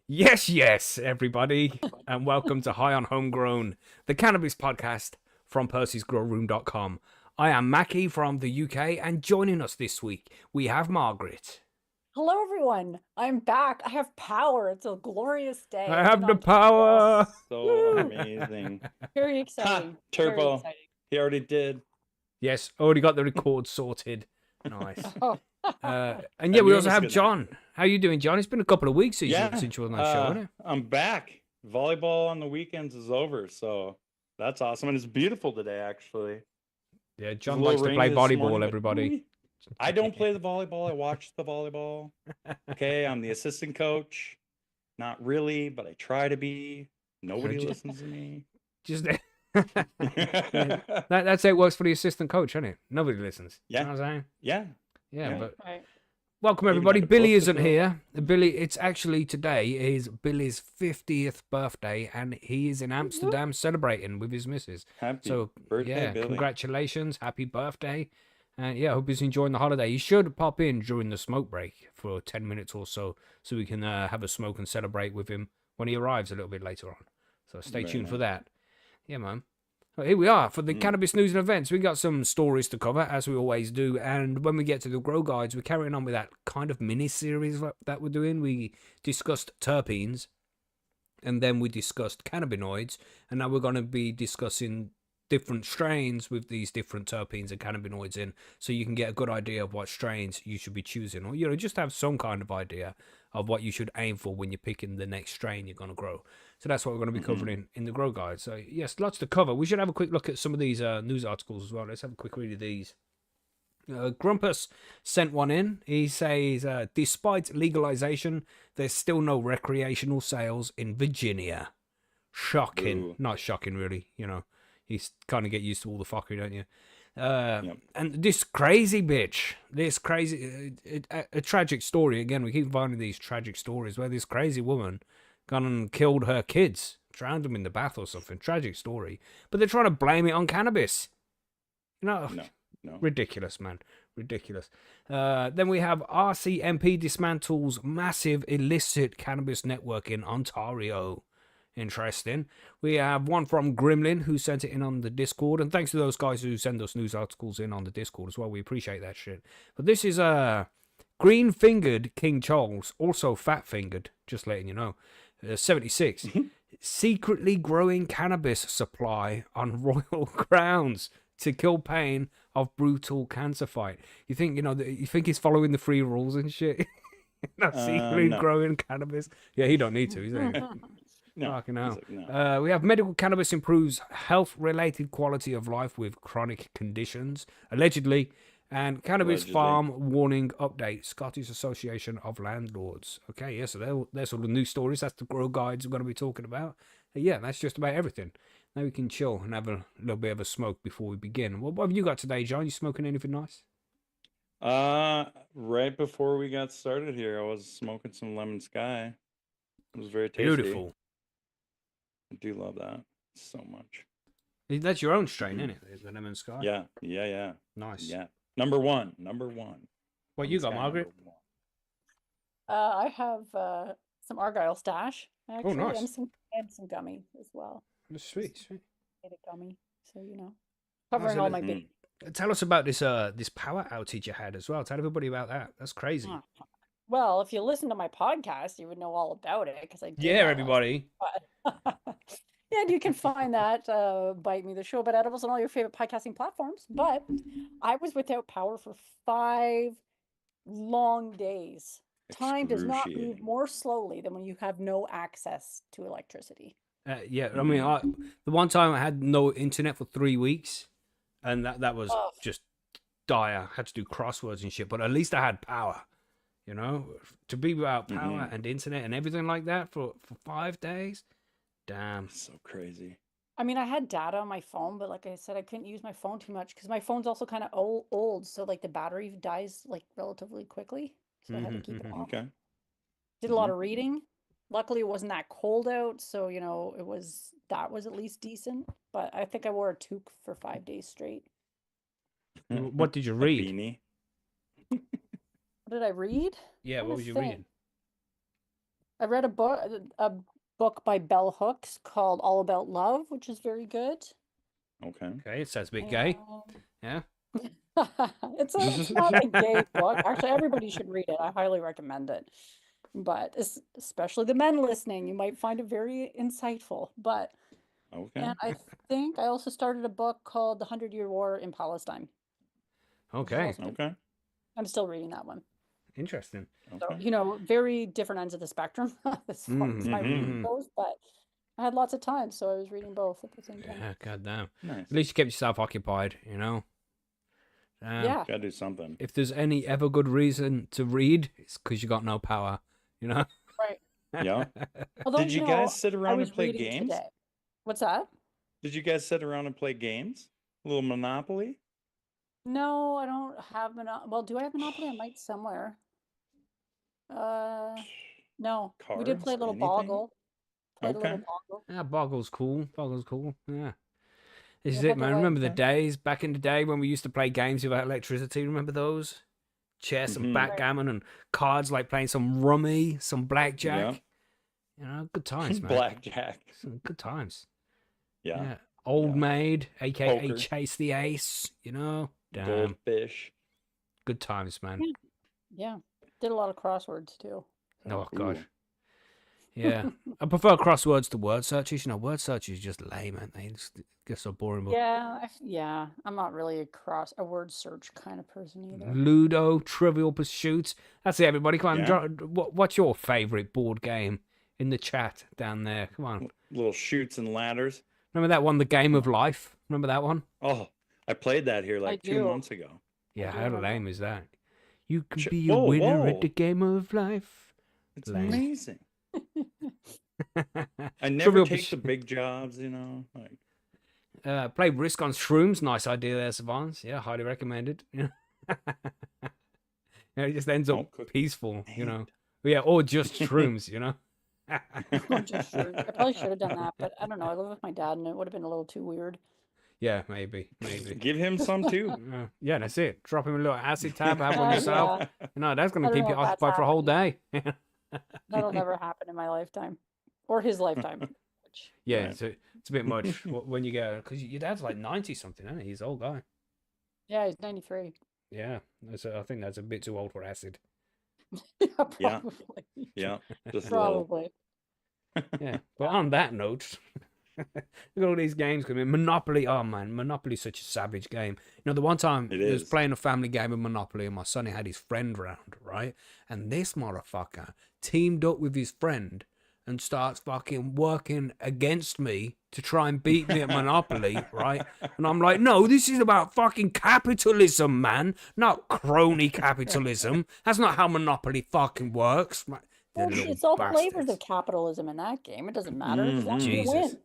Yes, everybody, and welcome to High on Homegrown, the cannabis podcast from Percy'sGrowroom.com. I am Macky from the UK, and joining us this week, we have Margaret. Hello, everyone. I'm back. I have power. It's a glorious day. I have the power. So amazing. Very exciting. Turbo. Very exciting. He already did. Yes, already got the record sorted. Nice. Oh. And yeah, we also have John. How you doing, John? It's been a couple of weeks since you were on that show, isn't it? I'm back. Volleyball on the weekends is over, so that's awesome. And it's beautiful today, actually. Yeah, John likes to play volleyball, everybody. I don't play the volleyball. I watch the volleyball. Okay, I'm the assistant coach. Not really, but I try to be. Nobody listens to me. Just that's how it works for the assistant coach, isn't it? Nobody listens. Yeah. You know what I'm saying? Yeah. But Right. welcome everybody. Billy isn't here. Billy, it's actually today is Billy's 50th birthday, and he is in Amsterdam celebrating with his missus. Happy birthday, Billy. Congratulations, happy birthday. And yeah, I hope he's enjoying the holiday. You should pop in during the smoke break for 10 minutes or so we can have a smoke and celebrate with him when he arrives a little bit later on. So stay tuned for that. Yeah, man. Well, here we are for the cannabis news and events. We got some stories to cover, as we always do. And when we get to the grow guides, we're carrying on with that kind of mini series that we're doing. We discussed terpenes, and then we discussed cannabinoids, and now we're going to be discussing different strains with these different terpenes and cannabinoids in, so you can get a good idea of what strains you should be choosing, or just have some kind of idea of what you should aim for when you're picking the next strain you're going to grow. So that's what we're going to be covering in the grow guide. So yes, lots to cover. We should have a quick look at some of these news articles as well. Let's have a quick read of these. Grumpas sent one in. He says, despite legalization, there's still no recreational sales in Virginia. Shocking. Ooh. Not shocking, really. You kind of get used to all the fuckery, don't you? Yep. And this crazy bitch, a tragic story. Again, we keep finding these tragic stories where this crazy woman gone and killed her kids, drowned them in the bath or something. Tragic story. But they're trying to blame it on cannabis. No. Ridiculous, man. Ridiculous. Then we have RCMP dismantles massive illicit cannabis network in Ontario. Interesting. We have one from Gremlin who sent it in on the Discord, and thanks to those guys who send us news articles in on the Discord as well. We appreciate that shit. But this is green-fingered King Charles, also fat-fingered, just letting you know. 76. Secretly growing cannabis supply on royal grounds to kill pain of brutal cancer fight. You think he's following the free rules and shit? Not secretly growing cannabis. Yeah, he don't need to, is he? No. Fucking hell. No. We have medical cannabis improves health-related quality of life with chronic conditions, allegedly. And cannabis farm warning update, Scottish Association of Landlords. Okay, yeah, so there's all the news stories. That's the grow guides we're going to be talking about. Yeah, that's just about everything. Now we can chill and have a little bit of a smoke before we begin. What have you got today, John? You smoking anything nice? Right before we got started here, I was smoking some Lemon Sky. It was very tasty. Beautiful. I do love that so much. That's your own strain, isn't it? The Lemon Sky? Yeah. Nice. Yeah. Number one. What you got, Margaret? I have some Argyle stash, actually. Oh, nice. And some gummy as well. Sweet. Made a gummy, so covering all my bases. Tell us about this power outage you had as well. Tell everybody about that. That's crazy. Well, if you listen to my podcast, you would know all about it because I did. Yeah, everybody. And you can find that Bite Me the Show about edibles on all your favorite podcasting platforms. But I was without power for 5 long days. Time does not move more slowly than when you have no access to electricity. Yeah, I mean, the one time I had no internet for 3 weeks, and that was just dire. I had to do crosswords and shit, but at least I had power. To be without power and internet and everything like that for 5 days. Damn. So crazy. I mean, I had data on my phone, but like I said, I couldn't use my phone too much because my phone's also kind of old. So like the battery dies like relatively quickly. So I had to keep it off. Okay. Did a lot of reading. Luckily, it wasn't that cold out. So, that was at least decent. But I think I wore a toque for 5 days straight. What did you read? Beanie. What did I read? Yeah, what was you reading? I read a book by Bell Hooks called All About Love, which is very good. Okay. Okay, it sounds a bit gay. Yeah. It's not a gay book. Actually, everybody should read it. I highly recommend it. But especially the men listening, you might find it very insightful. But Okay. and I think I also started a book called The 100-Year War in Palestine. Okay. also- Okay. I'm still reading that one. Interesting. So, Okay. very different ends of the spectrum as far as my reading Mhm. goes, but I had lots of time, so I was reading both at the same time. Yeah, goddamn. Nice. At least you kept yourself occupied, you know? Yeah. Gotta do something. If there's any ever good reason to read, it's because you got no power, you know? Right. Yeah. Although, Did you guys sit I around was and play reading games? today. What's that? Did you guys sit around and play games? A little Monopoly? No, I don't have Monopoly. Well, do I have Monopoly? I might somewhere. No. We did play a Cards? little Anything? Boggle. Played a little Okay. Boggle. Yeah, Boggle's cool. Boggle's cool. Yeah. This is Yeah, it, man. but Remember the the- days back in the day when we used to play games without electricity? Remember those? Chess and Mhm. backgammon and cards, like playing some rummy, some blackjack. Yeah. You know, good times, man. Blackjack. Some good times. Yeah. Old Yeah. Maid, aka Poker. Chase the Ace, you know? Damn. Goldfish. Good times, man. Yeah. Did a lot of crosswords too. Oh, Ooh. gosh. Yeah. I prefer crosswords to word searches. You know, word searches just lame, aren't they? Just get so boring. But Yeah. I'm not really a word search kind of person either. Ludo, Trivial Pursuit. That's it, everybody. Come on. Yeah. What's your favourite board game in the chat down there? Come on. Little chutes and ladders. Remember that one, The Game of Life? Remember that one? Oh, I played that here like 2 do. months ago. Yeah, do how remember. lame is that? You can Sh- be a whoa, winner whoa. at the game of life. It's Lame. amazing. I never Trivial take the Pursuit. big jobs, you know. Like, Play Risk on Shrooms. Nice idea there, Savants. Yeah, highly recommended. Yeah, it just ends up Don't cook peaceful, you meat. know. Yeah, or just shrooms, you know. Just shrooms. I probably should have done that, but I don't know. I live with my dad, and it would have been a little too weird. Yeah, maybe. give him some too. Yeah, that's it. Drop him a little acid tab, have one Yeah. yourself. You know, that's going I to don't keep know you if that's occupied for a whole day. That'll never happen in my lifetime, or his lifetime. Which, Yeah, Right. it's a bit much when you go, because your dad's like 90 something, isn't he? He's an old guy. yeah, he's 93. Yeah, I think that's a bit too old for acid. Yeah, Yeah. probably. Yeah, just a little. Probably. Yeah, but on that note, look at all these games coming. Monopoly, oh man, Monopoly's such a savage game. You know, the one time It I was is. playing a family game of Monopoly, and my son had his friend round, right? And this motherfucker teamed up with his friend and starts fucking working against me to try and beat me at Monopoly, right? And I'm like, no, this is about fucking capitalism, man, not crony capitalism. That's not how Monopoly fucking works. Right? Well, The little it's all bastards. flavors of capitalism in that game. It doesn't matter as long as you Jesus. win.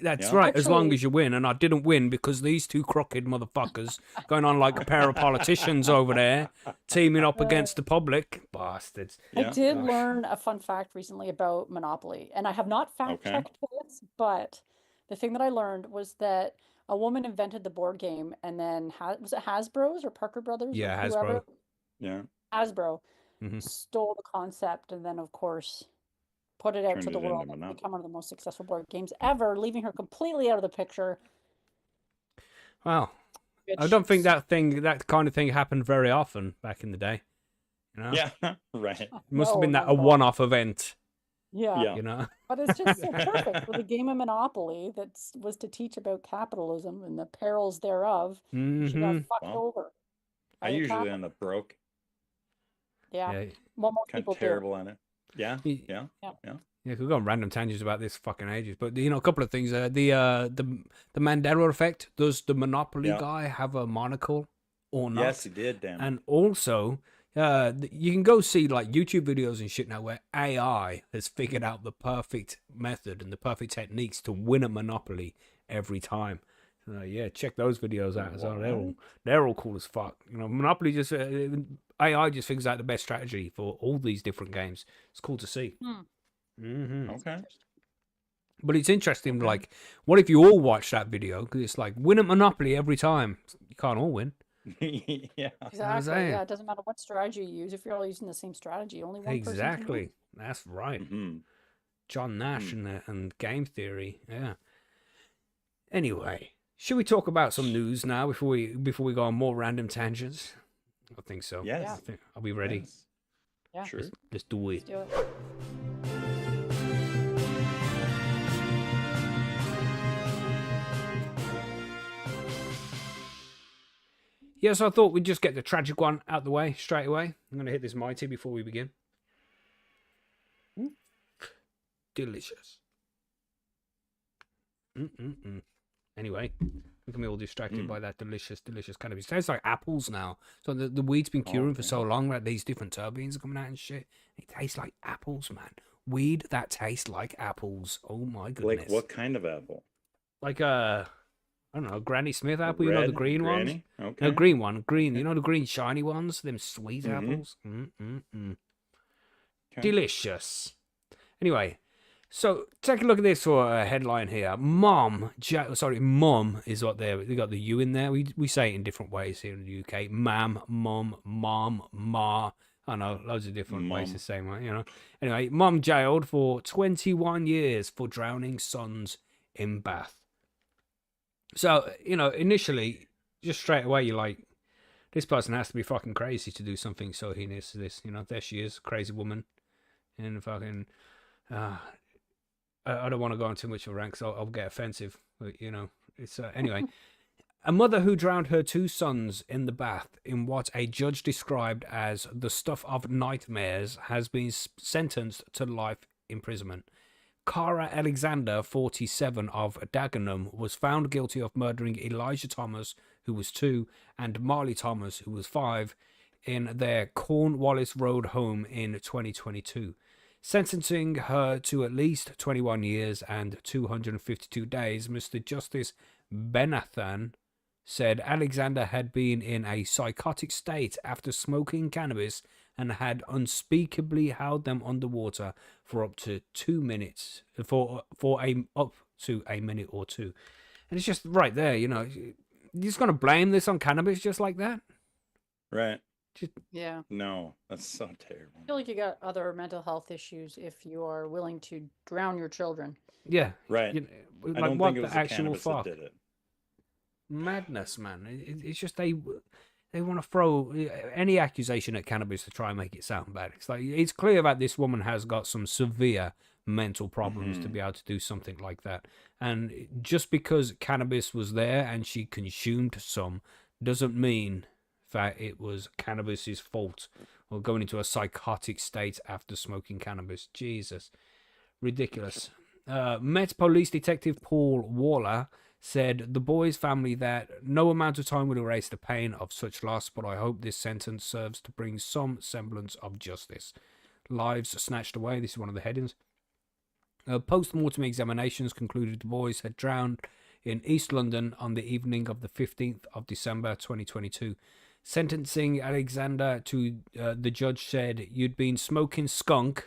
That's Yeah. right, as long Actually- as you win. And I didn't win because these two crooked motherfuckers going on like a pair of politicians over there, teaming up against the public. Bastards. I Yeah. did Gosh. learn a fun fact recently about Monopoly, and I have not fact checked this, but the thing that I learned was that a woman invented the board game, and then was it Hasbro's or Parker Brothers? or Yeah, whoever? Hasbro. Yeah. Hasbro Mhm. stole the concept, and then of course put it out Turned to the it into world and Monopoly. become one of the most successful board games ever, leaving her completely out of the picture. Well, I which don't think that kind of thing happened very often back in the day. You know? Yeah. Right. It must have No, been not a at all. one-off event, Yeah. Yeah. you know? But it's just so perfect with a game of Monopoly that was to teach about capitalism and the perils thereof. She got Hmm. fucked Wow. over. I by the usually capital- end up broke. Yeah. Yeah. Well, most Kind people of terrible at it. Yeah. Y- Yeah. Yeah, we've got random tangents about this fucking ages, but you know, a couple of things. The Mandela effect. Does the Monopoly Yeah. guy have a monocle or not? Yes, he did. Damn. And also, you can go see like YouTube videos and shit now where AI has figured out the perfect method and the perfect techniques to win a Monopoly every time. Yeah, check those videos out as well. They're all cool as fuck. You know, Monopoly just AI just figures out the best strategy for all these different games. It's cool to see. Hmm. Okay. But it's interesting. Okay. Like, what if you all watch that video? Because it's like win at Monopoly every time. You can't all win. Yeah. Exactly. saying. Yeah, it doesn't matter what strategy you use. If you're all using the same strategy, only one person can win. Exactly. That's right. Mhm. John Nash and game theory. Yeah. Anyway, should we talk about some news now before we go on more random tangents? I think so. Yes. Are we ready? Yes. Yeah. Sure. Let's do it. Let's do it. Yes, I thought we'd just get the tragic one out the way straight away. I'm going to hit this mighty before we begin. Delicious. Anyway, look at me all distracted by that delicious cannabis. It tastes like apples now. So the weed's been curing for so long that these different terpenes are coming out and shit. It tastes like apples, man. Weed that tastes like apples. Oh my goodness. Like what kind of apple? Like I don't know, Granny Smith apple. You know the green ones? Granny? Okay. No, green one. Green. You know the green shiny ones? Them sweet apples? Okay. Delicious. Anyway, so take a look at this for a headline here. Mum is what they got the U in there. We say it in different ways here in the UK. Mam, mum, mom, ma. I know, loads of different ways to say it, you know. Anyway, mum jailed for 21 years for drowning sons in bath. So, you know, initially, just straight away, you're like, this person has to be fucking crazy to do something so heinous as this. You know, there she is, crazy woman. And fucking, I don't want to go on too much of a rant because I'll get offensive. But, you know, it's, anyway. A mother who drowned her two sons in the bath in what a judge described as the stuff of nightmares has been sentenced to life imprisonment. Cara Alexander, 47, of Dagenham, was found guilty of murdering Elijah Thomas, who was 2, and Marley Thomas, who was 5, in their Cornwallis Road home in 2022, sentencing her to at least 21 years and 252 days. Mr. Justice Benathan said Alexander had been in a psychotic state after smoking cannabis and had unspeakably held them underwater for up to 2 minutes, up to a minute or two. And it's just right there, you know. You're just going to blame this on cannabis just like that? Right. Yeah. No, that's so terrible. I feel like you got other mental health issues if you are willing to drown your children. Yeah. Right. You know, I like, don't what think it was the the actual cannabis that fuck? did it. Madness, man. It's just they want to throw any accusation at cannabis to try and make it sound bad. It's like, it's clear that this woman has got some severe mental problems to be able to do something like that. And just because cannabis was there and she consumed some doesn't mean that it was cannabis's fault or going into a psychotic state after smoking cannabis. Jesus. Ridiculous. Met Police Detective Paul Waller said the boy's family that no amount of time will erase the pain of such loss, but I hope this sentence serves to bring some semblance of justice. Lives snatched away. This is one of the headings. Post-mortem examinations concluded the boys had drowned in East London on the evening of the 15th of December 2022. Sentencing Alexander to, the judge said, you'd been smoking skunk.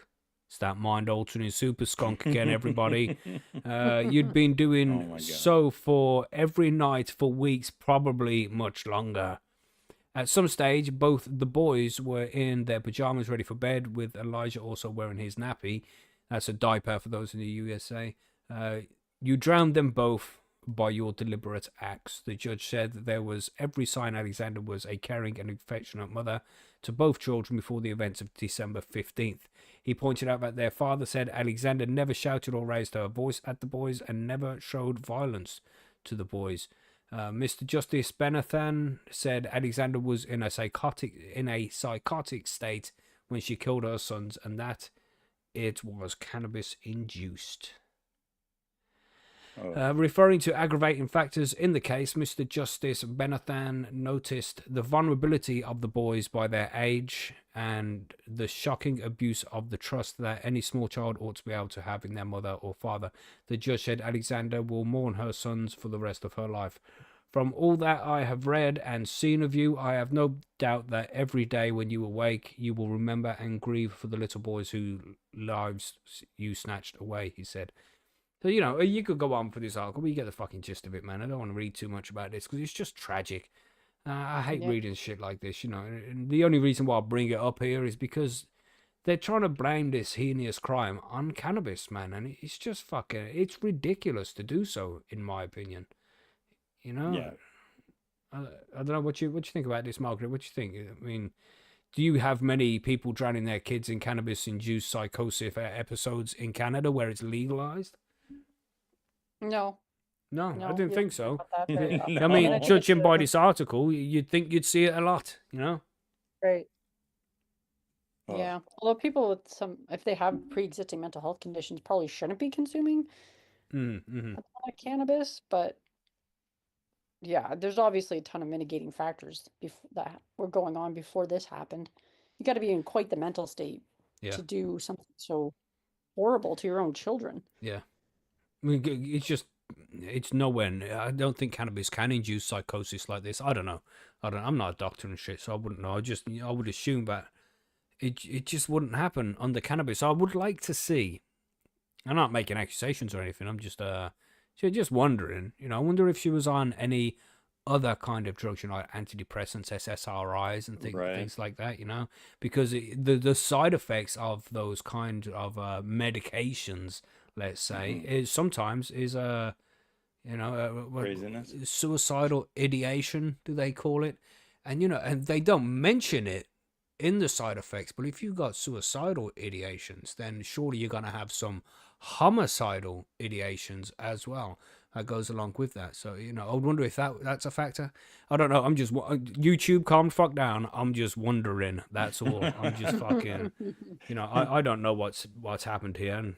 It's that mind-altering super skunk again, everybody. You'd been doing so for every night for weeks, probably much longer. At some stage, both the boys were in their pajamas ready for bed, with Elijah also wearing his nappy. That's a diaper for those in the USA. You drowned them both by your deliberate acts. The judge said that there was every sign Alexander was a caring and affectionate mother to both children before the events of December 15th. He pointed out that their father said Alexander never shouted or raised her voice at the boys and never showed violence to the boys. Mr. Justice Benathan said Alexander was in a psychotic state when she killed her sons, and that it was cannabis induced. Referring to aggravating factors in the case, Mr. Justice Benathan noticed the vulnerability of the boys by their age and the shocking abuse of the trust that any small child ought to be able to have in their mother or father. The judge said Alexander will mourn her sons for the rest of her life. From all that I have read and seen of you, I have no doubt that every day when you awake, you will remember and grieve for the little boys whose lives you snatched away, he said. So, you know, you could go on for this article, but you get the fucking gist of it, man. I don't want to read too much about this because it's just tragic. I hate Yeah. reading shit like this, and the only reason why I bring it up here is because they're trying to blame this heinous crime on cannabis, man, and it's just it's ridiculous to do so, in my opinion. Yeah. I don't know what you think about this, Margaret. What you think? I mean, do you have many people drowning their kids in cannabis-induced psychosis episodes in Canada where it's legalized? No, No, I no, didn't you don't think hear so. about that very often. I mean, And I think it's judging by the- this article, you'd think you'd see it a lot, right. Oh, Yeah. Although people with if they have pre-existing mental health conditions, probably shouldn't be consuming Mm-hmm. a ton of cannabis. But yeah, there's obviously a ton of mitigating factors that were going on before this happened. You got to be in quite the mental state Yeah. to do something so horrible to your own children. Yeah. I mean, it's nowhere. I don't think cannabis can induce psychosis like this. I don't know. I'm not a doctor and shit, so I wouldn't know. I would assume that it just wouldn't happen on the cannabis. I would like to see. I'm not making accusations or anything. I'm just wondering. I wonder if she was on any other kind of drugs, like antidepressants, SSRIs, and Right. things like that. Because the side effects of those kind of medications, let's say, is sometimes Craziness. suicidal ideation, do they call it? And and they don't mention it in the side effects, but if you've got suicidal ideations, then surely you're going to have some homicidal ideations as well that goes along with that. So I would wonder if that's a factor. I don't know. I'm just YouTube, calm the fuck down. I'm just wondering, that's all. I'm just fucking I don't know what's happened here, and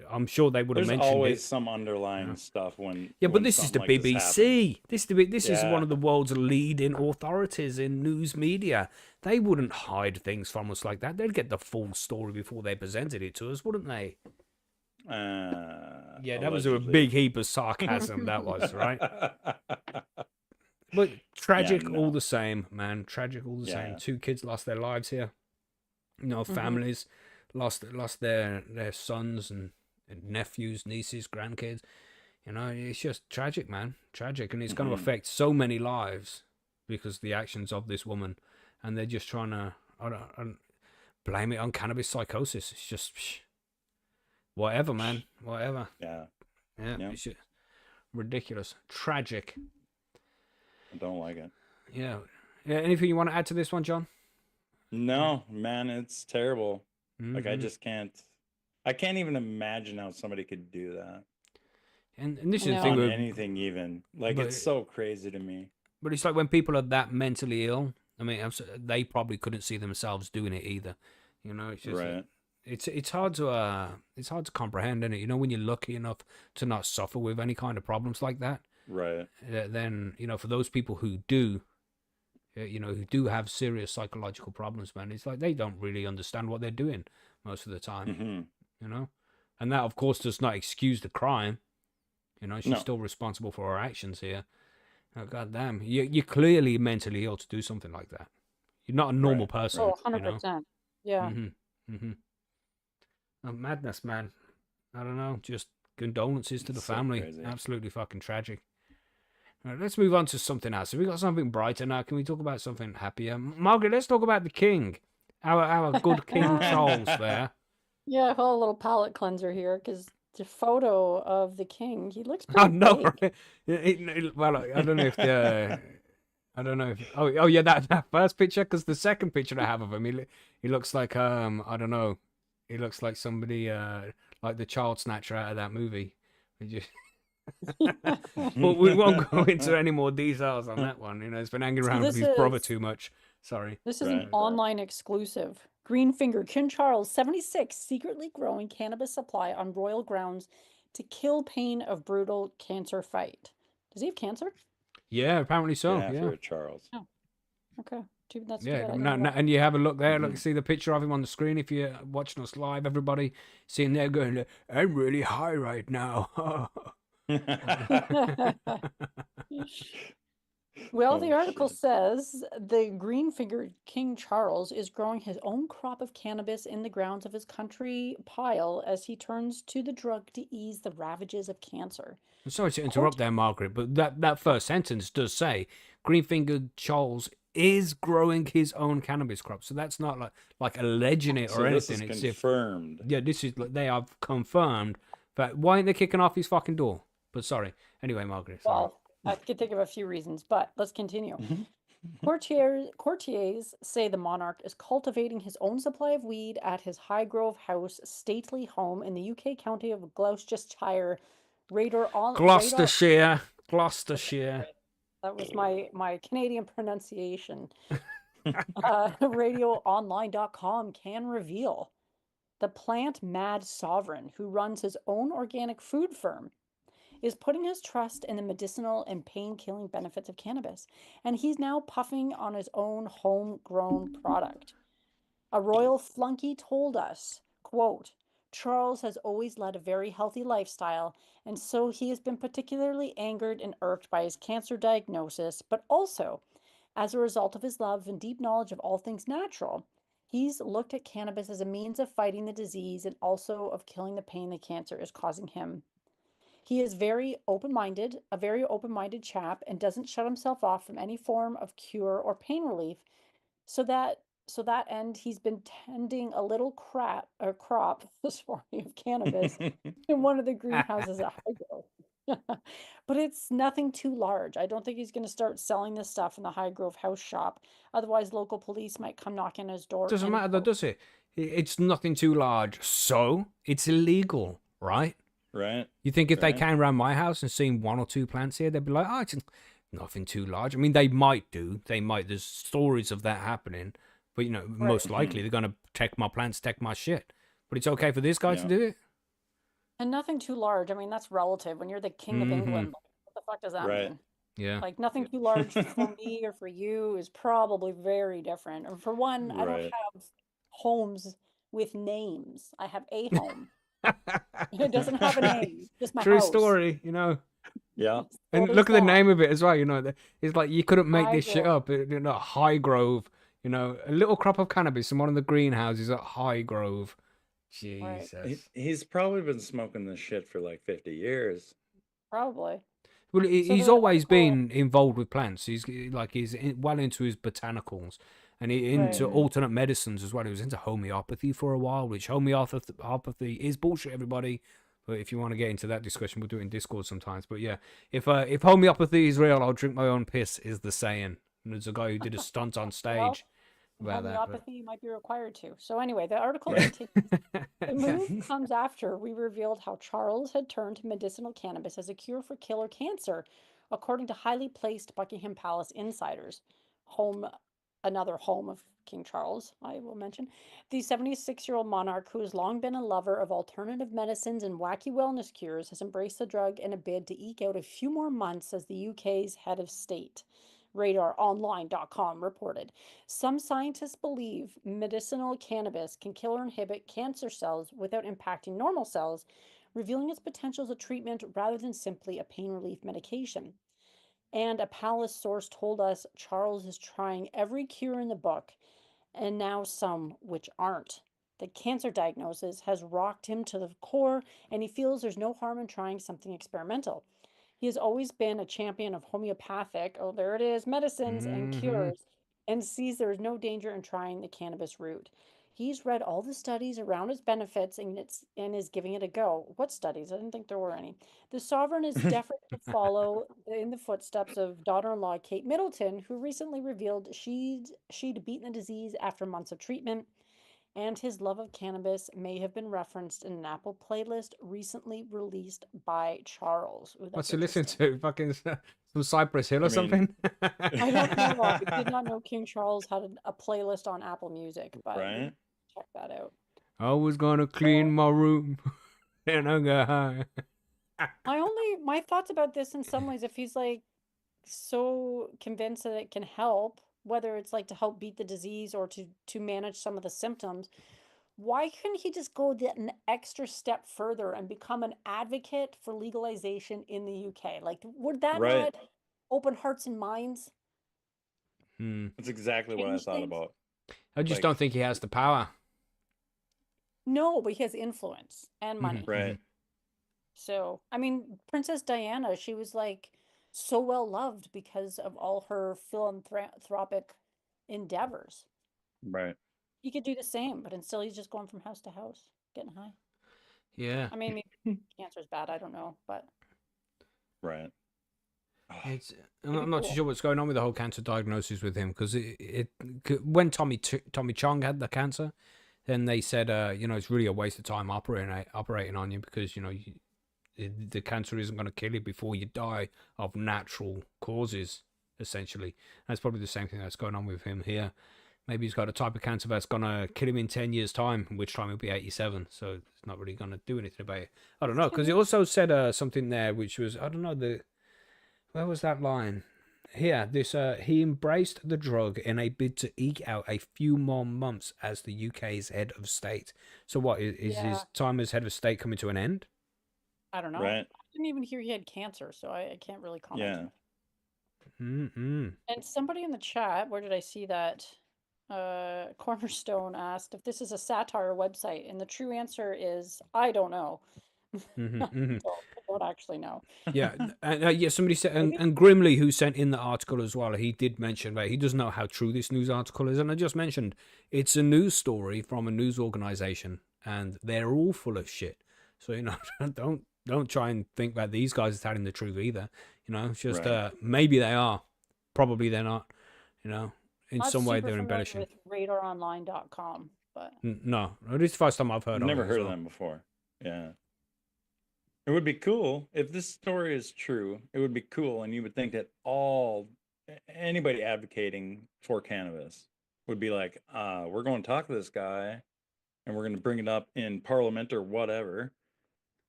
I'm sure they would have There's mentioned always it. some underlying stuff when. Yeah, but when this is the something like this BBC. happens. This is one Yeah. of the world's leading authorities in news media. They wouldn't hide things from us like that. They'd get the full story before they presented it to us, wouldn't they? Yeah, that was a Allegedly. big heap of sarcasm. That was right. But tragic all no. the same, man. Tragic all the same. Yeah. 2 kids lost their lives here. Families lost their sons and nephews, nieces, grandkids. It's just tragic, man. Tragic, and it's going to affect so many lives because of the actions of this woman, and they're just trying to I don't blame it on cannabis psychosis. It's just whatever, man. Whatever. Yeah, Yeah, Yeah. it's just ridiculous, tragic. I don't like it. Yeah. Anything you want to add to this one, John? No, man, it's terrible. Like I Mhm. just can't. I can't even imagine how somebody could do that And this is the No. thing on with anything even. Like but- it's so crazy to me. But it's like when people are that mentally ill. I mean, they probably couldn't see themselves doing it either. It's just Right. it's hard to comprehend, isn't it? When you're lucky enough to not suffer with any kind of problems like that, Right. then for those people who do, who do have serious psychological problems, man, it's like they don't really understand what they're doing most of the time. hmm And that, of course, does not excuse the crime. She's No. still responsible for her actions here. Oh, God damn. You're clearly mentally ill to do something like that. You're not a normal Right. person. Oh, 100%. Yeah. Oh, madness, man. I don't know. Just condolences to the It's so family. crazy. Absolutely fucking tragic. All right, let's move on to something else. Have we got something brighter now? Can we talk about something happier? Margaret, let's talk about the king. Our good King Charles there. Yeah, well, a little palate cleanser here because the photo of the king, he looks I pretty know, big. right? Well, I don't know if I don't know if. Oh yeah, that first picture, because the second picture I have of him, he looks like I don't know, he looks like somebody like the child snatcher out of that movie. He just- But we won't go into any more details on that one. It's been hanging So around with this his brother is- too much. Sorry. This is an Right. online exclusive. Greenfinger King Charles 76 secretly growing cannabis supply on royal grounds to kill pain of brutal cancer fight. Does he have cancer? Yeah, apparently so. yeah, Yeah. for Charles. Okay, that's too Yeah, bad I didn't no, know no, that. and you have a look there. Look, Mhm. see the picture of him on the screen. If you're watching us live, everybody seeing there going, "I'm really high right now." Well, the Oh, article shit. says the green-fingered King Charles is growing his own crop of cannabis in the grounds of his country pile as he turns to the drug to ease the ravages of cancer. I'm sorry to interrupt there, Margaret, but that first sentence does say Green-fingered Charles is growing his own cannabis crop, so that's not like alleging it or So this anything. is It's confirmed. yeah, this is they have confirmed. But why aren't they kicking off his fucking door? But sorry. Anyway, Margaret. Sorry. Well, I could think of a few reasons, but let's continue. Mhm. Courtiers say the monarch is cultivating his own supply of weed at his Highgrove House stately home in the UK county of Gloucestershire. Gloucestershire. That was my Canadian pronunciation. RadioOnline.com can reveal the plant mad sovereign who runs his own organic food firm is putting his trust in the medicinal and pain-killing benefits of cannabis, and he's now puffing on his own homegrown product. A royal flunky told us, quote, Charles has always led a very healthy lifestyle, and so he has been particularly angered and irked by his cancer diagnosis, but also, as a result of his love and deep knowledge of all things natural, he's looked at cannabis as a means of fighting the disease and also of killing the pain the cancer is causing him. He is a very open-minded chap, and doesn't shut himself off from any form of cure or pain relief. So that end, he's been tending a little crop, sorry, of cannabis in one of the greenhouses at Highgrove. But it's nothing too large. I don't think he's going to start selling this stuff in the Highgrove house shop. Otherwise, local police might come knocking on his door. Doesn't matter though, does it? It's nothing too large, so it's illegal, right? Right. You think if they Right. came around my house and seen 1 or 2 plants here, they'd be like, oh, it's nothing too large. I mean, they might do. They might. There's stories of that happening. But, you know, most likely they're going to take my plants, take my shit. But it's okay for this guy to Yeah. do it? And nothing too large. I mean, that's relative. When you're the king of England, what the fuck does that Right. mean? Yeah. Like, nothing too large for me or for you is probably very different. And for one, I don't Right. have homes with names. I have a home. It doesn't have a name. Just my True house. story, you know. Yeah. And Totally look at the fact. name of it as well, you know. It's like you couldn't make this shit Highgrove. up. You know, Highgrove, you know, a little crop of cannabis in one of the greenhouses at Highgrove. Right. Jesus. He's probably been smoking this shit for like 50 years. Probably. Well, So he's the always article- been involved with plants. He's well into his botanicals and into Right. alternate medicines as well. He was into homeopathy for a while, which homeopathy is bullshit, everybody. But if you want to get into that discussion, we'll do it in Discord sometimes. But yeah, if homeopathy is real, I'll drink my own piss, is the saying. And there's a guy who did a stunt on stage about that. Homeopathy might be required to. So anyway, the article Yeah. continues. The Yeah. move comes after we revealed how Charles had turned to medicinal cannabis as a cure for killer cancer, according to highly placed Buckingham Palace insiders. Another home of King Charles, I will mention. The 76-year-old monarch, who has long been a lover of alternative medicines and wacky wellness cures, has embraced the drug in a bid to eke out a few more months as the UK's head of state. RadarOnline.com reported. Some scientists believe medicinal cannabis can kill or inhibit cancer cells without impacting normal cells, revealing its potential as a treatment rather than simply a pain relief medication. And a palace source told us Charles is trying every cure in the book, and now some which aren't. The cancer diagnosis has rocked him to the core, and he feels there's no harm in trying something experimental. He has always been a champion of homeopathic, oh, there it is, medicines and Mhm. cures, and sees there is no danger in trying the cannabis root. He's read all the studies around its benefits and is giving it a go. What studies? I didn't think there were any. The sovereign is definitely to follow in the footsteps of daughter-in-law Kate Middleton, who recently revealed she'd beaten the disease after months of treatment, and his love of cannabis may have been referenced in an Apple playlist recently released by Charles. Ooh, What's that's he listen interesting. to? Fucking some Cypress Hill or I mean- something? I don't know. I did not know King Charles had a playlist on Apple Music, but Right. check that out. I was gonna clean my room and I got high. My thoughts about this in some ways, if he's like so convinced that it can help, whether it's like to help beat the disease or to manage some of the symptoms, why couldn't he just go an extra step further and become an advocate for legalization in the UK? Like, would that Right. not open hearts and minds? That's exactly what I Change thought things? about. I just Like- don't think he has the power. No, but he has influence and money. Right. So, I mean, Princess Diana, she was like so well loved because of all her philanthropic endeavors. Right. He could do the same, but instead he's just going from house to house, getting high. Yeah. I mean, maybe cancer's bad. I don't know, but Right. It's, Maybe I'm not too cool. sure what's going on with the whole cancer diagnosis with him, because when Tommy Chong had the cancer, then they said, it's really a waste of time operating on you, because the cancer isn't going to kill you before you die of natural causes, essentially. That's probably the same thing that's going on with him here. Maybe he's got a type of cancer that's going to kill him in 10 years' time, which time he'll be 87. So it's not really going to do anything about it. I don't know, because he also said something there, which was, I don't know, where was that line? Here, he embraced the drug in a bid to eke out a few more months as the UK's head of state. So what, is his time as head of state coming to an end? I don't know. Right. I didn't even hear he had cancer, so I can't really comment. Yeah. Mm-mm. And somebody in the chat, where did I see that? Cornerstone asked if this is a satire website, and the true answer is I don't know. Mm-hmm, I mm-hmm. don't actually know. Yeah, yeah. Somebody said, Maybe. and Grimley, who sent in the article as well, he did mention that he doesn't know how true this news article is, and I just mentioned it's a news story from a news organization, and they're all full of shit. So don't try and think that these guys are telling the truth either. It's just Right. maybe they are, probably they're not. In Not some way super they're familiar embellishing. with radaronline.com, but No, it is the first time I've heard I've of never it. heard of them before. Yeah. It would be cool if this story is true. It would be cool, and you would think that anybody advocating for cannabis would be like, we're going to talk to this guy, and we're going to bring it up in Parliament or whatever,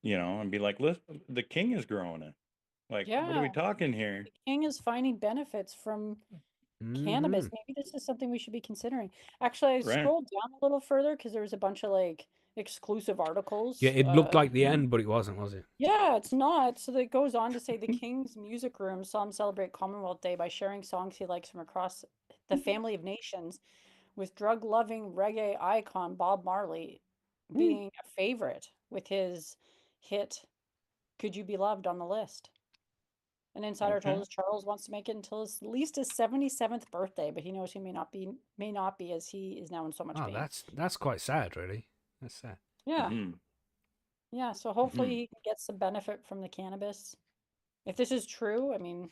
and be like, listen, the king is growing it. Like, what are we yeah, talking here? the king is finding benefits from cannabis. Maybe this is something we should be considering. Actually, I Right. scrolled down a little further because there was a bunch of exclusive articles. Yeah, it looked like the end, but it wasn't, was it? Yeah, it's not. So it goes on to say the King's Music Room saw him celebrate Commonwealth Day by sharing songs he likes from across the family of nations, with drug-loving reggae icon Bob Marley being a favorite with his hit "Could You Be Loved" on the list. An insider told Okay. us Charles wants to make it until at least his 77th birthday, but he knows he may not be as he is now in so much Oh, pain. that's quite sad, really. That's sad. Yeah. Mhm. Yeah, so hopefully he can get some benefit from the cannabis. If this is true, I mean,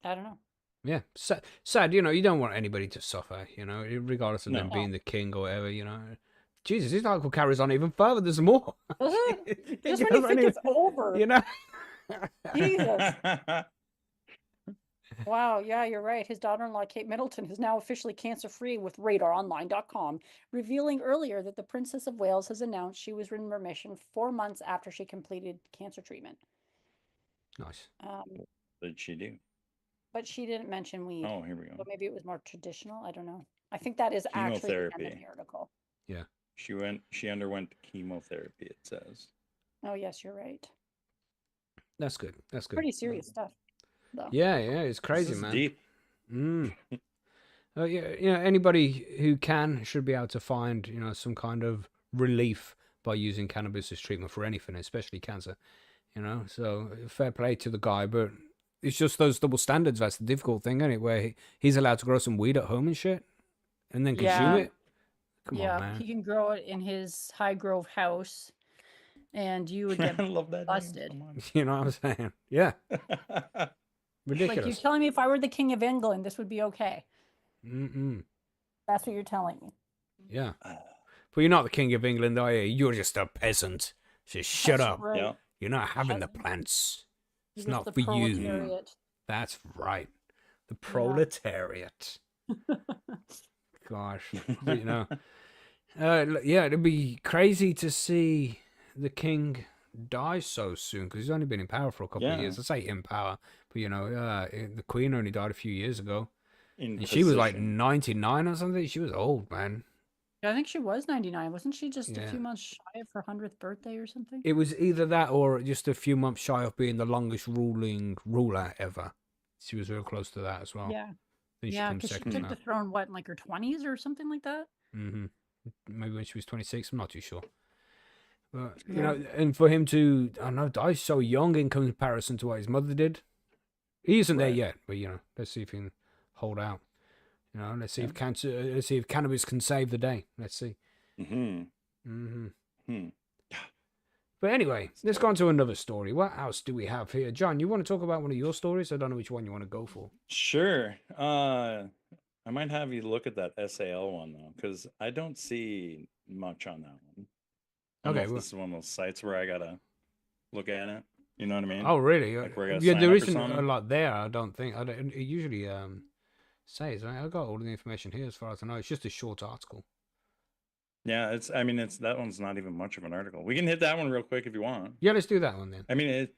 I don't know. Yeah, sad. You don't want anybody to suffer. Regardless of them No. being the king or whatever. Jesus, this article carries on even further. There's more. Does it? It Just when goes you on think even- it's over. Jesus. Wow, yeah, you're right. His daughter-in-law, Kate Middleton, is now officially cancer-free with radaronline.com, revealing earlier that the Princess of Wales has announced she was in remission 4 months after she completed cancer treatment. Nice. What did she do? But she didn't mention weed. Oh, here we go. So maybe it was more traditional. I don't know. I think that is actually the end of Chemotherapy. the article. Yeah. She underwent chemotherapy, it says. Oh, yes, you're right. That's good. That's good. Pretty serious stuff, though. Yeah, it's crazy, This is man. deep. Yeah, anybody who can should be able to find, some kind of relief by using cannabis as treatment for anything, especially cancer. So fair play to the guy, but it's just those double standards that's the difficult thing, isn't it? Where he's allowed to grow some weed at home and shit, and then consume it. Come on, man. He can grow it in his High Grove house, and you would get I love that busted. name so much. You know what I'm saying? Yeah. Like, Ridiculous. you're telling me if I were the King of England, this would be okay. That's what you're telling me. Yeah. But you're not the King of England, are you? You're just a peasant. Just shut That's up. right. Yeah. You're not having the Peasant. plants. It's You're not just for the you. proletariat. That's right. The proletariat. Gosh. Yeah, it'd be crazy to see the king die so soon, because he's only been in power for a couple of years. I say in power, but the queen only died a few years ago. And she was like 99 or something. She was old, man. Yeah, I think she was 99. Wasn't she just a few months shy of her 100th birthday or something? It was either that or just a few months shy of being the longest ruler ever. She was real close to that as well. Yeah. Then Yeah, because she took the throne, what, in like her 20s or something like that? Maybe when she was 26. I'm not too sure. But, you know, and for him to, I don't know, die so young in comparison to what his mother did. He isn't there Right. yet, but, you know, let's see if he can hold out. You know, let's see Yeah. if let's see if cannabis can save the day. Let's see. Mm-hmm. Hmm. Hmm. But anyway, let's go on to another story. What else do we have here? John, you want to talk about one of your stories? I don't know which one you want to go for. Sure. I might have you look at that SAL one though, because I don't see much on that one. I don't know Okay, if well, this is one of those sites where I gotta look at it. You know what I mean? oh, really? Like where I gotta Yeah, sign there up or isn't a something. lot there, I don't think. It usually says, I got all the information here as far as I know. It's just a short article. Yeah, it's that one's not even much of an article. We can hit that one real quick if you want. Yeah, let's do that one then. I mean it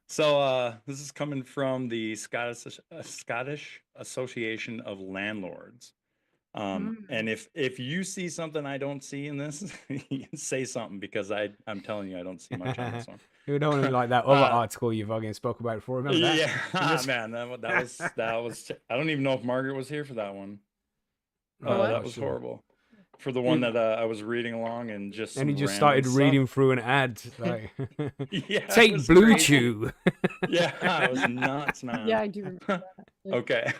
so this is coming from the Scottish Association of Landlords. And if you see something I don't see in this, you can say something because I'm telling you I don't see much on this one. You don't want to be like that other article you fucking spoke about before. Remember that? Yeah, man, that was. I don't even know if Margaret was here for that one. Oh, That not was sure. horrible. For the one that I was reading along and just And he some just random started reading stuff. through an ad like, Yeah, it take was Blue crazy. Chew. Yeah, it was nuts, man. Yeah, I do remember that. Okay.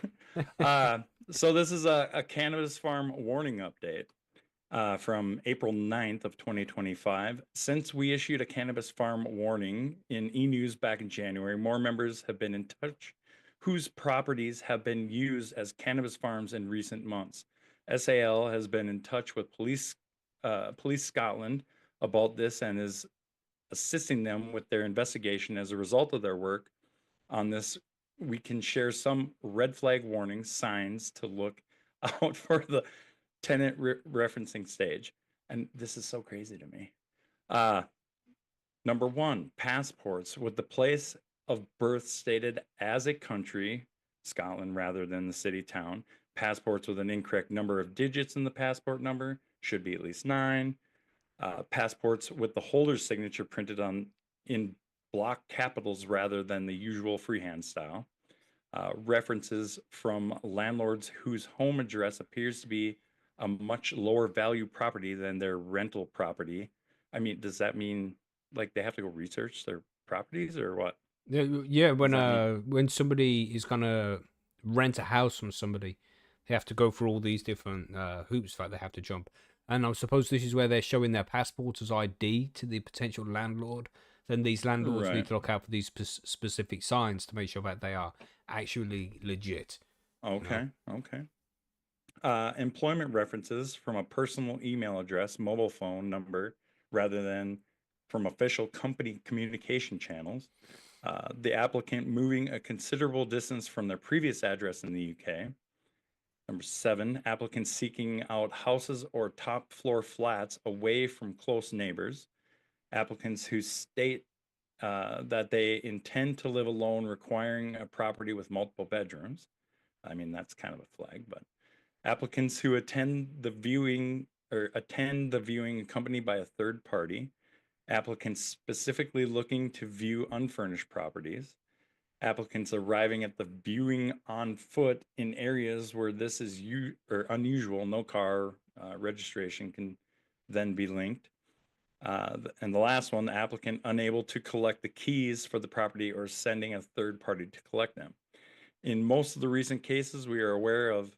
So this is a cannabis farm warning update from April 9th of 2025. Since we issued a cannabis farm warning in e-news back in January, more members have been in touch whose properties have been used as cannabis farms in recent months. SAL has been in touch with Police Scotland about this and is assisting them with their investigation. As a result of their work on this, we can share some red flag warning signs to look out for the tenant referencing stage. And this is so crazy to me. Number one, passports with the place of birth stated as a country, Scotland, rather than the city town. Passports with an incorrect number of digits in the passport number should be at least 9. Passports with the holder's signature printed on in block capitals rather than the usual freehand style. References from landlords whose home address appears to be a much lower value property than their rental property. I mean, does that mean like they have to go research their properties or what? Yeah, Does that mean? when somebody is gonna rent a house from somebody, they have to go through all these different hoops that they have to jump. And I suppose this is where they're showing their passports as ID to the potential landlord. Then these landlords need Right. to look out for these specific signs to make sure that they are actually legit. Okay. Okay. Employment references from a personal email address, mobile phone number, rather than from official company communication channels. The applicant moving a considerable distance from their previous address in the UK. Number 7, applicants seeking out houses or top floor flats away from close neighbors. Applicants who state that they intend to live alone, requiring a property with multiple bedrooms. I mean, that's kind of a flag, but applicants who attend the viewing accompanied by a third party. Applicants specifically looking to view unfurnished properties. Applicants arriving at the viewing on foot in areas where this is unusual. No car registration can then be linked. And the last one, the applicant unable to collect the keys for the property or sending a third party to collect them. In most of the recent cases we are aware of,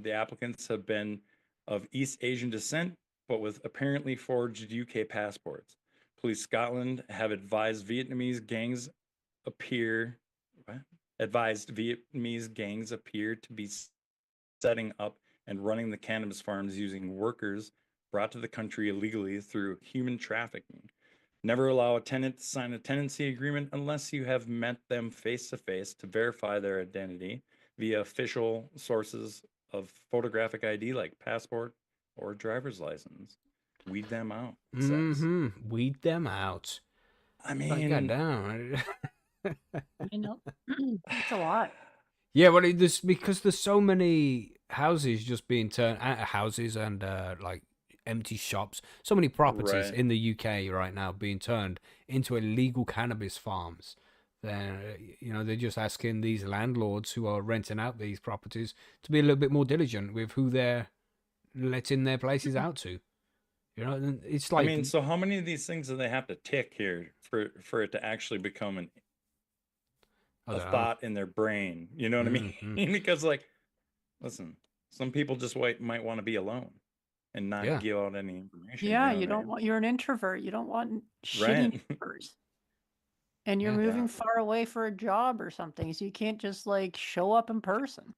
the applicants have been of East Asian descent, but with apparently forged UK passports. Police Scotland have advised Vietnamese gangs appear to be setting up and running the cannabis farms using workers brought to the country illegally through human trafficking. Never allow a tenant to sign a tenancy agreement unless you have met them face to face to verify their identity via official sources of photographic ID like passport or driver's license. Weed them out, it says. Weed them out. I Like, mean, goddamn. I know. It's a lot. Yeah, well, because there's so many houses just being turned houses and like empty shops, so many properties right. in the UK right now being turned into illegal cannabis farms. Then they're just asking these landlords who are renting out these properties to be a little bit more diligent with who they're letting their places out to. You know, and it's I like, mean, so how many of these things do they have to tick here for it to actually become I a don't know. thought in their brain? You know what I mean? Mhm. Because like, listen, some people just might want to be alone and not Yeah. give out any information. Yeah, you you know don't want, you're an introvert. You don't want shitty Right. neighbors. And you're Yeah. moving far away for a job or something, so you can't just like show up in person.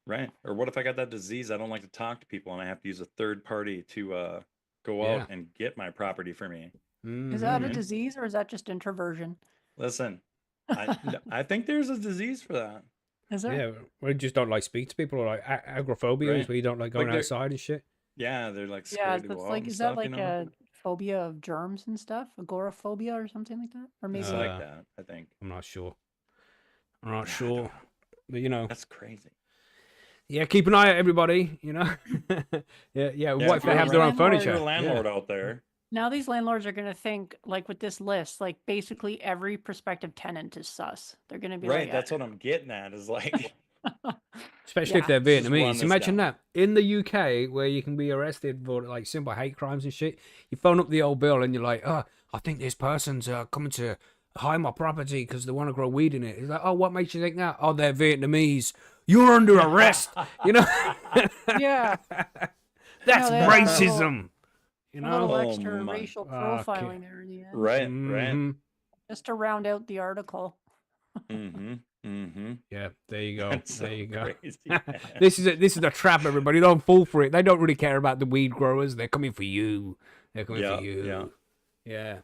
Right. Or what if I got that disease? I don't like to talk to people and I have to use a third party to go Yeah. out and get my property for me. Is that a Mhm. disease or is that just introversion? Listen, I think there's a disease for that. Is there? Yeah, we just don't like speak to people, or like agoraphobia is Right. where you don't like going Like they're- outside and shit. Yeah, they're like Yeah, scared to that's go out like, and is stuff, that like you know? a phobia of germs and stuff? Agoraphobia or something like that? Or maybe It's Uh, like that, I think. I'm not sure. I'm not Yeah, I don't sure, know. but you know, That's crazy. yeah, keep an eye out, everybody. You know, yeah. Yeah, What if if they you're have a their own landlord, furniture? You're a Yeah. landlord out there. now these landlords are going to think, like with this list, like basically every prospective tenant is sus. They're going to be Right, like, that's what I'm getting at is like, Especially if Yeah. they're Just run Vietnamese. this Imagine down. that. In the UK, where you can be arrested for like simple hate crimes and shit, you phone up the old bill and you're like, oh, I think this person's coming to hide my property because they want to grow weed in it. It's like, oh, what makes you think that? Oh, they're Vietnamese. You're under arrest. You know? yeah, That's they have a racism. You a little know? Oh extra my racial fucking- profiling there in the end, right, right. Mhm. just to round out the article. Mm-hmm. Mm-hmm. Yeah, there you go. That's There so you go. crazy. This is a trap, everybody. Don't fall for it. They don't really care about the weed growers. They're coming for you. They're coming Yeah, for you. yeah. Yeah.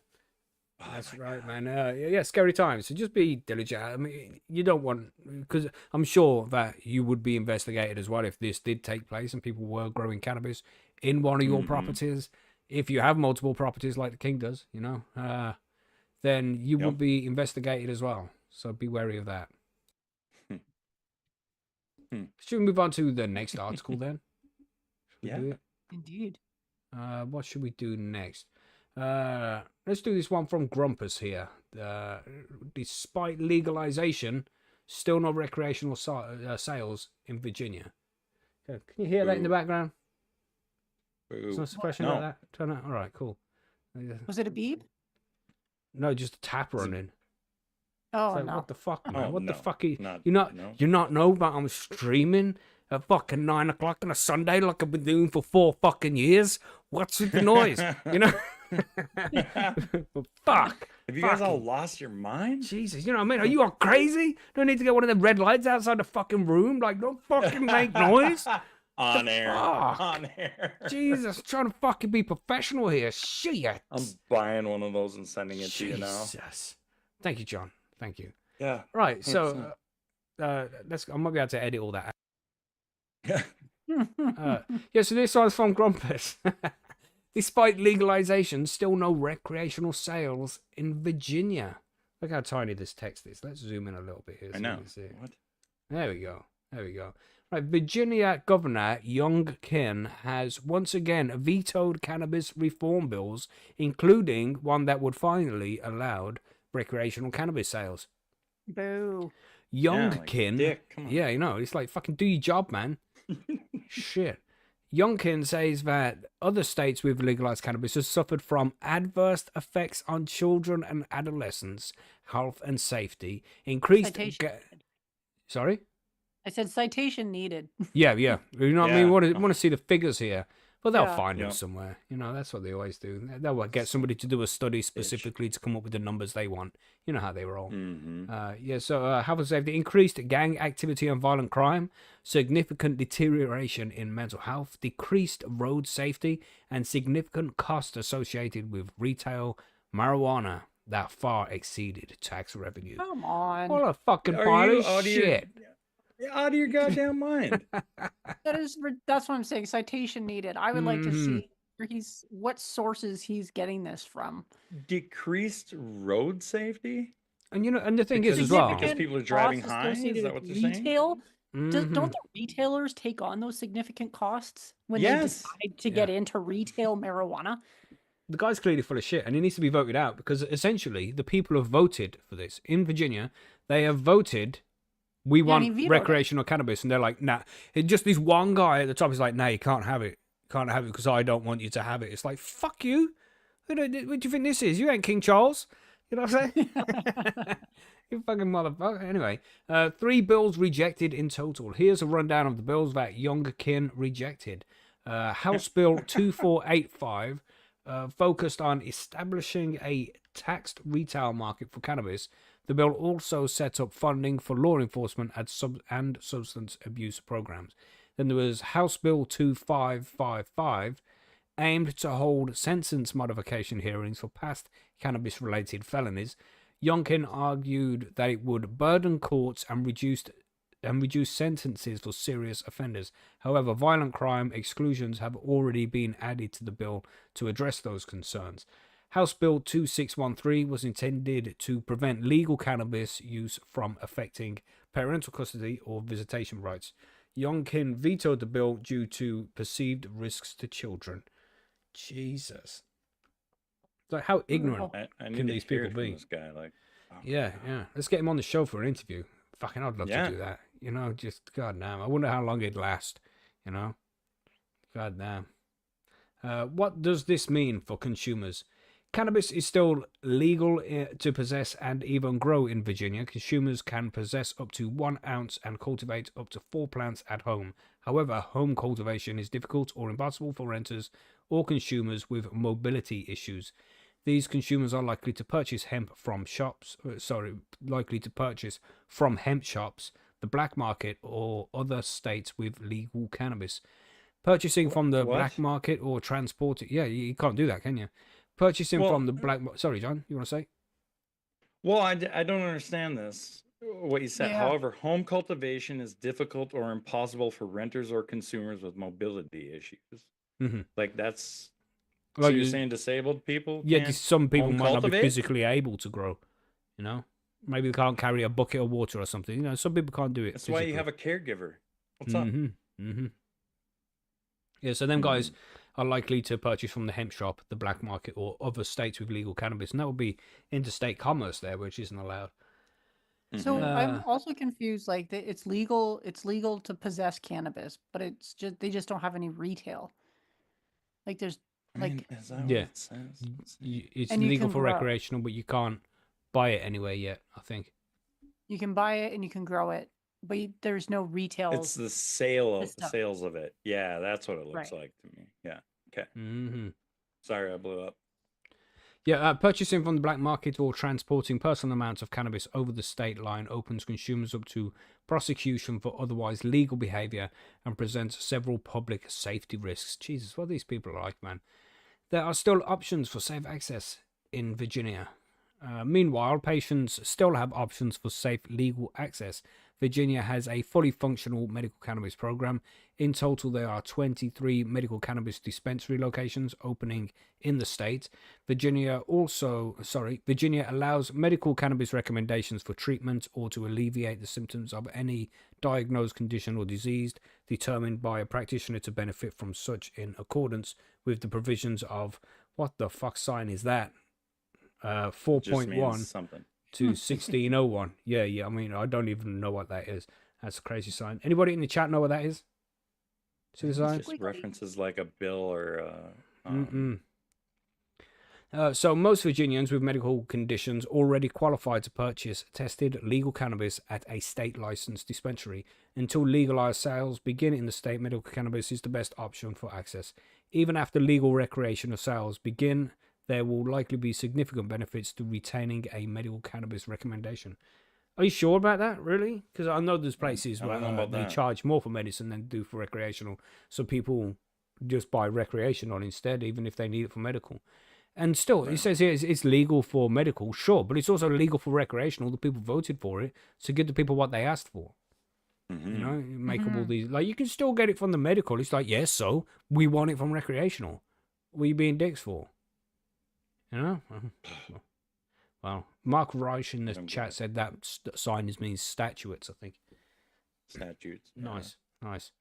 Oh That's my right, God. man. Yeah, scary times. So just be diligent. I mean, you don't want, because I'm sure that you would be investigated as well if this did take place and people were growing cannabis in one of your Mhm. properties. If you have multiple properties like the King does, you know, then you Yep. will be investigated as well. So be wary of that. Should we move on to the next article then? Should we Yeah. do it? Indeed. What should we do next? Let's do this one from Grumpas here. Despite legalization, still no recreational sales in Virginia. Can you hear that in the Boo. background? Boo. Is a question No. like that? Turn that. All right, cool. Was it a beep? No, just a tap running. Oh It's like, no. what the fuck, man? Oh, What the no. fuck? You Not- not no. you not know that I'm streaming at fucking 9 o'clock on a Sunday like I've been doing for 4 fucking years? What's with the noise? You know? Fuck. Have you guys all Fucking- lost your mind? Jesus, you know what I mean? Are you all crazy? Do I need to get one of the red lights outside the fucking room? Like, don't fucking make noise. On air. fuck? On air. Jesus, trying to fucking be professional here. Shit. I'm buying one of those and sending it to you now. Jesus. Thank you, John. Thank you. Yeah. Right, so I might be able to edit all that. Yeah, so this one's from Grumpas. Despite legalization, still no recreational sales in Virginia. Look how tiny this text is. Let's zoom in a little bit here. I so we know. can see it. What? There we go. There we go. Right, Virginia Governor Young Kim has once again vetoed cannabis reform bills, including one that would finally allow recreational cannabis sales. Boo. Young like Kim, dick, come on. yeah, you know, it's like fucking do your job, man. Shit. Youngkin says that other states with legalized cannabis have suffered from adverse effects on children and adolescents, health and safety, increased. Citation. Sorry? I said citation needed. Yeah. You know what I Yeah. mean? Want to see the figures here. But they'll Yeah. find them Yeah. somewhere. You know, that's what they always do. They'll get somebody to do a study specifically to come up with the numbers they want. You know how they roll. Mm-hmm. So health and safety, increased gang activity and violent crime, significant deterioration in mental health, decreased road safety, and significant costs associated with retail marijuana that far exceeded tax revenue. Come on. What a fucking Are pile you of out of your- shit. Out of your goddamn mind. That's what I'm saying. Citation needed. I would like to Mhm. see where what sources he's getting this from. Decreased road safety? And you know, and the thing is Because- as well. because people are driving costs high? Is associated that with what they're saying? retail? Mhm. Don't the retailers take on those significant costs when they Yes. decide to get into retail marijuana? The guy's clearly full of shit and he needs to be voted out because essentially the people have voted for this in Virginia. They have voted, we Yeah, and he want vetoed it. recreational cannabis, and they're like, nah. It just this one guy at the top is like, nah, you can't have it can't have it because I don't want you to have it. It's like, fuck you. What do you think this is? You ain't King Charles. You know what I'm saying? You fucking motherfucker. Anyway, 3 bills rejected in total. Here's a rundown of the bills that Youngkin rejected. House Bill 2485 focused on establishing a taxed retail market for cannabis. The bill also set up funding for law enforcement and substance abuse programs. Then there was House Bill 2555, aimed to hold sentence modification hearings for past cannabis-related felonies. Youngkin argued that it would burden courts and reduce sentences for serious offenders. However, violent crime exclusions have already been added to the bill to address those concerns. House Bill 2613 was intended to prevent legal cannabis use from affecting parental custody or visitation rights. Youngkin vetoed the bill due to perceived risks to children. Jesus. Like, how ignorant I need can to these hear people it from be? this guy, like, oh, Yeah. Let's get him on the show for an interview. Fucking, I'd love Yeah. to do that. You know, just goddamn. I wonder how long it'd last. You know, goddamn. What does this mean for consumers? Cannabis is still legal to possess and even grow in Virginia. Consumers can possess up to 1 ounce and cultivate up to 4 plants at home. However, home cultivation is difficult or impossible for renters or consumers with mobility issues. These consumers are likely to purchase hemp from shops, the black market, or other states with legal cannabis. Purchasing from the What? black market or transporting, yeah, you can't do that, can you? Purchasing Well, from the black, sorry, John, you want to say? Well, I don't understand this. What you said. Yeah. However, home cultivation is difficult or impossible for renters or consumers with mobility issues. Mm-hmm. Like that's. So Like, you're saying disabled people? yeah, can't some people home might not be cultivate? physically able to grow. You know, maybe they can't carry a bucket of water or something. You know, some people can't do it. That's why you have a caregiver. What's up? Mm-hmm. Yeah, so them guys are likely to purchase from the hemp shop, the black market, or other states with legal cannabis, and that would be interstate commerce there, which isn't allowed. So Mhm. I'm also confused. Like it's legal to possess cannabis, but it's just they just don't have any retail. Like there's I mean, like is that what Yeah. it says? Let's see. It's And you legal can for grow. recreational, but you can't buy it anywhere yet, I think. you can buy it and you can grow it, but there's no retail. It's the sales stuff. of it. Yeah, that's what it looks Right. like to me. Yeah. Okay. Mm-hmm. Sorry, I blew up. Yeah, purchasing from the black market or transporting personal amounts of cannabis over the state line opens consumers up to prosecution for otherwise legal behavior and presents several public safety risks. Jesus, what these people are like, man. There are still options for safe access in Virginia. Meanwhile, patients still have options for safe legal access. Virginia has a fully functional medical cannabis program. In total, there are 23 medical cannabis dispensary locations opening in the state. Virginia allows medical cannabis recommendations for treatment or to alleviate the symptoms of any diagnosed condition or disease determined by a practitioner to benefit from such in accordance with the provisions of, what the fuck sign is that? Just 4.1 means something. to 1601. Yeah. I mean, I don't even know what that is. That's a crazy sign. Anybody in the chat know what that is? See the It sign? just references like a bill or So most Virginians with medical conditions already qualify to purchase tested legal cannabis at a state licensed dispensary. Until legalized sales begin in the state, medical cannabis is the best option for access. Even after legal recreational sales begin, there will likely be significant benefits to retaining a medical cannabis recommendation. Are you sure about that, really? Because I know there's places I don't know where about they that. charge more for medicine than do for recreational. So people just buy recreational instead, even if they need it for medical. And still, it says here it's legal for medical, sure, but it's also legal for recreational. The people voted for it, so give the people what they asked for. mhm. You know, you make up all these, like, you can still get it from the medical. It's like, yes, so we want it from recreational. What are you being dicks for? You know? Well, Mark Reich in the Don't get chat it. said that sign means statuettes, I think. statutes. Yeah. Nice.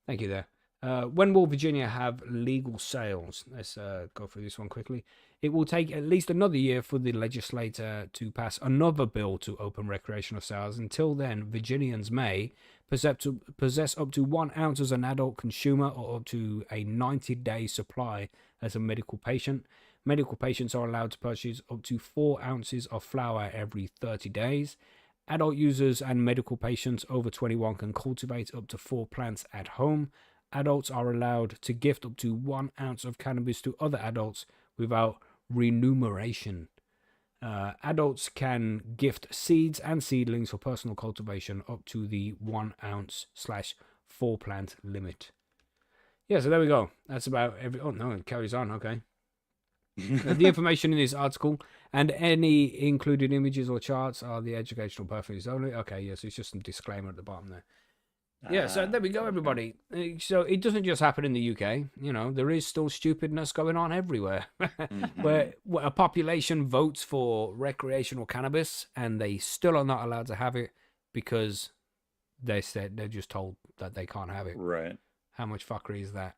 Thank you there. When will Virginia have legal sales? Let's go through this one quickly. It will take at least another year for the legislature to pass another bill to open recreational sales. Until then, Virginians may possess up to 1 ounce as an adult consumer or up to a 90-day supply as a medical patient. Medical patients are allowed to purchase up to 4 ounces of flower every 30 days. Adult users and medical patients over 21 can cultivate up to 4 plants at home. Adults are allowed to gift up to 1 ounce of cannabis to other adults without remuneration. Adults can gift seeds and seedlings for personal cultivation up to the 1 ounce/4 plant limit. Yeah, so there we go. That's about every. Oh no, it carries on. Okay. The information in this article and any included images or charts are the educational purposes only. Okay, yes, it's just some disclaimer at the bottom there. Yeah, so there we go, everybody. So it doesn't just happen in the UK. You know, there is still stupidness going on everywhere. where a population votes for recreational cannabis and they still are not allowed to have it because they're just told that they can't have it. Right. How much fuckery is that?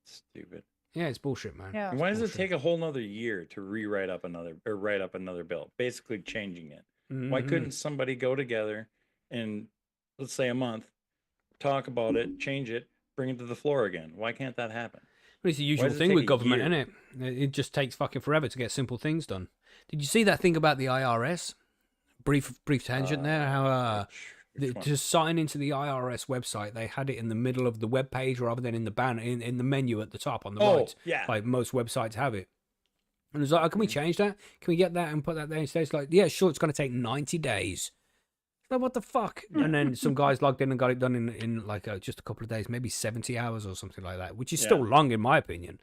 Stupid. Yeah, it's bullshit, man. Yeah. Why does it take a whole nother year to write up another bill, basically changing it? Why couldn't somebody go together and, let's say, a month, talk about it, change it, bring it to the floor again? Why can't that happen? Well, it's the usual thing with government, isn't it? It just takes fucking forever to get simple things done. Did you see that thing about the IRS? Brief tangent there. How to sign into the IRS website, they had it in the middle of the web page rather than in the banner in the menu at the top on the right. Yeah. Like most websites have it. And it's like, oh, can we change that? Can we get that and put that there instead? It's like, yeah, sure, it's going to take 90 days. Like, what the fuck? And then some guys logged in and got it done in like just a couple of days, maybe 70 hours or something like that, which is still long in my opinion.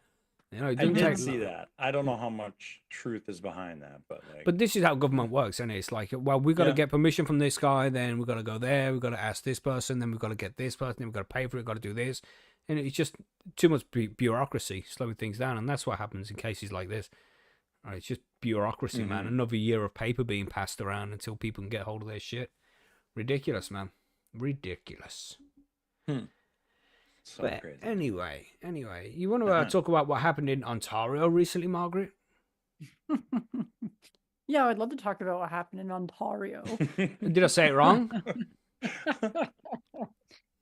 You know, it I didn't did take see that. I don't know how much truth is behind that, but like. But this is how government works, isn't it? It's like, well, we've got to get permission from this guy, then we've got to go there, we've got to ask this person, then we've got to get this person, then we've got to pay for it, we've got to do this. And it's just too much bureaucracy slowing things down. And that's what happens in cases like this. All right, it's just bureaucracy, man. Another year of paper being passed around until people can get hold of their shit. Ridiculous, man. Ridiculous. So But crazy. anyway, you want to talk about what happened in Ontario recently, Margaret? Yeah, I'd love to talk about what happened in Ontario. Did I say it wrong?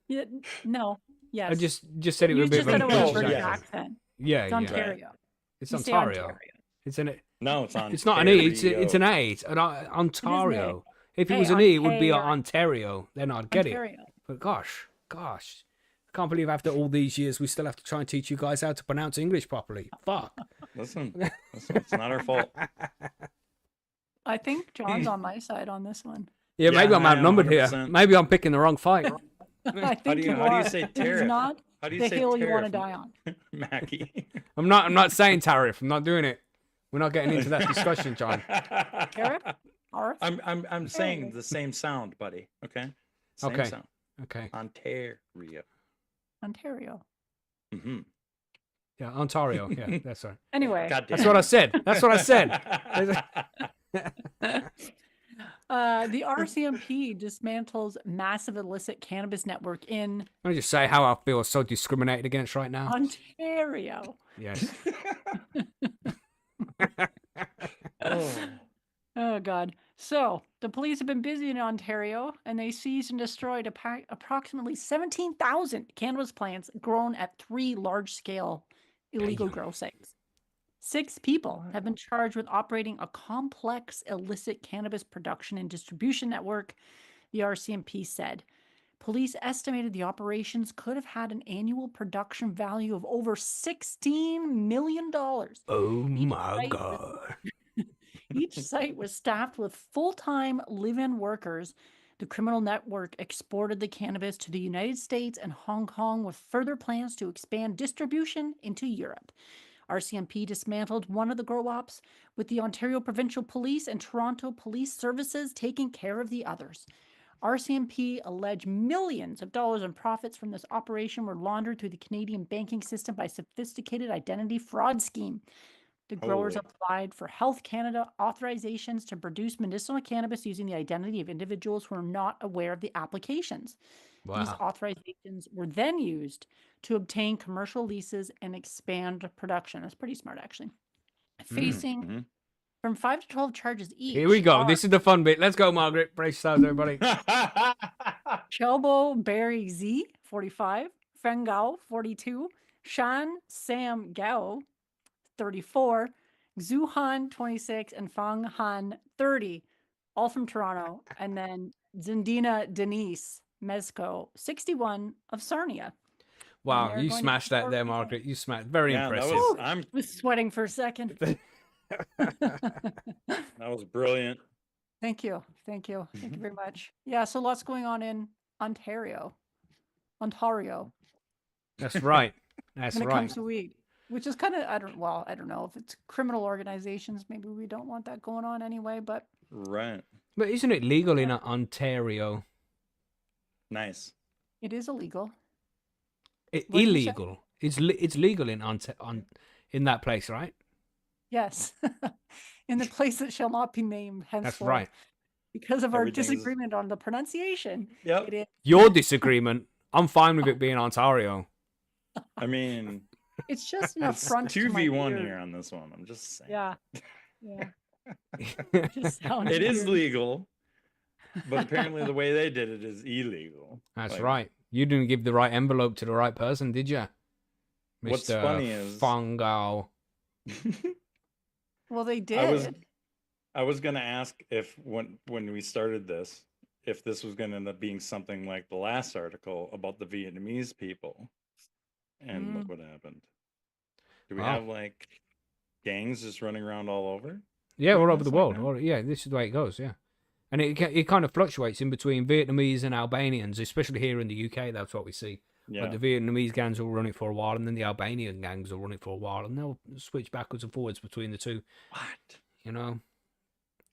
Yeah, no. Yes. I just said it You with a bit just said of it a with a Oh, British yeah. accent. Yeah, It's yeah. Ontario. It's You say Ontario. It's an. No, it's on. It's not an E. It's an A. It's an Ontario. If it Hey, was an E, it would be Ontario. Ontario. Then I'd get it. Ontario. But gosh, I can't believe after all these years we still have to try and teach you guys how to pronounce English properly. Fuck. Listen, it's not our fault. I think John's on my side on this one. Yeah, maybe I'm I am outnumbered here. 100%. Maybe I'm picking the wrong fight. I think you how do are. you say It's tariff? not How do you the say hill you want to tariff? die on. Macky. I'm not saying tariff. I'm not doing it. We're not getting into that discussion, John. Tariff? Arf? I'm saying the same sound, buddy. Okay. Same Okay. sound. Okay. Ontario. Ontario. Mm-hmm. Yeah, Ontario. Yeah, that's right. Anyway, God damn. That's what I said. That's what I said. the RCMP dismantles massive illicit cannabis network in Let me just say how I feel so discriminated against right now. Ontario. Yes. Oh, God. So, the police have been busy in Ontario, and they seized and destroyed approximately 17,000 cannabis plants grown at 3 large-scale illegal grow sites. 6 people have been charged with operating a complex illicit cannabis production and distribution network, the RCMP said. Police estimated the operations could have had an annual production value of over $16 million. Oh Each my site was- God. Each site was staffed with full-time live-in workers. The criminal network exported the cannabis to the United States and Hong Kong with further plans to expand distribution into Europe. RCMP dismantled one of the grow ops, with the Ontario Provincial Police and Toronto Police Services taking care of the others. RCMP alleged millions of dollars in profits from this operation were laundered through the Canadian banking system by a sophisticated identity fraud scheme. The growers Holy. applied for Health Canada authorizations to produce medicinal cannabis using the identity of individuals who are not aware of the applications. These Wow. authorizations were then used to obtain commercial leases and expand production. That's pretty smart, actually. Facing Mhm. from 5 to 12 charges each. Here we go. are This is the fun bit. Let's go, Margaret. Brace yourselves, everybody. Chelbo Barry Z, 45, Feng Gao, 42, Shan Sam Gao, 34, Zhu Han, 26, and Fang Han, 30, all from Toronto. And then Zindina Denise Mezco, 61 of Sarnia. Wow, they're you going to smashed that there, import- Margaret. You smashed. Very Yeah, that impressive. was I was sweating for a second. that was brilliant. Thank you. Thank you. Thank you very much. Yeah, so lots going on in Ontario. That's right. That's When it right. comes to weed, which is kind of, I don't know if it's criminal organizations. Maybe we don't want that going on anyway, but Right. But isn't it legal in Ontario? Nice. it is illegal. What did you say? Illegal. It's legal in in that place, right? Yes. In the place that shall not be named henceforth. That's right. Because of our Everything's- disagreement on the pronunciation. Yep. It is. Your disagreement. I'm fine with it being Ontario. I mean, It's just an it's affront to my 2v1 ears. here on this one. I'm just saying. Yeah. Yeah. Just sounds It is weird. legal, but apparently the way they did it is illegal. That's Like, right. You didn't give the right envelope to the right person, did you? What's Mr. funny is- Fangao. Well, they did. I was gonna ask if when we started this, if this was gonna end up being something like the last article about the Vietnamese people, and look what happened. Do we Wow. have like gangs just running around all over? Yeah, all doing over the this right world. now? Yeah, this is the way it goes. Yeah, and it kind of fluctuates in between Vietnamese and Albanians, especially here in the UK. That's what we see. Yeah. Like the Vietnamese gangs will run it for a while, and then the Albanian gangs will run it for a while, and they'll switch backwards and forwards between the two. What? You know?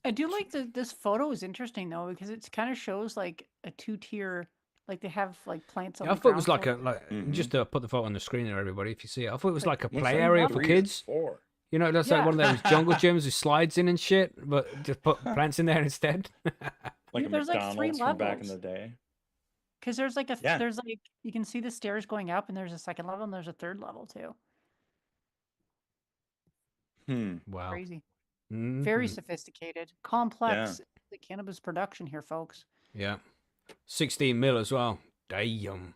I do like this photo is interesting though, because it kind of shows like a 2-tier, like they have like plants on Yeah, I the thought it was ground like floor. just to put the photo on the screen there, everybody, if you see it. I thought it was like a Looks play like area for 3 to kids. 4. You know, that's like one of those jungle gyms with slides in and shit, but just put plants in there instead. Like Yeah, a there's, like, 3 McDonald's from back in levels. the day. Because there's like Yeah. there's like, you can see the stairs going up and there's a second level and there's a third level too. Wow. Crazy. Very Mhm. sophisticated, complex the cannabis production here, folks. Yeah. 16 mil as well. Damn.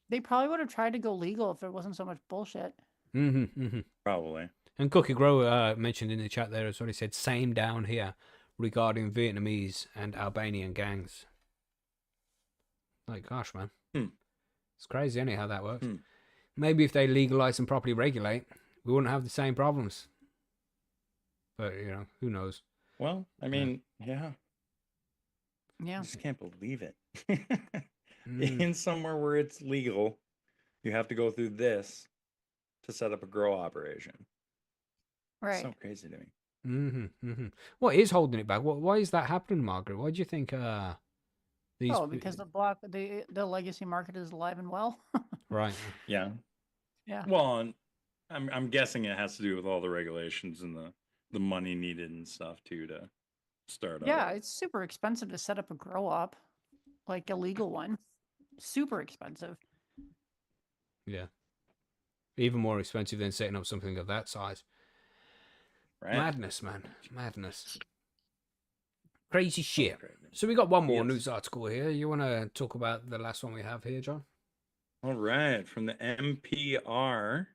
They probably would have tried to go legal if there wasn't so much bullshit. Probably. And Cookie Grow mentioned in the chat there as well. He said, same down here regarding Vietnamese and Albanian gangs. Like, gosh, man. It's crazy, isn't it, how that works? Maybe if they legalize and properly regulate, we wouldn't have the same problems. But, you know, who knows? Well, I mean, yeah. Yeah. I just can't believe it. In somewhere where it's legal, you have to go through this to set up a grow operation. Right. So crazy to me. What is holding it back? Why is that happening, Margaret? Why do you think these... Oh, because the legacy market is alive and well. Right. Yeah. Yeah. Well, and I'm guessing it has to do with all the regulations and the money needed and stuff too to start Yeah, up. it's super expensive to set up a grow up, like a legal one. Super expensive. Yeah. Even more expensive than setting up something of that size. Right? Madness, man. Madness. Crazy shit. crazy. So we got one more Yes. news article here. You want to talk about the last one we have here, John? All right. From the NPR,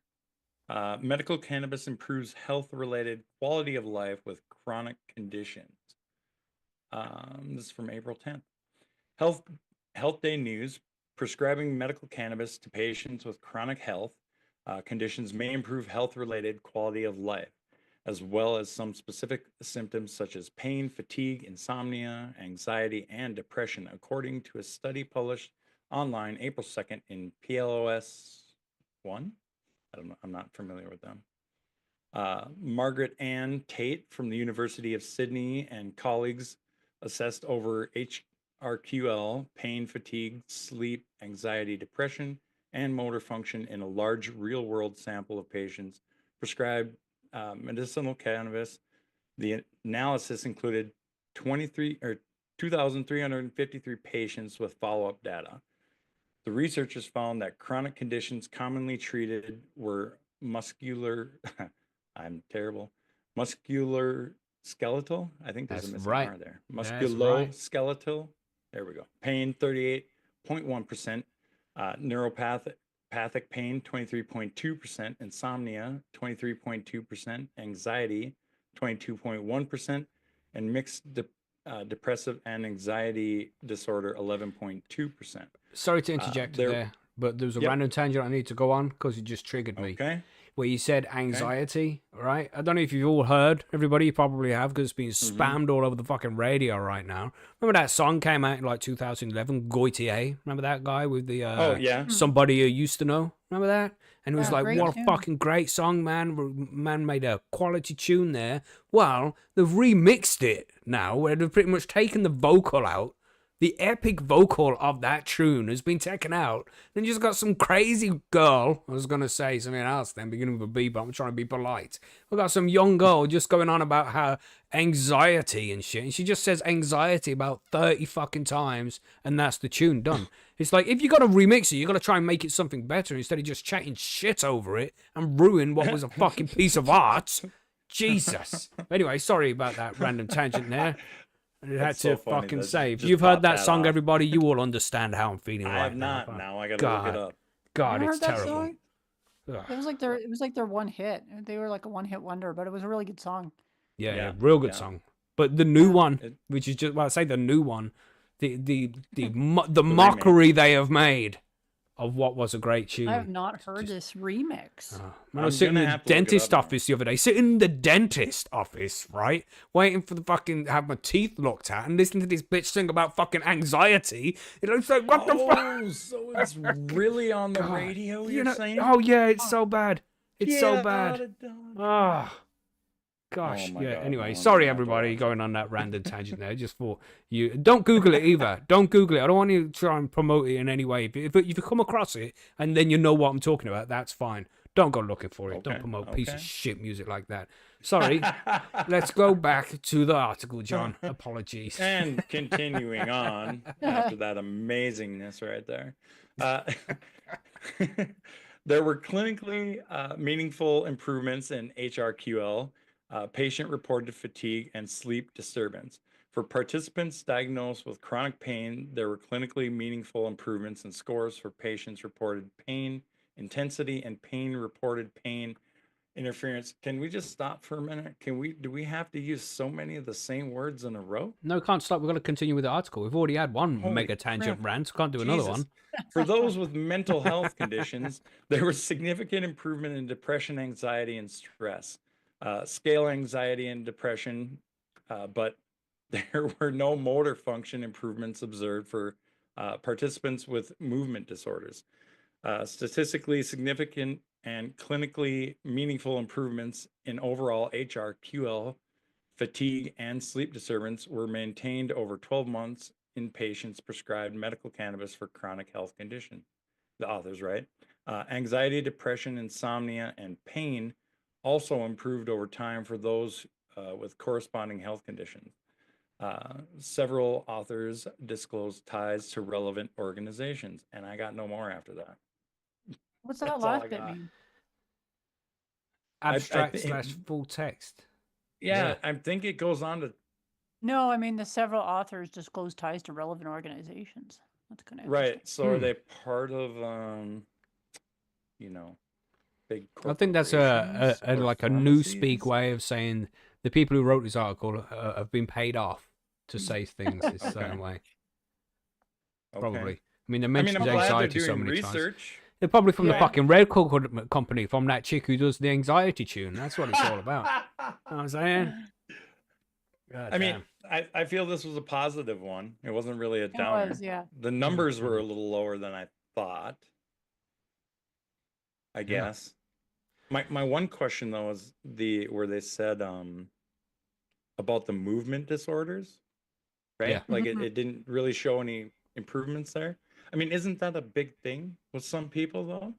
medical cannabis improves health-related quality of life with chronic conditions. This is from April 10th. Health Day News, prescribing medical cannabis to patients with chronic health conditions may improve health-related quality of life, as well as some specific symptoms such as pain, fatigue, insomnia, anxiety, and depression, according to a study published online April 2nd in PLOS 1. I don't know, I'm not familiar with them. Margaret Ann Tate from the University of Sydney and colleagues assessed over HRQL, pain, fatigue, sleep, anxiety, depression, and motor function in a large real-world sample of patients prescribed medicinal cannabis. The analysis included 2,353 patients with follow-up data. The researchers found that chronic conditions commonly treated were muscular, I'm terrible, muscular skeletal. I think there's a That's missing right. R there. That's right. Musculoskeletal. There we go. Pain, 38.1%. Neuropathic pain, 23.2%. Insomnia, 23.2%. Anxiety, 22.1%. And mixed depressive and anxiety disorder, 11.2%. Sorry to interject there, but there was a random tangent I need to go on because it just triggered me. Okay. Where you said anxiety, right? I don't know if you've all heard. Everybody, you probably have because it's been spammed all over the fucking radio right now. Remember that song came out in like 2011, Goitier? Remember that guy with the Somebody You Used to Know? Remember that? And it was like, what a fucking great song, man. Man made a quality tune there. Well, they've remixed it now where they've pretty much taken the vocal out. The epic vocal of that tune has been taken out. Then you just got some crazy girl. I was going to say something else then, beginning with a B, but I'm trying to be polite. We got some young girl just going on about her anxiety and shit. And she just says anxiety about 30 fucking times. And that's the tune done. It's like, if you got to remix it, you got to try and make it something better instead of just chatting shit over it and ruin what was a fucking piece of art. Jesus. Anyway, sorry about that random tangent there. It had to fucking say. If you've heard that song, everybody, you will understand how I'm feeling right now. I have not. Now I gotta look it up. God, it's terrible. It was like their one hit. They were like a one-hit wonder, but it was a really good song. Yeah, real good song. But the new one, which is just, well, I say the new one, the mockery they have made of what was a great tune. I have not heard this remix. I was sitting in the dentist office the other day, right? Waiting for the fucking, have my teeth looked at and listening to this bitch sing about fucking anxiety. It looks like, what the fuck? So it's really on the radio, you're saying? Oh, yeah, it's so bad. It's so bad. Gosh, God, anyway, sorry everybody going on that random tangent there. Just for you, don't Google it either. Don't Google it. I don't want you to try and promote it in any way. If you come across it and then you know what I'm talking about, that's fine. Don't go looking for it. Don't promote piece of shit music like that. Sorry. Let's go back to the article, John. Apologies. And continuing on after that amazingness right there. There were clinically meaningful improvements in HRQL. Patient-reported fatigue and sleep disturbance. For participants diagnosed with chronic pain, there were clinically meaningful improvements in scores for patients reported pain intensity and pain-reported pain interference. Can we just stop for a minute? Do we have to use so many of the same words in a row? No, can't stop. We've got to continue with the article. We've already had one mega tangent rant. Can't do another one. For those with mental health conditions, there was significant improvement in depression, anxiety, and stress. Scale anxiety and depression, but there were no motor function improvements observed for participants with movement disorders. Statistically significant and clinically meaningful improvements in overall HRQL, fatigue, and sleep disturbance were maintained over 12 months in patients prescribed medical cannabis for chronic health condition. The authors write, anxiety, depression, insomnia, and pain also improved over time for those with corresponding health conditions. Several authors disclosed ties to relevant organizations, and I got no more after that. What's that last bit mean? Abstract / full text. Yeah, I think it goes on to. No, I mean the several authors disclosed ties to relevant organizations. That's kind of right. So are they part of, big? I think that's a like a newspeak way of saying the people who wrote this article have been paid off to say things this certain way. Probably. I mean, they mentioned anxiety so many times. They're probably from the fucking Red Coat Company, from that chick who does the anxiety tune. That's what it's all about. You know what I'm saying? I mean, I feel this was a positive one. It wasn't really a downer. It was, yeah. The numbers were a little lower than I thought, I guess. My one question though is where they said about the movement disorders, right? Yeah. Like it didn't really show any improvements there. I mean, isn't that a big thing with some people though?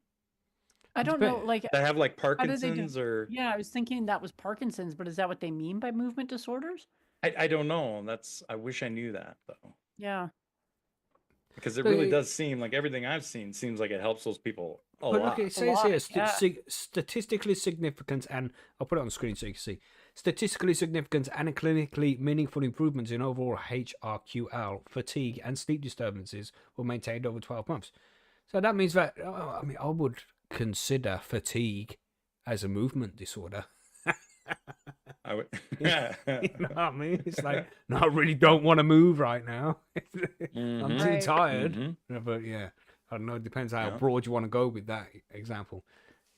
I don't know, like that have like Parkinson's or. Yeah, I was thinking that was Parkinson's, but is that what they mean by movement disorders? I don't know. I wish I knew that though. Yeah. Because it But really does seem like everything I've seen seems like it helps those people a But lot. look, it says lot, here yeah. statistically significant, and I'll put it on the screen so you can see statistically significant and clinically meaningful improvements in overall HRQL, fatigue, and sleep disturbances were maintained over 12 months. So that means that I mean, I would consider fatigue as a movement disorder. I would. You know what I mean? It's like, no, I really don't want to move right now. I'm too Right. tired. Mhm. No, but yeah, I don't know. It depends how Yeah. broad you want to go with that example.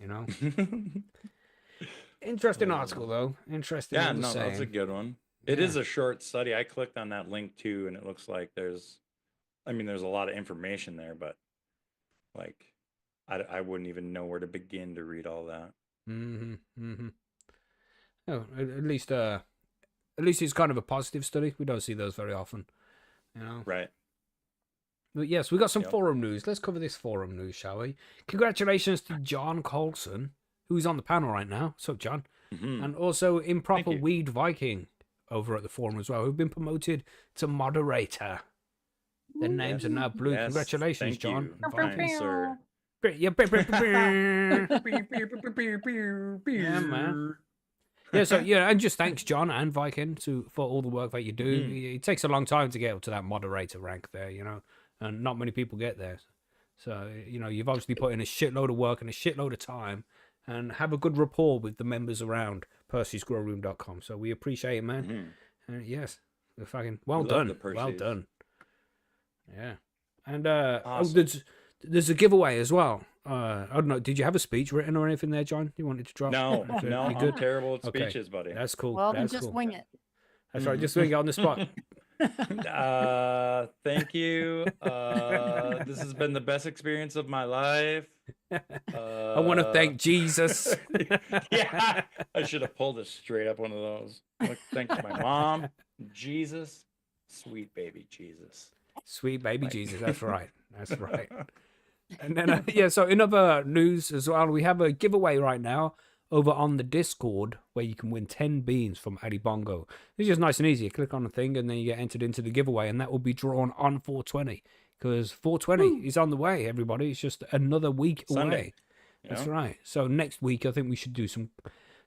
You know, interesting article though. Interesting. Yeah, all the no, that's a same. good one. It is Yeah. a short study. I clicked on that link too, and it looks like there's a lot of information there, but like, I wouldn't even know where to begin to read all that. Mm-hmm. Mm-hmm. Oh, at least it's kind of a positive study. We don't see those very often. You know. Right. But yes, we got some Yep. forum news. Let's cover this forum news, shall we? Congratulations to John Colson, who's on the panel right now. So, John. Mhm. And also Improper you. Weed Viking over at the forum as well, who've been promoted to moderator. Their names are now blue. Yes, Congratulations, thank John. you, and fine, Viking. sir. Yeah, yeah, man. Yeah, so yeah, and just thanks, John and Viking, for all the work that you do. Mhm. It takes a long time to get up to that moderator rank there, you know, and not many people get there. So you know, you've obviously put in a shitload of work and a shitload of time, and have a good rapport with the members around Percy'sGrowroom.com. So we appreciate it, man. Mhm. And yes, we're fucking well We love done, the well Percys. done. Yeah, and Awesome. there's a giveaway as well. I don't know. Did you have a speech written or anything there, John? You wanted to drop? No, Okay, no, you I'm good? terrible at Okay. speeches, buddy. That's cool. Well, then That's just cool. wing it. That's right. Just doing it on the spot. Thank you. This has been the best experience of my life. I want to thank Jesus. Yeah, I should have pulled it straight up one of those. Like, thanks to my mom, Jesus, sweet baby Jesus. Sweet baby Right. Jesus. That's right. That's right. And then, yeah, so in other news as well, we have a giveaway right now over on the Discord where you can win 10 beans from Addy Bongo. It's just nice and easy. You click on the thing and then you get entered into the giveaway, and that will be drawn on 420 because 420 is on the way, everybody. It's just another week Sunday. away. You That's know? right. So next week, I think we should do some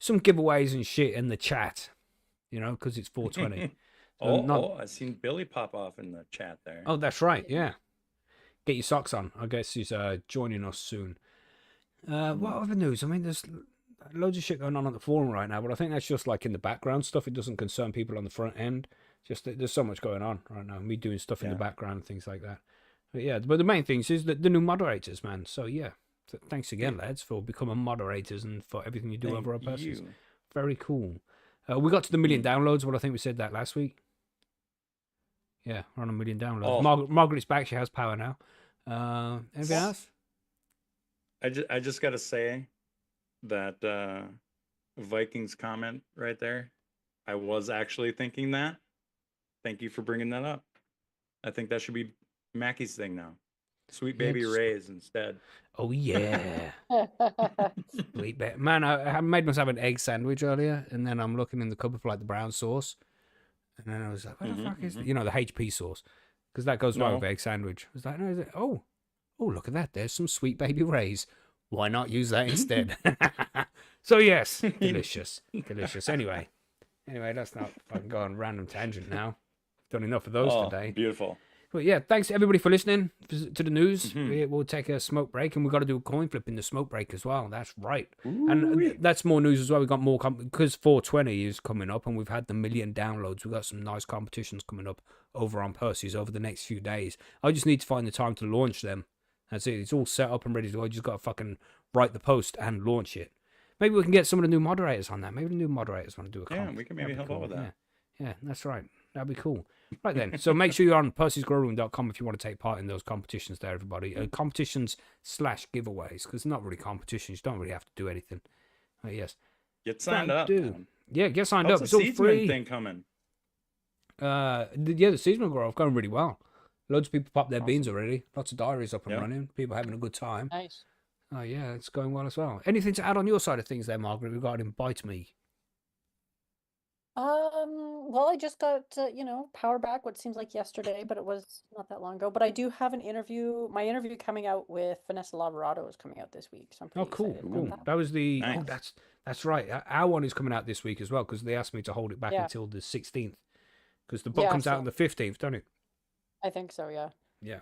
giveaways and shit in the chat, you know, because it's 420. So I seen Billy pop off in the chat there. Oh, that's right. Yeah. Get your socks on. I guess he's joining us soon. What other news? I mean, there's loads of shit going on at the forum right now, but I think that's just like in the background stuff. It doesn't concern people on the front end. Just that there's so much going on right now. Me doing stuff in the background and things like that. But yeah, but the main thing is the new moderators, man. So yeah, so thanks again, lads, for becoming moderators and for everything you do Thank over our persons. you. Very cool. We got to the 1 million downloads. Well, I think we said that last week. Yeah, we're on 1 million downloads. Oh. Margaret's back. She has power now. Anything else? I just gotta say that Vikings comment right there. I was actually thinking that. Thank you for bringing that up. I think that should be Macky's thing now. Sweet baby just- Rays instead. Oh yeah, sweet bit. Man, I made myself an egg sandwich earlier, and then I'm looking in the cupboard for like the brown sauce, and then I was like, "What the fuck is that?" You know, the HP sauce, because that goes well No. with egg sandwich. I was like, "No, is it? Oh, look at that! There's some sweet baby Rays. Why not use that instead?" So yes, delicious, delicious. Anyway, let's not fucking go on random tangent now. Done enough of those today. Beautiful. But yeah, thanks everybody for listening to the news. Mhm. We'll take a smoke break, and we've got to do a coin flip in the smoke break as well. That's right. Ooh-wee. And that's more news as well. We've got more, because 420 is coming up, and we've had the 1 million downloads. We've got some nice competitions coming up over on Percy's over the next few days. I just need to find the time to launch them. That's it. It's all set up and ready to go. I just got to fucking write the post and launch it. Maybe we can get some of the new moderators on that. Maybe the new moderators want to do a comp. Yeah, we can maybe That'd be help out cool. with that. Yeah, that's right. That'd be cool. Right then. So make sure you're on Percy'sGrowroom.com if you want to take part in those competitions there, everybody. Competitions / giveaways, because they're not really competitions. You don't really have to do anything. Yes. Get signed up. Do. man. Yeah, get signed How's up. the It's all seedsman free. thing coming? The seasonal growth going really well. Loads of people popped their beans Awesome. already. Lots of diaries up and Yeah. running. People having a good time. Nice. Oh yeah, it's going well as well. Anything to add on your side of things there, Margaret, regarding Bite Me? Well, I just got, power back what seems like yesterday, but it was not that long ago. But I do have an interview. My interview coming out with Vanessa Lavarado is coming out this week, so I'm Oh, pretty cool, excited cool. about that. That was the. Oh, Nice. that's right. Our one is coming out this week as well because they asked me to hold it back Yeah. until the 16th because the book Yeah, comes out so on the 15th, don't it? I think so, yeah. Yeah.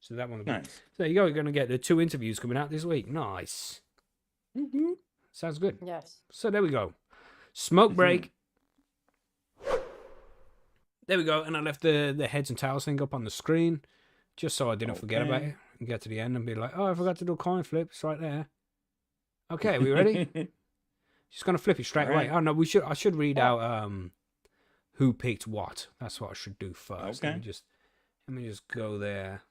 So that one. Nice. So there you go. You're going to get the 2 interviews coming out this week. Nice. Mm-hmm. Sounds good. Yes. So there we go. Smoke break. There we go. And I left the heads and tails thing up on the screen just so I didn't forget about Okay. it and get to the end and be like, oh, I forgot to do a coin flip. It's right there. Okay, we ready? Just going to flip it straight away. Alright. Oh, no, I should read out who picked what. That's what I should do first. Okay. Let me just go there.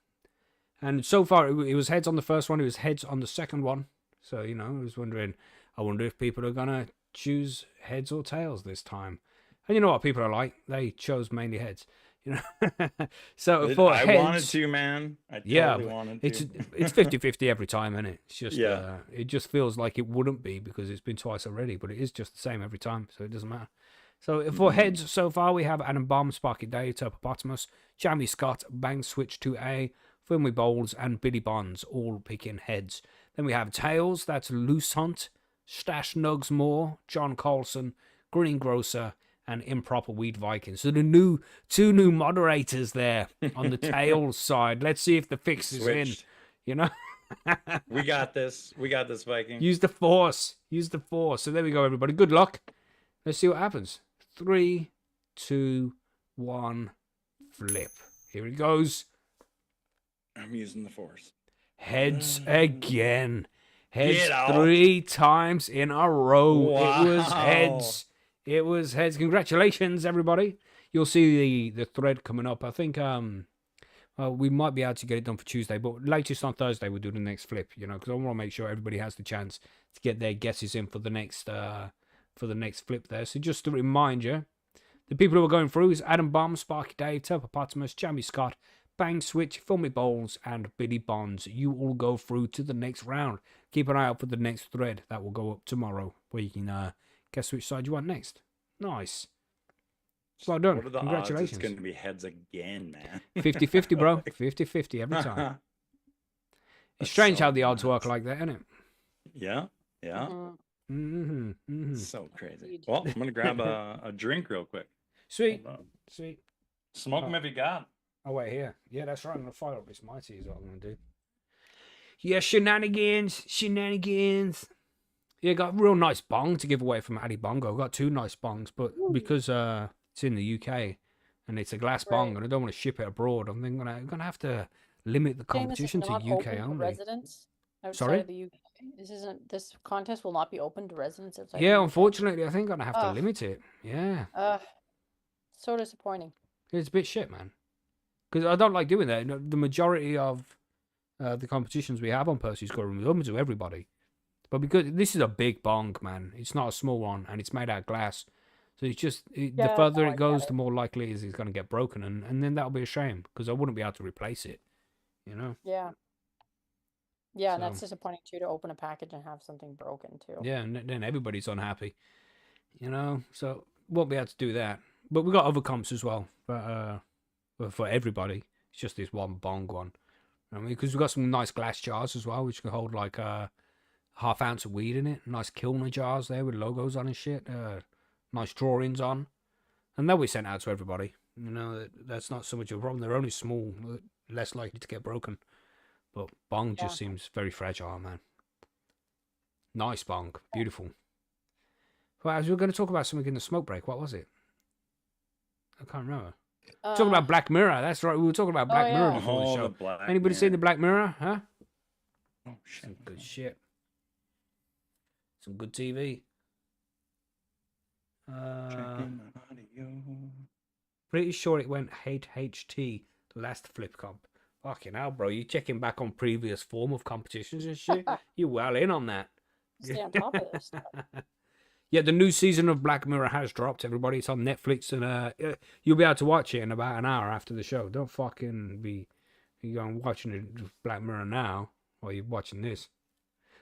And so far, it was heads on the first one. It was heads on the second one. So, I was wondering, I wonder if people are going to choose heads or tails this time. And you know what people are like? They chose mainly heads. So for I heads, wanted to, man. I totally yeah, wanted it's to. it's 50-50 every time, isn't it? It's just Yeah. it just feels like it wouldn't be because it's been twice already, but it is just the same every time, so it doesn't matter. So for heads so far, we have Adam Bomb, Sparky Day, Hippopotamus, Jamie Scott, Bang Switch 2A, Filmy Bowles, and Billy Bonds all picking heads. Then we have tails. That's Loose Hunt, Stash Nugs Moore, John Carlson, Greengrocer, and Improper Weed Viking. So the two new moderators there on the tails side. Let's see if the fix is Switched. in. We got this. We got this, Viking. Use the force. Use the force. So there we go, everybody. Good luck. Let's see what happens. 3, 2, 1, flip. Here it goes. I'm using the force. Heads again. Heads Get out. 3 times in a row. It was Wow. heads. It was heads. Congratulations, everybody. You'll see the thread coming up. I think we might be able to get it done for Tuesday, but latest on Thursday we'll do the next flip, because I want to make sure everybody has the chance to get their guesses in for the next flip there. So just to remind you, the people who are going through is Adam Bomb, Sparky Dave, Hippopotamus, Jamie Scott, Bang Switch, Filmy Bowles, and Billy Bonds. You all go through to the next round. Keep an eye out for the next thread that will go up tomorrow, where you can guess which side you want next. Nice. Well done. What are the odds Congratulations. it's going to be heads again, man? 50-50, bro. 50-50 every time. It's strange how the odds work like that, isn't it? Yeah, yeah. Mhm. So crazy. Indeed. Well, I'm going to grab a drink real quick. Sweet. Hold on. Sweet. Smoke them if you got. Oh, wait, here. Yeah, that's right. I'm going to fire up this mighty is what I'm going to do. Yeah, shenanigans. Yeah, got a real nice bong to give away from Addy Bongo. Got 2 nice bongs, but because it's in the UK and it's a glass bong Right. and I don't want to ship it abroad, I'm going to have to limit the competition to UK open to only. residents outside Sorry? of the UK. This contest will not be open to residents outside. Yeah, the UK. unfortunately, I think I'm going to have to Ugh. limit it. Yeah. So disappointing. It's a bit shit, man. Because I don't like doing that. The majority of the competitions we have on Percy's got open to everybody. But because this is a big bong, man, it's not a small one, and it's made out of glass. So it's just, the Yeah, further no, I it goes, get the more likely it is it's going to get broken, and then that'll be a shame, because I wouldn't be able to replace it, Yeah. Yeah, and that's So- disappointing too, to open a package and have something broken too. Yeah, and then everybody's unhappy, so won't be able to do that. But we got other comps as well, but for everybody, it's just this one bong one. I mean, because we've got some nice glass jars as well, which can hold like half ounce of weed in it. Nice Kilner jars there with logos on and shit. Nice drawings on, and they'll be sent out to everybody. That's not so much of a problem. They're only small, less likely to get broken. But bong just seems very fragile, man. Nice bong, beautiful. Well, as we were going to talk about something in the smoke break, what was it? I can't remember. Talking about Black Mirror. That's right. We were talking about Black Mirror yeah. before the Oh, show. the Black Anybody seen the Mirror. Black Mirror? Huh? Oh, shit. Some good shit. Some good TV. Checking my audio. Pretty sure it went HHT last flip comp. Fucking hell, bro. You checking back on previous form of competitions and shit? You well in on that. Stay on top of this stuff. Yeah, the new season of Black Mirror has dropped, everybody. It's on Netflix, and you'll be able to watch it in about an hour after the show. Don't fucking be going watching Black Mirror now while you're watching this.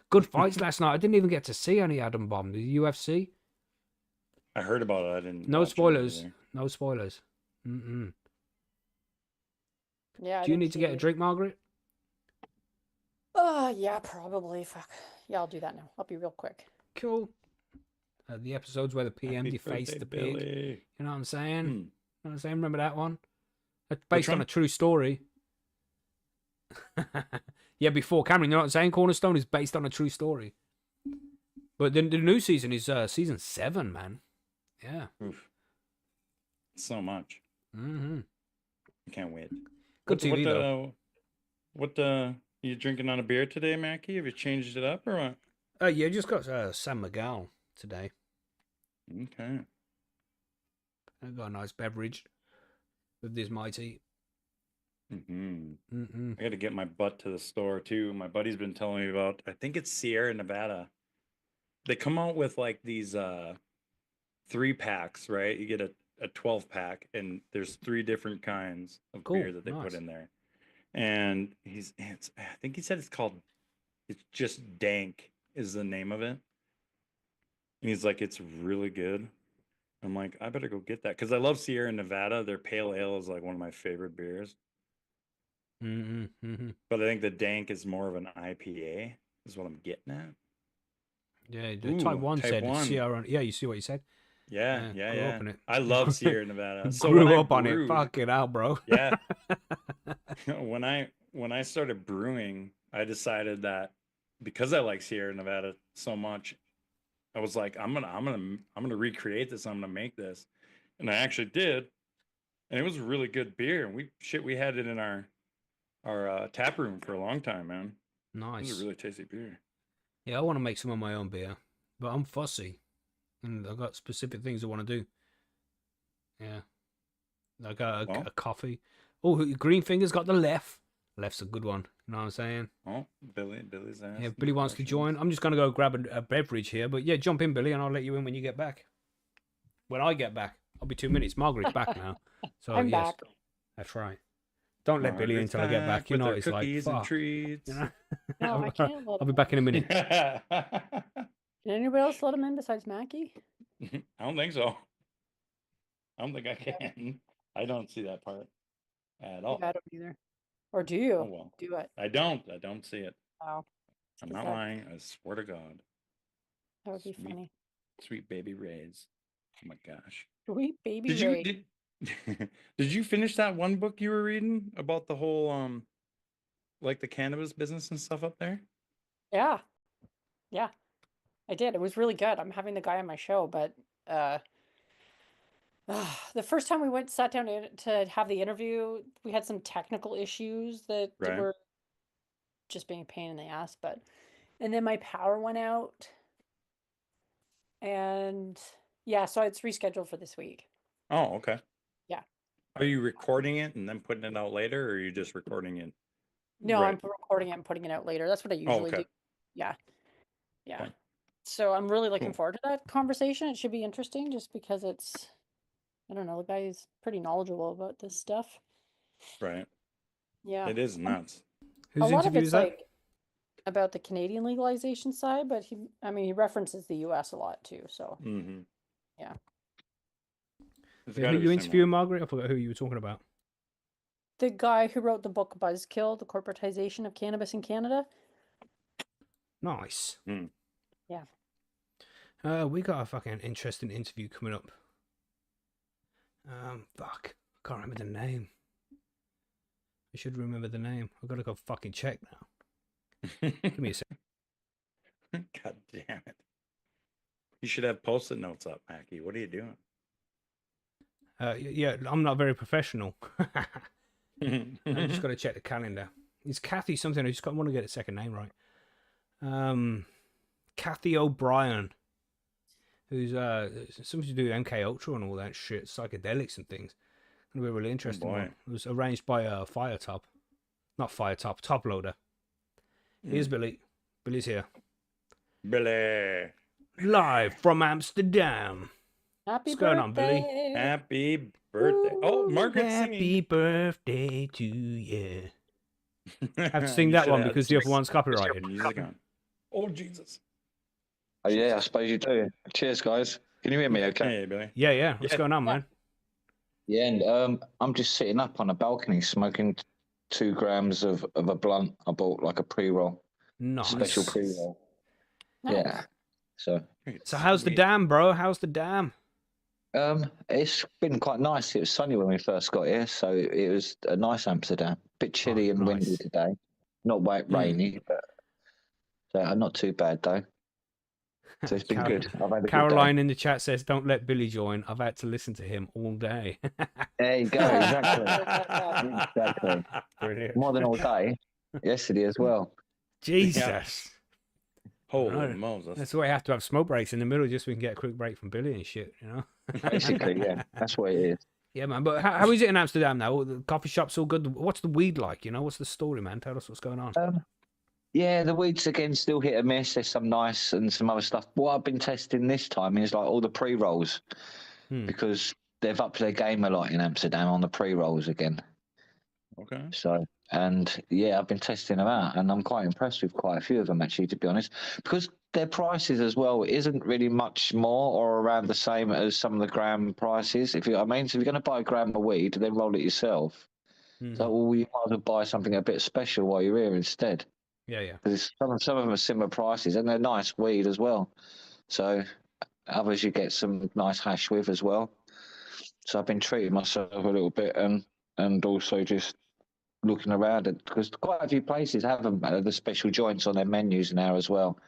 Good fights last night. I didn't even get to see any Adam Bomb. The UFC. I heard about it. I didn't. No watch it spoilers. either. No spoilers. Mm-mm. Yeah. I Do you didn't need to see get a it. drink, Margaret? Yeah, probably. Fuck. Yeah, I'll do that now. I'll be real quick. Cool. The episodes where the PM Happy defaced birthday, the pig. Billy. You know what I'm saying? Hmm. You know what I'm saying? Remember that one? That's based on one? a true story. Yeah, before Cameron, you know what I'm saying? Cornerstone is based on a true story. But the new season is season 7, man. Yeah. Oof. So much. Mm-hmm. I can't wait. Good TV, though. What you drinking on a beer today, Macky? Have you changed it up or what? Yeah, just got San Miguel today. Okay. I got a nice beverage with this mighty. I got to get my butt to the store too. My buddy's been telling me about. I think it's Sierra Nevada. They come out with like these 3-packs, right? You get a 12-pack, and there's 3 different kinds of Cool, beer that they put nice. in there. And I think he said it's just Dank is the name of it. And he's like, it's really good. I'm like, I better go get that because I love Sierra Nevada. Their pale ale is like one of my favorite beers. But I think the Dank is more of an IPA, is what I'm getting at. Yeah, Ooh, Type 1 Type said 1. Sierra. Yeah, you see what he said? Yeah. Grew up in it. I love Sierra Nevada. So Grew when I up on it. brewed- Fucking hell, bro. Yeah. when I started brewing, I decided that because I like Sierra Nevada so much, I was like, I'm gonna recreate this. I'm gonna make this, and I actually did, and it was a really good beer. And we had it in our tap room for a long time, man. It Nice. was a really tasty beer. Yeah, I want to make some of my own beer, but I'm fussy, and I've got specific things I want to do. Yeah, I got a coffee. Oh, Green Finger's got the left. Left's a good one. You know what I'm saying? Oh, Billy's ass. Yeah, Billy wants to join. I'm just gonna go grab a beverage here, but yeah, jump in, Billy, and I'll let you in when you get back. When I get back, I'll be 2 minutes. Margaret's back now, so I'm yes, back. that's right. Don't let Billy in until I get back. You know, it's like cookies fuck. and treats. You know? No, I can't let I'll be him back in a minute. Can anybody else let him in besides Macky? I don't think so. I don't think I can. I don't see that part at all. Yeah, I don't either. Or do you? Oh well. Do it. I don't see it. Wow. I'm Is not that- lying. I swear to God. That would be Sweet. funny. Sweet baby Rays. Oh my gosh. Sweet baby Did you Ray. did you finish that one book you were reading about the whole like the cannabis business and stuff up there? Yeah. Yeah. I did. It was really good. I'm having the guy on my show, but the first time we sat down to have the interview, we had some technical issues that Right. were just being a pain in the ass, and then my power went out. And yeah, so it's rescheduled for this week. Oh, okay. Yeah. Are you recording it and then putting it out later, or are you just recording it? No, Right. I'm recording it and putting it out later. That's what I usually okay. do. Yeah. Yeah. Okay. So I'm really looking Cool. forward to that conversation. It should be interesting just because I don't know, the guy is pretty knowledgeable about this stuff. Right. Yeah. It is nuts. Whose A lot of interview it's is that? like about the Canadian legalization side, but he references the US a lot too. So Mm-hmm. Yeah. It's Who gotta you be interviewing, similar. Margaret? I forgot who you were talking about. the guy who wrote the book Buzzkill, The Corporatization of Cannabis in Canada. Nice. Mm. Yeah. We got a fucking interesting interview coming up. Fuck. I can't remember the name. I should remember the name. I've got to go fucking check now. Give me a sec. God damn it. You should have post-it notes up, Macky. What are you doing? Yeah, I'm not very professional. I just got to check the calendar. It's Kathy something. I just want to get the second name right. Kathy O'Brien, who's something to do with MK Ultra and all that shit, psychedelics and things. Gonna be a really interesting boy. one. It was arranged by Top Loader. Here's Billy. Billy's here, Billy. live from Amsterdam. Happy What's going on, Billy? birthday. Happy birthday. Oh, Margaret's Happy singing. birthday to you. I have to sing You that should one have because the other one's some copyrighted. music on. Oh, Jesus. Oh yeah, I suppose you do. Cheers, guys. Can you hear me okay? Hey, Billy. Yeah. What's going on, man? Yeah, and I'm just sitting up on a balcony smoking 2 grams of a blunt. I bought like a pre-roll, Nice. special pre-roll. Nice. Yeah. So So how's the dam, bro? How's the dam? it's been quite nice. It was sunny when we first got here, so it was a nice Amsterdam. Bit chilly and windy nice. today. Not rainy, but not too bad though. So it's been good. I've had a Caroline good in the chat says, "Don't let Billy join. I've had to listen to him all day." day. There you go. Exactly. Exactly. Brilliant. More than all day. Yesterday as well. Jesus. Holy Right. Moses. That's why I have to have smoke breaks in the middle, just so we can get a quick break from Billy and shit, you know? Basically, yeah. That's what it is. Yeah, man. But how is it in Amsterdam now? The coffee shop's all good. What's the weed like? You know, what's the story, man? Tell us what's going on. Yeah, the weeds again still hit and miss. There's some nice and some other stuff. What I've been testing this time is like all the pre-rolls because they've upped their game a lot in Amsterdam on the pre-rolls again. Okay. So, and yeah, I've been testing them out and I'm quite impressed with quite a few of them actually, to be honest, because their prices as well isn't really much more or around the same as some of the gram prices, if you know what I mean. So if you're going to buy a gram of weed, then roll it yourself. So, well, you might as well buy something a bit special while you're here instead. Yeah. Because some of them are similar prices and they're nice weed as well. So others you get some nice hash with as well. So I've been treating myself a little bit and also just looking around it because quite a few places have them, the special joints on their menus now as well.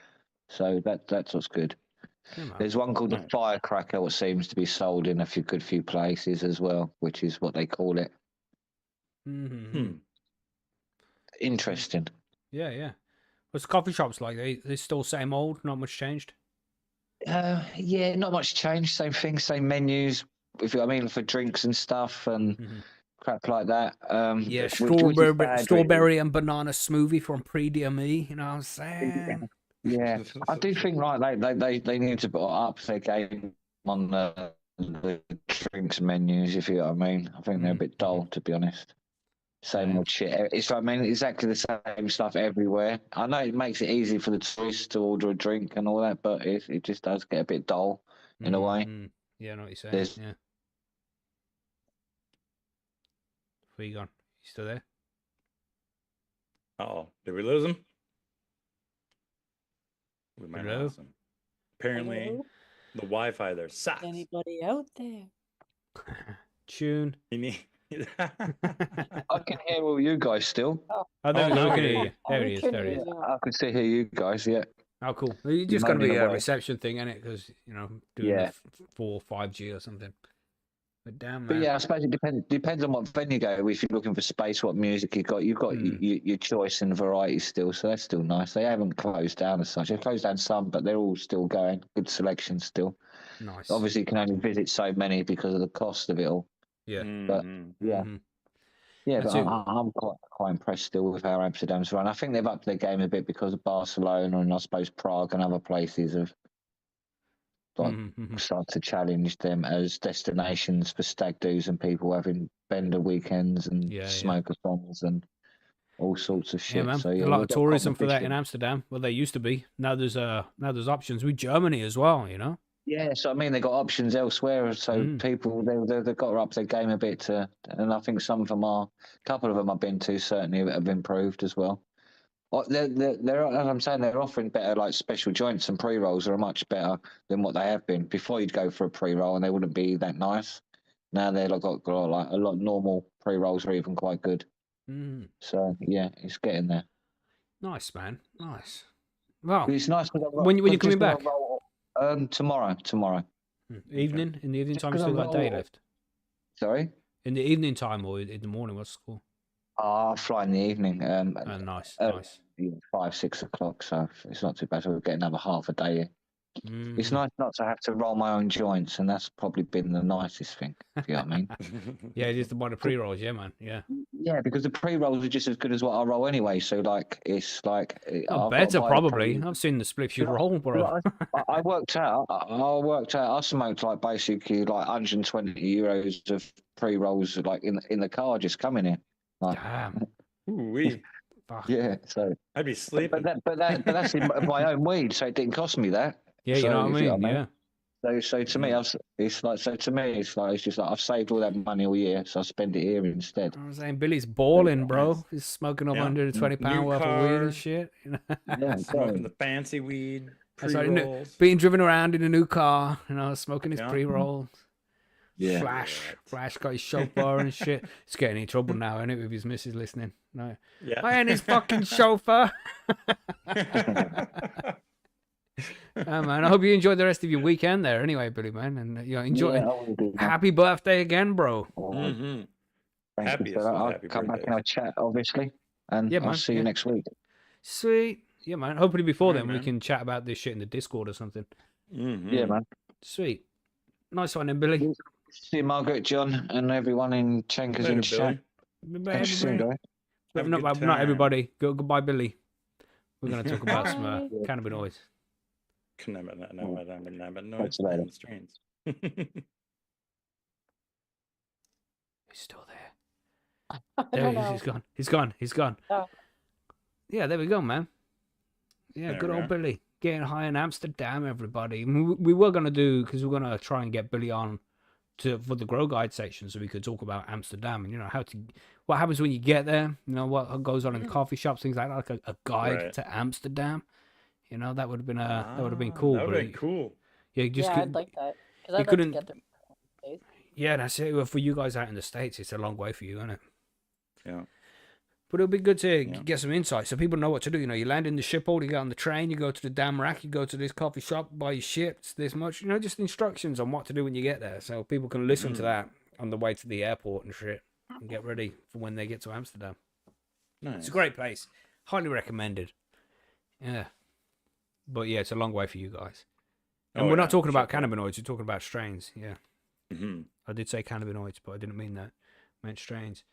So that's what's good. Yeah, There's one called the Firecracker, what seems to be sold in a good few places as well, which is what they call it. Interesting. Yeah. What's the coffee shops like? They still same old, not much changed? Yeah, not much change. Same thing, same menus. If you know what I mean, for drinks and stuff and crap like that. Yeah, which is bad, strawberry and banana smoothie from Pre-DME. You know what I'm saying? Yeah, I do think like they need to put up their game on the drinks menus. If you know what I mean, I think they're a bit dull, to be honest. Same old shit. It's I mean exactly the same stuff everywhere. I know it makes it easy for the tourists to order a drink and all that, but it just does get a bit dull in a way. Yeah, I know what you're saying. Yeah. Where you gone? You still there? Oh, did we lose him? We might have Hello? lost him. Apparently, Hello? the Wi-Fi there sucks. Anybody out there? Tune. I can hear all you guys still. Oh, there we go. no, We can we hear you. There he is. can There he hear is. you. I can still hear you guys. Yeah. Oh, cool. It's just going to be moaning a away. reception thing, isn't it? Because, you know, doing Yeah. the 4 or 5G or something. But damn, But man. yeah, I suppose it depends on what venue you go. If you're looking for space, what music you've got your choice and variety still. So that's still nice. They haven't closed down as such. They've closed down some, but they're all still going. Good selection still. Nice. Obviously, you can only visit so many because of the cost of it all. Yeah. But yeah. Yeah, but That's it. I'm quite impressed still with how Amsterdam's run. I think they've upped their game a bit because of Barcelona and I suppose Prague and other places have started to challenge them as destinations for stag do's and people having bender weekends and smoke-a-thons and all sorts of shit. Yeah, man. So a yeah, lot of we've got tourism for that in competition. Amsterdam. Well, they used to be. Now there's options with Germany as well, you know? Yeah, so I mean, they've got options elsewhere. So people, they've got to up their game a bit. And I think some of them a couple of them I've been to certainly have improved as well. They're, as I'm saying, they're offering better, like special joints and pre-rolls are much better than what they have been. Before you'd go for a pre-roll and they wouldn't be that nice. Now they've got like a lot of normal pre-rolls are even quite good. So yeah, it's getting there. Nice, man. Nice. Wow. It's nice. When you coming back? Tomorrow. Evening? In the evening time, you still got a day left? Sorry? In the evening time or in the morning? What's cool? I'll fly in the evening. Nice. 5, 6 o'clock, so it's not too bad. So we'll get another half a day here. It's nice not to have to roll my own joints, and that's probably been the nicest thing, if you know what I mean. Yeah, just to buy the pre-rolls, yeah, man. Yeah. Yeah, because the pre-rolls are just as good as what I roll anyway. So, like, it's like... better, probably. I've seen the spliffs you roll, bro. I worked out, I smoked, like, basically, like, 120 euros of pre-rolls, like, in the car just coming in. Like, damn. Ooh-wee. Yeah, so... I'd be sleeping. But that's in my own weed, so it didn't cost me that. Yeah, so, you know what I mean? Yeah. So to me, it's just like I've saved all that money all year, so I spend it here instead. I'm saying Billy's balling, bro. Nice. He's smoking up Yeah. £120 New worth of weed car. and shit. Yeah, Smoking the fancy weed, That's right, isn't it? pre-rolls. Being driven around in a new car, smoking his Yeah. pre-roll. yeah. Flash got his chauffeur and shit. He's getting in trouble now, isn't it, with his missus listening? No, Yeah. I ain't his fucking chauffeur. Man, I hope you enjoyed the rest of your weekend there. Anyway, Billy, man, and enjoy. Yeah, I will do, man. Happy birthday again, bro. Mm-hmm. Thank you Happiest for that. of I'll happy come back birthdays. and have a chat, obviously, and Yeah, I'll man, see you yeah. next week. Sweet. Yeah, man. Hopefully before Alright, then we man. can chat about this shit in the Discord or something. Mm-hmm. Yeah, man. Sweet. Nice one then, Billy. See you, Margaret, John, and everyone in Chenkers in Later, chat. Billy. Bye, Catch you soon, everybody. guys. Have a Not, good not time. everybody. Goodbye, Billy. We're going to talk about some Bye. cannabinoids. Catch you later. and strains. He's still there. I There don't he is. know. He's gone. He's gone. He's gone. Oh. Yeah, there we go, man. Yeah, There good we old are. Billy. Getting high in Amsterdam, everybody. We were going to do, because we're going to try and get Billy on for the Grow Guide section so we could talk about Amsterdam and, what happens when you get there, what goes on in the coffee shops, things like that, like a guide Right. to Amsterdam. That would have been that would have been cool. That would but have been cool. Yeah, you just Yeah, could, I'd like that. Because you I'd like to couldn't- get there. yeah, that's it. Well, for you guys out in the States, it's a long way for you, isn't it? Yeah. But it'll be good to Yeah. get some insight so people know what to do. You land in the ship hold, you get on the train, you go to the damn rack, you go to this coffee shop, buy your shit, it's this much, just instructions on what to do when you get there. So people can listen to that on the way to the airport and shit and get ready for when they get to Amsterdam. Nice. It's a great place. Highly recommended. Yeah. But yeah, it's a long way for you guys. And Oh, we're yeah, not talking about sure. cannabinoids, we're talking about strains. Yeah. Mm-hmm. I did say cannabinoids, but I didn't mean that. I meant strains.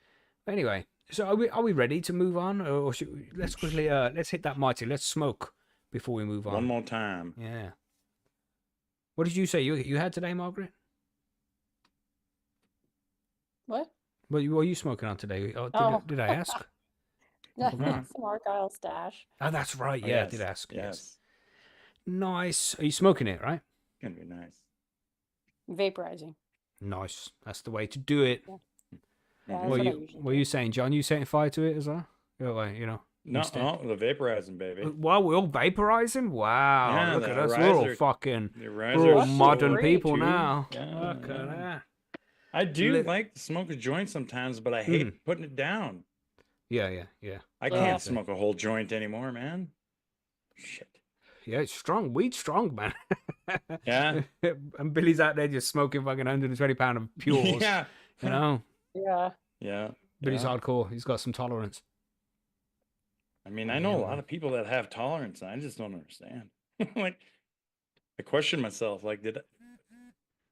Anyway, so are we ready to move on, or should we, let's quickly let's hit that mighty. Let's smoke before we move on. One more time. Yeah. What did you say you had today, Margaret? What? What are you smoking on today? Oh, Oh. did I ask? Mhm. Some Argyle stash. Oh, that's right. Oh, Yeah, I yes. did ask. Yes. Nice. Are you smoking it, right? Gonna be nice. Vaporizing. Nice. That's the way to do it. Yeah, Mhm. that's What what I you usually what are do. you saying, John? You setting fire to it as well? No, instead. the vaporizing, baby. Well, we're all vaporizing. Wow, Yeah, look the at us. We're all riser- fucking. The We're all That's risers modern great, people too. now. Yeah, Look at yeah. that. I do Lit- like to smoke a joint sometimes, but I hate putting it down. Yeah. I Yeah. can't smoke a whole joint anymore, man. Shit. Yeah, it's strong. Weed's strong, man. Yeah. And Billy's out there just smoking fucking £120 of pures. Yeah. Yeah. Yeah. Billy's yeah. hardcore. He's got some tolerance. I mean, I know a lot of people that have tolerance, and I just don't understand. Like, I question myself. Like,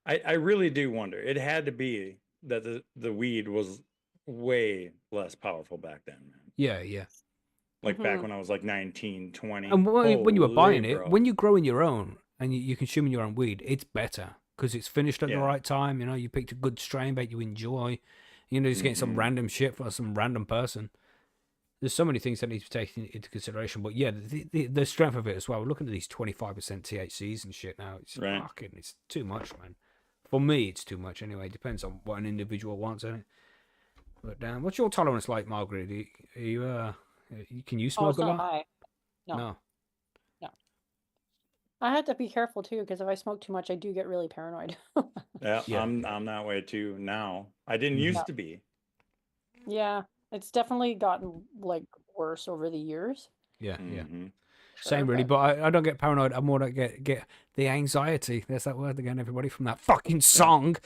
I really do wonder. It had to be that the weed was way less powerful back then, man. Yeah. Like back Mhm. when I was like 19, 20. And when you were Holy, buying it, bro. when you're growing your own and you're consuming your own weed, it's better because it's finished at the Yeah. right time. You picked a good strain that you enjoy. Just getting some Mhm. random shit for some random person. There's so many things that need to be taken into consideration. But yeah, the strength of it as well. We're looking at these 25% THCs and shit now. It's Right. fucking, it's too much, man. For me, it's too much anyway. It depends on what an individual wants, isn't it? But damn, what's your tolerance like, Margaret? Are you can you Oh, smoke it's a not lot? high. No. I had to be careful too, because if I smoke too much, I do get really paranoid. Yeah, Yeah. I'm that way too now. I didn't Mhm. used to be. Yeah, it's definitely gotten like worse over the years. Yeah. Mhm. Same really, but I don't get paranoid. I'm more like get the anxiety. There's that word again, everybody, from that fucking song.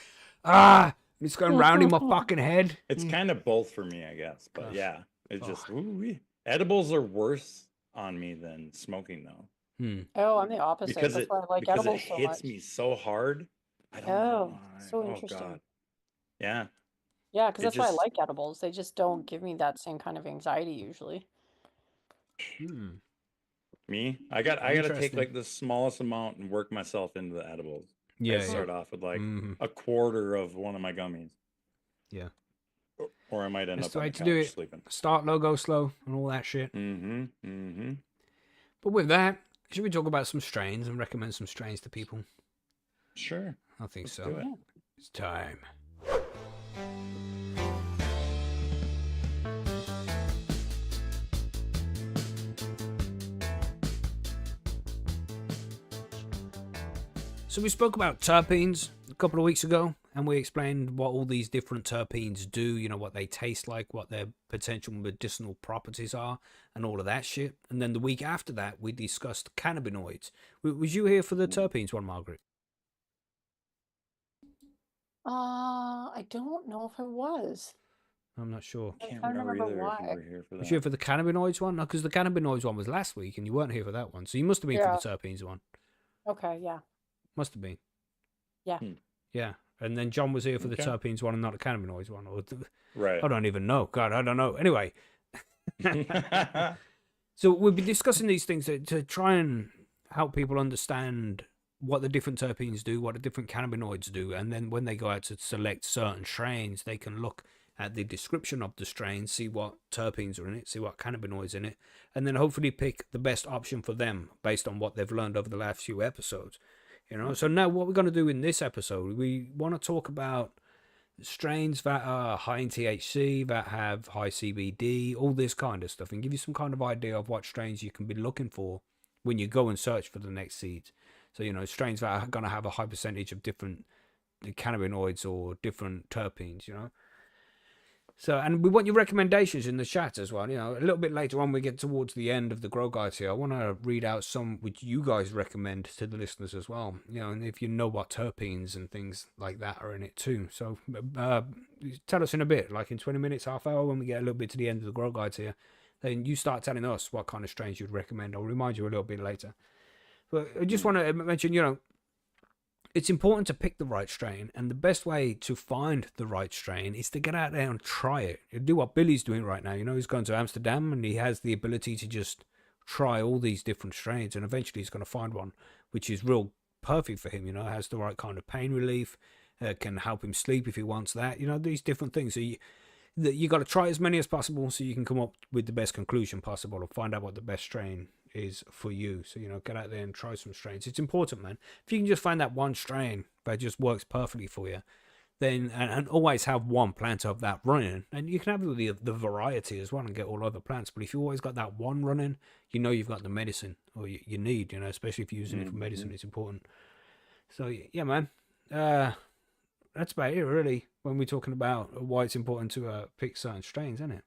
It's going round in my fucking head. It's kind of both for me, I guess. But Ugh. yeah, it's just Ugh. ooh-wee. Edibles are worse on me than smoking though, Oh, I'm the opposite. because That's it why I like because it edibles so hits much. me so hard. I don't know Oh, why. so Oh interesting. God. Yeah. Yeah, because It that's why I just- like edibles. They just don't give me that same kind of anxiety usually. Me, I got to take Interesting. like the smallest amount and work myself into the edibles. I Yeah. start off with like Mhm. a quarter of one of my gummies. Yeah. Or I might end That's up the on way the to do couch it. sleeping. Start low, go slow, and all that shit. Mm-hmm. Mm-hmm. But with that, should we talk about some strains and recommend some strains to people? Sure. I think Let's so. do it. Yeah. It's time. So we spoke about terpenes a couple of weeks ago, and we explained what all these different terpenes do, you know, what they taste like, what their potential medicinal properties are, and all of that shit. And then the week after that, we discussed cannabinoids. Was you here for the terpenes one, Margaret? I don't know if it was. I'm not sure. I'm Can't trying to remember remember either if you why. were here for Was you here that. for the cannabinoids one? No, because the cannabinoids one was last week, and you weren't here for that one. So you must have been Yeah. for the terpenes one. Okay, yeah. Must have been. Yeah. Yeah. And then John was here for the Okay. terpenes one and not the cannabinoids one. Or Right. I don't even know. God, I don't know. Anyway. So we'll be discussing these things to try and help people understand what the different terpenes do, what the different cannabinoids do, and then when they go out to select certain strains, they can look at the description of the strain, see what terpenes are in it, see what cannabinoids in it, and then hopefully pick the best option for them based on what they've learned over the last few episodes. You know, so now what we're going to do in this episode, we want to talk about strains that are high in THC, that have high CBD, all this kind of stuff, and give you some kind of idea of what strains you can be looking for when you go and search for the next seeds. So, you know, strains that are going to have a high percentage of different cannabinoids or different terpenes, you know. So, and we want your recommendations in the chat as well. You know, a little bit later on, we get towards the end of the grow guides here. I want to read out some which you guys recommend to the listeners as well. You know, and if you know what terpenes and things like that are in it too. So, tell us in a bit, like in 20 minutes, half hour, when we get a little bit to the end of the grow guides here, then you start telling us what kind of strains you'd recommend. I'll remind you a little bit later. But I just want to mention, you know, it's important to pick the right strain, and the best way to find the right strain is to get out there and try it. Do what Billy's doing right now. You know, he's going to Amsterdam and he has the ability to just try all these different strains, and eventually he's going to find one which is real perfect for him. You know, has the right kind of pain relief, can help him sleep if he wants that. You know, these different things. So you got to try as many as possible so you can come up with the best conclusion possible or find out what the best strain is for you. So, you know, get out there and try some strains. It's important, man. If you can just find that one strain that just works perfectly for you, then and always have one plant of that running, and you can have the variety as well and get all other plants. But if you always got that one running, you know you've got the medicine or you need, you know, especially if you're using it for medicine, it's important. So yeah, man, that's about it really when we're talking about why it's important to pick certain strains, isn't it?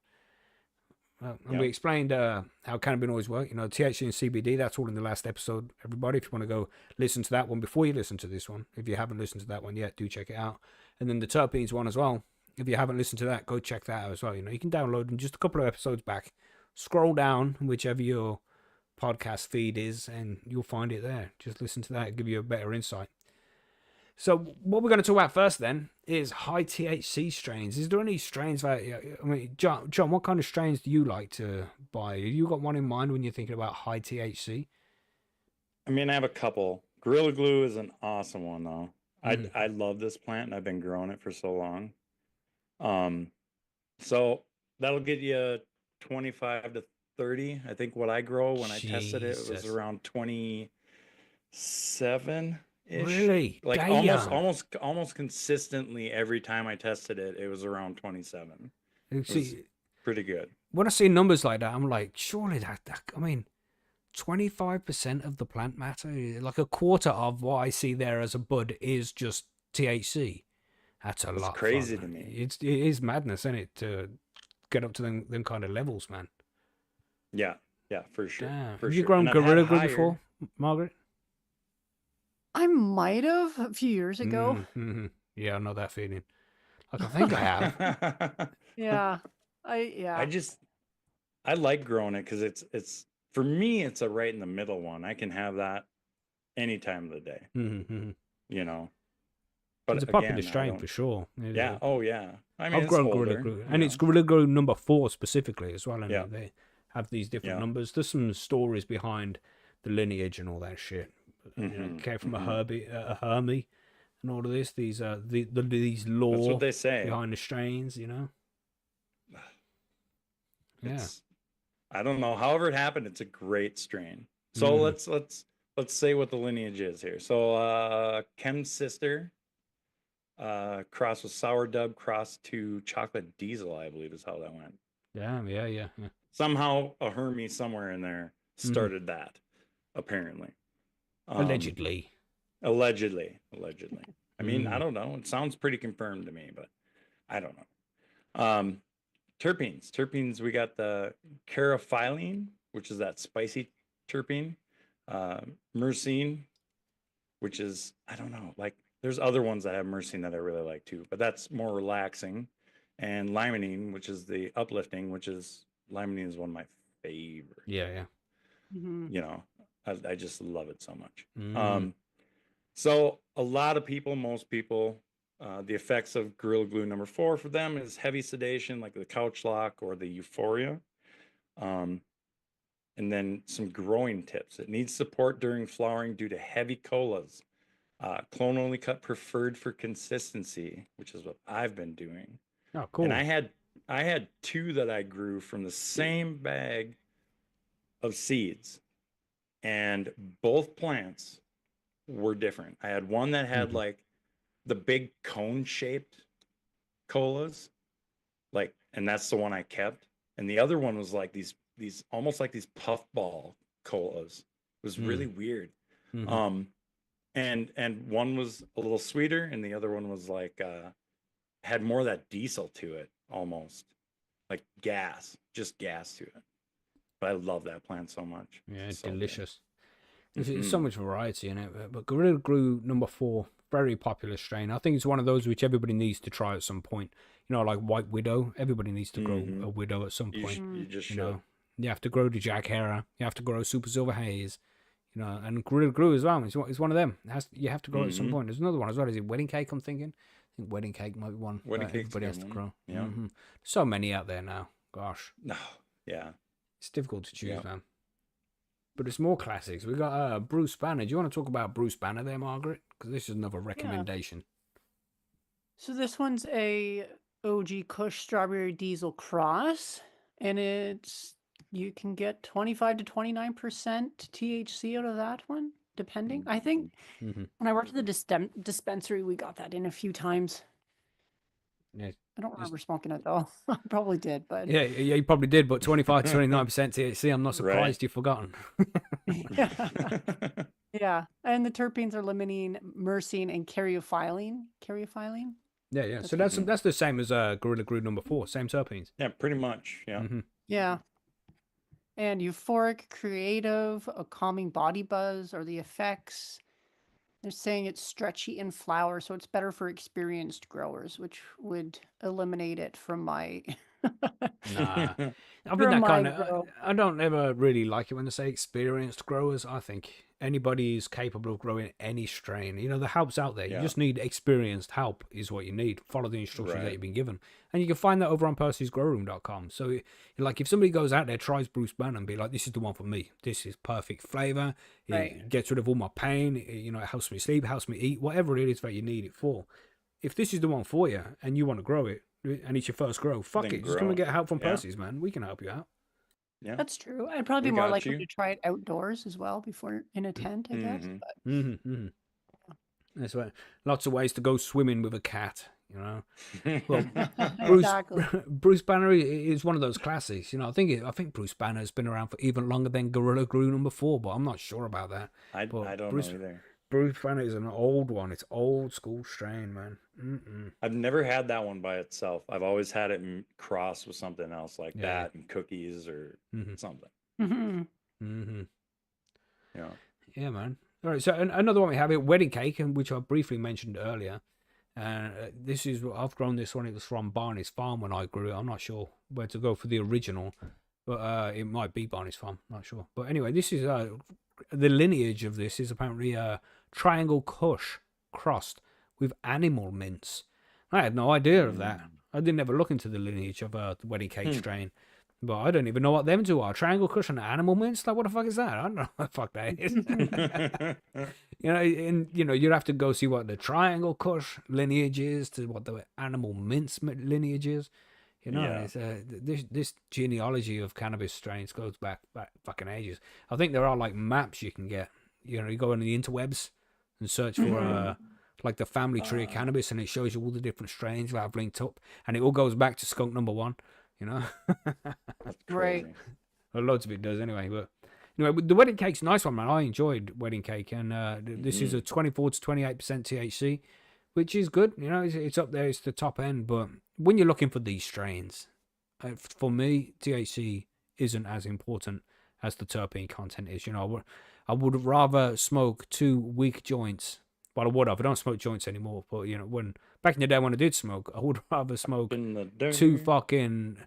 And we explained how cannabinoids work, you know, THC and CBD, that's all in the last episode, everybody. If you want to go listen to that one before you listen to this one, if you haven't listened to that one yet, do check it out. And then the terpenes one as well, if you haven't listened to that, go check that out as well. You know, you can download them just a couple of episodes back, scroll down whichever your podcast feed is, and you'll find it there. Just listen to that, give you a better insight. So what we're going to talk about first then is high THC strains. Is there any strains that, I mean, John, what kind of strains do you like to buy? Have you got one in mind when you're thinking about high THC? I mean, I have a couple. Gorilla Glue is an awesome one, though. I love this plant, and I've been growing it for so long. So that'll get you 25 to 30. I think what I grow when I tested it was Jesus. around 27. Really? Like Damn. almost consistently every time I tested it, it was around 27. It was See, pretty good. when I see numbers like that, I'm like, surely that I mean, 25% of the plant matter, like a quarter of what I see there as a bud is just THC. That's a lot. Crazy to me. It is madness, isn't it, to get up to them kind of levels, man. Yeah, for sure. Damn. For Have you sure. grown And I've had Gorilla Glue higher- before, Margaret? I might have a few years ago. Mhm. Yeah, I know that feeling. Like, I think I have. Yeah. I like growing it because it's for me it's a right in the middle one. I can have that any time of the day, you know. But It's a popular again, I strain don't- for sure. Yeah. Oh yeah. I mean, I've it's grown older, Gorilla Glue, you and know. it's Gorilla Glue number 4 specifically as well. And Yeah. they have these different Yeah. numbers. There's some stories behind the lineage and all that shit. You know, it came from a Hermie, and all of this. These these lore That's what they say. behind the strains. You know. Yeah. I don't know. However it happened, it's a great strain. So let's let's say what the lineage is here. So Chem's sister, cross with sour dub, cross to chocolate diesel, I believe is how that went. Yeah. Somehow a Hermie somewhere in there started that, apparently. Allegedly. Allegedly. I mean, I don't know. It sounds pretty confirmed to me, but I don't know. Terpenes. We got the caraphyllene, which is that spicy terpene. Myrcene, which is, I don't know, like there's other ones that have myrcene that I really like too, but that's more relaxing. And limonene, which is the uplifting, limonene is one of my favorites. Yeah. You know, I just love it so much. So a lot of people, most people, the effects of Gorilla Glue number 4 for them is heavy sedation, like the couch lock or the euphoria. And then some growing tips. It needs support during flowering due to heavy colas. Clone only cut preferred for consistency, which is what I've been doing. Oh, cool. And I had 2 that I grew from the same bag of seeds, and both plants were different. I had one that had like the big cone shaped colas, like, and that's the one I kept. And the other one was like these almost like these puffball colas. It was really weird. And one was a little sweeter, and the other one was like had more of that diesel to it, almost like just gas to it. But I love that plant so much. Yeah, it's so delicious. There's so much variety in it. But Gorilla Glue number 4, very popular strain. I think it's one of those which everybody needs to try at some point. You know, like White Widow. Everybody needs to grow a Widow at some point. You just you should. know, you have to grow the Jack Herer. You have to grow Super Silver Haze. You know, and Gorilla Glue as well. It's one of them. You have to grow it at some point. There's another one as well. Is it Wedding Cake? I'm thinking. I think Wedding Cake might be one. Wedding Cake. Everybody has to grow. Yeah. So many out there now. Gosh. No. Yeah. It's difficult to choose, man. But it's more classics. We got Bruce Banner. Do you want to talk about Bruce Banner there, Margaret? Because this is another recommendation. So this one's a OG Kush Strawberry Diesel Cross, and you can get 25 to 29% THC out of that one, depending. I think when I worked at the dispensary, we got that in a few times. Yeah. I don't remember smoking it though. I probably did, but Yeah, you probably did. But 25 to 29% THC. I'm not surprised you've forgotten. yeah. And the terpenes are limonene, myrcene, and caryophyllene. Yeah. So that's the same as Gorilla Glue number 4. Same terpenes. Yeah, pretty much. Yeah. Yeah. And euphoric, creative, a calming body buzz, or the effects. They're saying it's stretchy in flower, so it's better for experienced growers, which would eliminate it from my. Nah, I think that kind of. I don't ever really like it when they say experienced growers. I think anybody is capable of growing any strain. You know, the help's out there. You just need experienced help is what you need. Follow the instructions that you've been given. And you can find that over on Percy'sGrowroom.com. So, like, if somebody goes out there, tries Bruce Banner and be like, this is the one for me. This is perfect flavor. It gets rid of all my pain. It helps me sleep, helps me eat, whatever it is that you need it for. If this is the one for you and you want to grow it, and it's your first grow, fuck it. Just come and get help from Percy's, man. We can help you out. Yeah, that's true. I'd probably be more likely to try it outdoors as well before in a tent, I guess. But... That's right. Lots of ways to go swimming with a cat, you know. Well, Bruce Banner is one of those classics. You know, I think Bruce Banner has been around for even longer than Gorilla Glue number 4, but I'm not sure about that. I don't know either. Bruce Banner is an old one. It's old school strain, man. I've never had that one by itself. I've always had it crossed with something else like that and cookies or something. Yeah, man. All right, so another one we have here, Wedding Cake, which I briefly mentioned earlier. This is I've grown this one. It was from Barney's Farm when I grew it. I'm not sure where to go for the original, but it might be Barney's Farm. Not sure. But anyway, this is the lineage of this is apparently Triangle Kush crossed with animal mints. I had no idea of that. I didn't ever look into the lineage of the Wedding Cake strain, but I don't even know what them two are. Triangle Kush and animal mints. Like, what the fuck is that? I don't know what the fuck that is. You'd have to go see what the Triangle Kush lineage is to what the animal mints lineage is. It's, this genealogy of cannabis strains goes back fucking ages. I think there are like maps you can get. you go on the interwebs and search for like the family tree of cannabis, and it shows you all the different strains that I've linked up, and it all goes back to skunk number 1. That's Right. crazy. Well, loads of it does anyway. But anyway, the wedding cake's a nice one, man. I enjoyed wedding cake, and this is a 24 to 28% THC, which is good. It's up there. It's the top end. But when you're looking for these strains, for me, THC isn't as important as the terpene content is. I would rather smoke 2 weak joints. Well, I would have. I don't smoke joints anymore. But when back in the day when I did smoke, I would rather smoke In the dirt. 2 fucking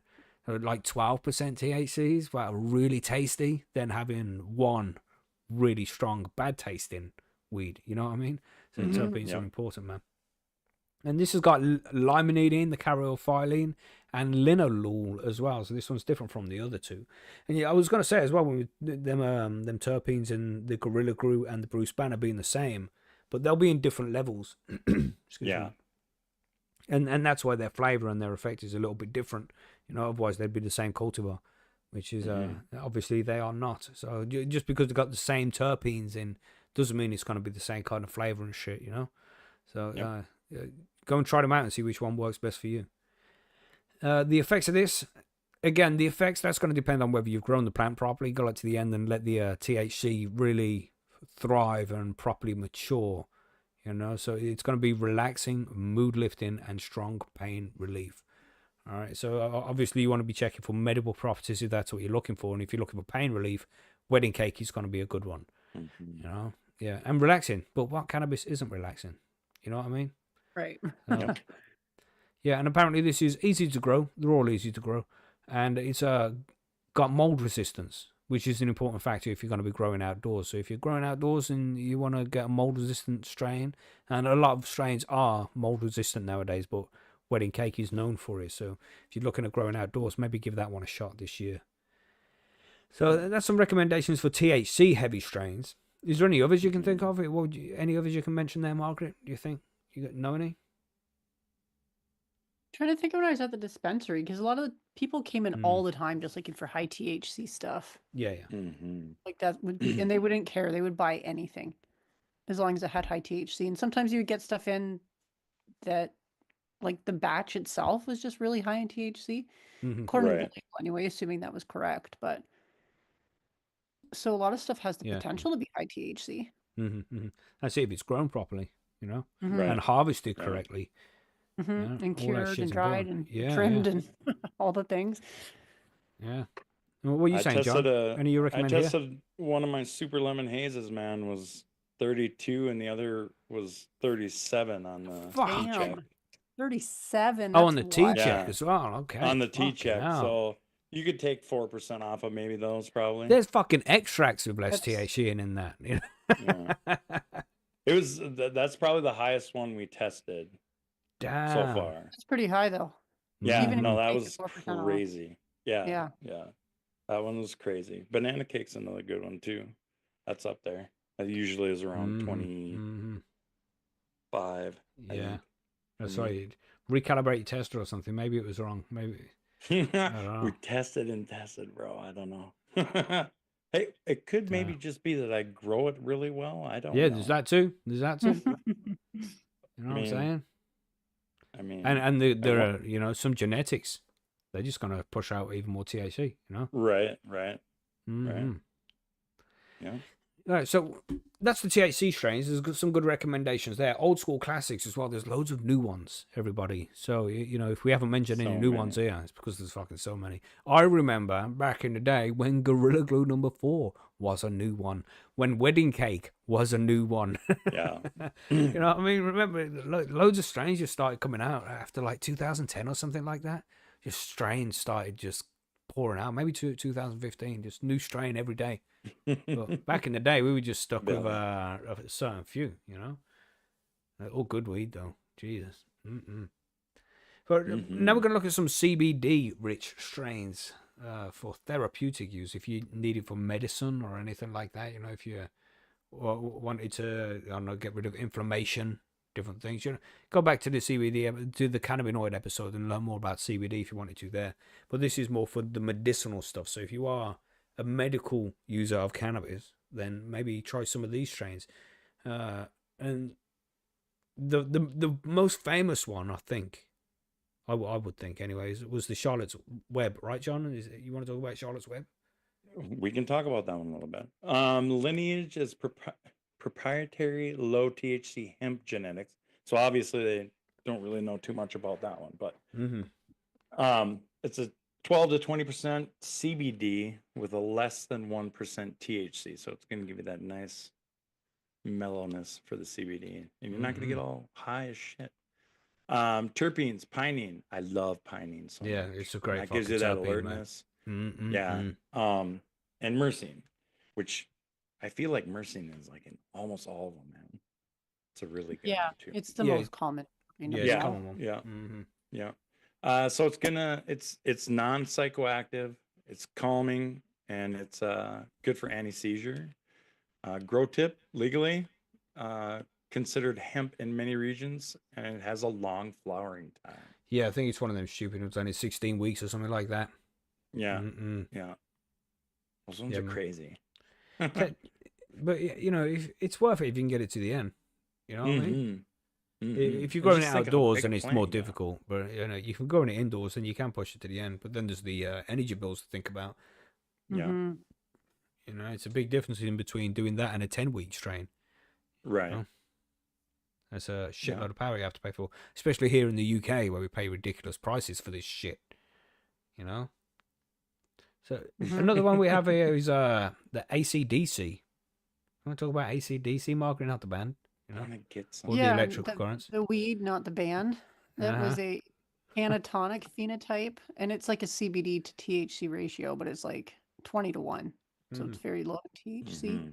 like 12% THCs, but really tasty, than having 1 really strong, bad tasting weed. You know what I mean? So terpenes are important, man. And this has got limonene, the caryophyllene, and linalool as well. So this one's different from the other 2. And yeah, I was going to say as well, when them terpenes in the Gorilla Glue and the Bruce Banner being the same, but they'll be in different levels. Excuse me. And that's why their flavor and their effect is a little bit different. Otherwise they'd be the same cultivar, which is obviously they are not. So just because they've got the same terpenes in doesn't mean it's going to be the same kind of flavor and shit. So go and try them out and see which one works best for you. The effects of this, again, that's going to depend on whether you've grown the plant properly, got it to the end, and let the THC really thrive and properly mature. So it's going to be relaxing, mood lifting, and strong pain relief. All right. So obviously you want to be checking for medical properties if that's what you're looking for, and if you're looking for pain relief, wedding cake is going to be a good one. Yeah, and relaxing. But what cannabis isn't relaxing? You know what I mean? Right. Yeah, and apparently this is easy to grow. They're all easy to grow, and it's got mold resistance, which is an important factor if you're going to be growing outdoors. So if you're growing outdoors and you want to get a mold-resistant strain, and a lot of strains are mold-resistant nowadays, but wedding cake is known for it. So if you're looking at growing outdoors, maybe give that one a shot this year. So that's some recommendations for THC-heavy strains. Is there any others you can think of? Any others you can mention there, Margaret? Do you think? You know any? Trying to think of when I was at the dispensary, because a lot of the people came in all the time just looking for high THC stuff. Yeah. Like that would be, and they wouldn't care. They would buy anything as long as it had high THC. And sometimes you would get stuff in that, like the batch itself was just really high in THC, according to the label anyway, assuming that was correct. But so a lot of stuff has the potential to be high THC. I see if it's grown properly, Right. and harvested correctly. And all that cured shit's and dried important. and trimmed and all the things. Yeah. Well, what are you saying, John? Any you recommend I tested one of my super lemon hazes, man, was 32 and the other was 37 on the T-check. 37. On the T-check Yeah. as well. Okay. On the T-check. hell. So you could take 4% off of maybe those probably. There's fucking extracts with less THC in that. Yeah. It was that's probably the highest one we tested Damn. so far. That's pretty high though. Yeah, Even if no, you that take was the 4% off. crazy. Yeah, Yeah. yeah. That one was crazy. Banana cake's another good one too. That's up there. That usually is around 25. I Yeah. think. That's right. Recalibrate your tester or something. Maybe it was wrong. Maybe. don't know. We tested and tested, bro. I don't know. Hey, it could maybe just be that I grow it really well. I don't know. There's that too. There's that too. You know what I'm saying? I mean, And there are, some genetics. They're just going to push out even more THC, Right. Mhm. Yeah. All right, so that's the THC strains. There's some good recommendations there. Old school classics as well. There's loads of new ones, everybody. So, if we haven't mentioned any new ones here, it's because there's fucking so many. I remember back in the day when Gorilla Glue number 4 was a new one, when Wedding Cake was a new one. Yeah. You know what I mean? Remember, loads of strains just started coming out after like 2010 or something like that. Just strains started just pouring out. Maybe 2015, just new strain every day. But back in the day, we were just stuck with a certain few, all good weed though. Jesus. But now we're going to look at some CBD-rich strains for therapeutic use. If you need it for medicine or anything like that, if you wanted to, I don't know, get rid of inflammation, different things. Go back to the CBD, to the cannabinoid episode, and learn more about CBD if you wanted to there. But this is more for the medicinal stuff. So if you are a medical user of cannabis, then maybe try some of these strains. And the most famous one, I think, I would think anyways, was the Charlotte's Web, right, John? You want to talk about Charlotte's Web? We can talk about that one a little bit. Lineage is proprietary low THC hemp genetics. So obviously they don't really know too much about that one, but it's a 12 to 20% CBD with a less than 1% THC. So it's going to give you that nice mellowness for the CBD, and you're not going to get all high as shit. Terpenes, pinene. I love pinene so much. It's a great. That gives you that alertness. Yeah. And myrcene, which I feel like myrcene is like in almost all of them, man. It's a really good one too. It's the most common. Common one. So it's non-psychoactive, it's calming, and it's good for anti-seizure. Grow tip legally, considered hemp in many regions, and it has a long flowering time. Yeah, I think it's one of them stupid. It's only 16 weeks or something like that. Yeah. Those ones are crazy. But you know, if it's worth it if you can get it to the end. You know what I mean? If you're growing it like outdoors, then it's more difficult. But you know, you can grow it indoors, and you can push it to the end. But then there's the energy bills to think about. Yeah. You know, it's a big difference in between doing that and a 10-week strain. Right. You know? That's a shitload of power you have to pay for, especially here in the UK where we pay ridiculous prices for this shit. You know. So another one we have here is the AC/DC. You want to talk about AC/DC, Margaret, not the band? You know, I want to get some. or the electrical currents. The weed, not the band. That was a anatonic phenotype, and it's like a CBD to THC ratio, but it's like 20 to 1. So it's very low THC.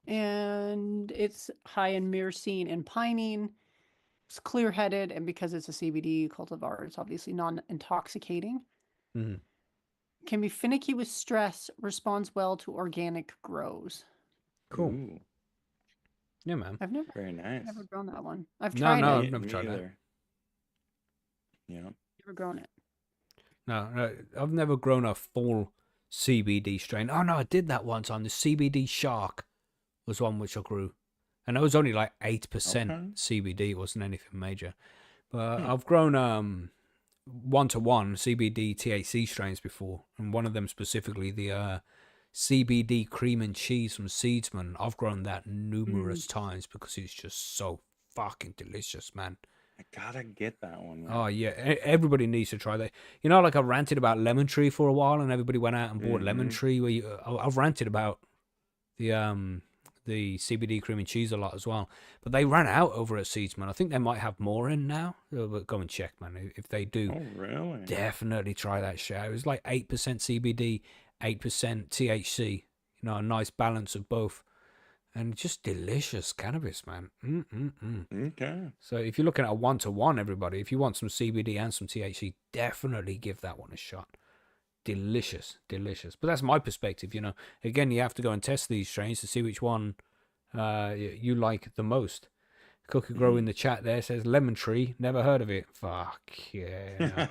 And it's high in myrcene and pinene. It's clear-headed, and because it's a CBD cultivar, it's obviously non-intoxicating. Can be finicky with stress, responds well to organic grows. Cool. Ooh. Yeah, man. I've never grown that one. I've tried it. I've never tried that. Yeah. Never grown it. No, I've never grown a full CBD strain. Oh no, I did that one time. The CBD Shark was one which I grew, and it was only like 8% CBD. It wasn't anything major, but I've grown 1-to-1 CBD THC strains before, and one of them specifically, the CBD cream and cheese from Seedsman. I've grown that numerous times because it's just so fucking delicious, man. I gotta get that one. Man. Oh yeah, everybody needs to try that. You know, like I ranted about lemon tree for a while, and everybody went out and bought lemon tree. I've ranted about the CBD cream and cheese a lot as well, but they ran out over at Seedsman. I think they might have more in now. But go and check, man. If they do, really, definitely try that shit. It was like 8% CBD, 8% THC. You know, a nice balance of both. And just delicious cannabis, man. Okay. So if you're looking at a 1-to-1, everybody, if you want some CBD and some THC, definitely give that one a shot. Delicious. But that's my perspective, you know. Again, you have to go and test these strains to see which one you like the most. Cookie Grow in the chat there says lemon tree. Never heard of it. Fuck yeah.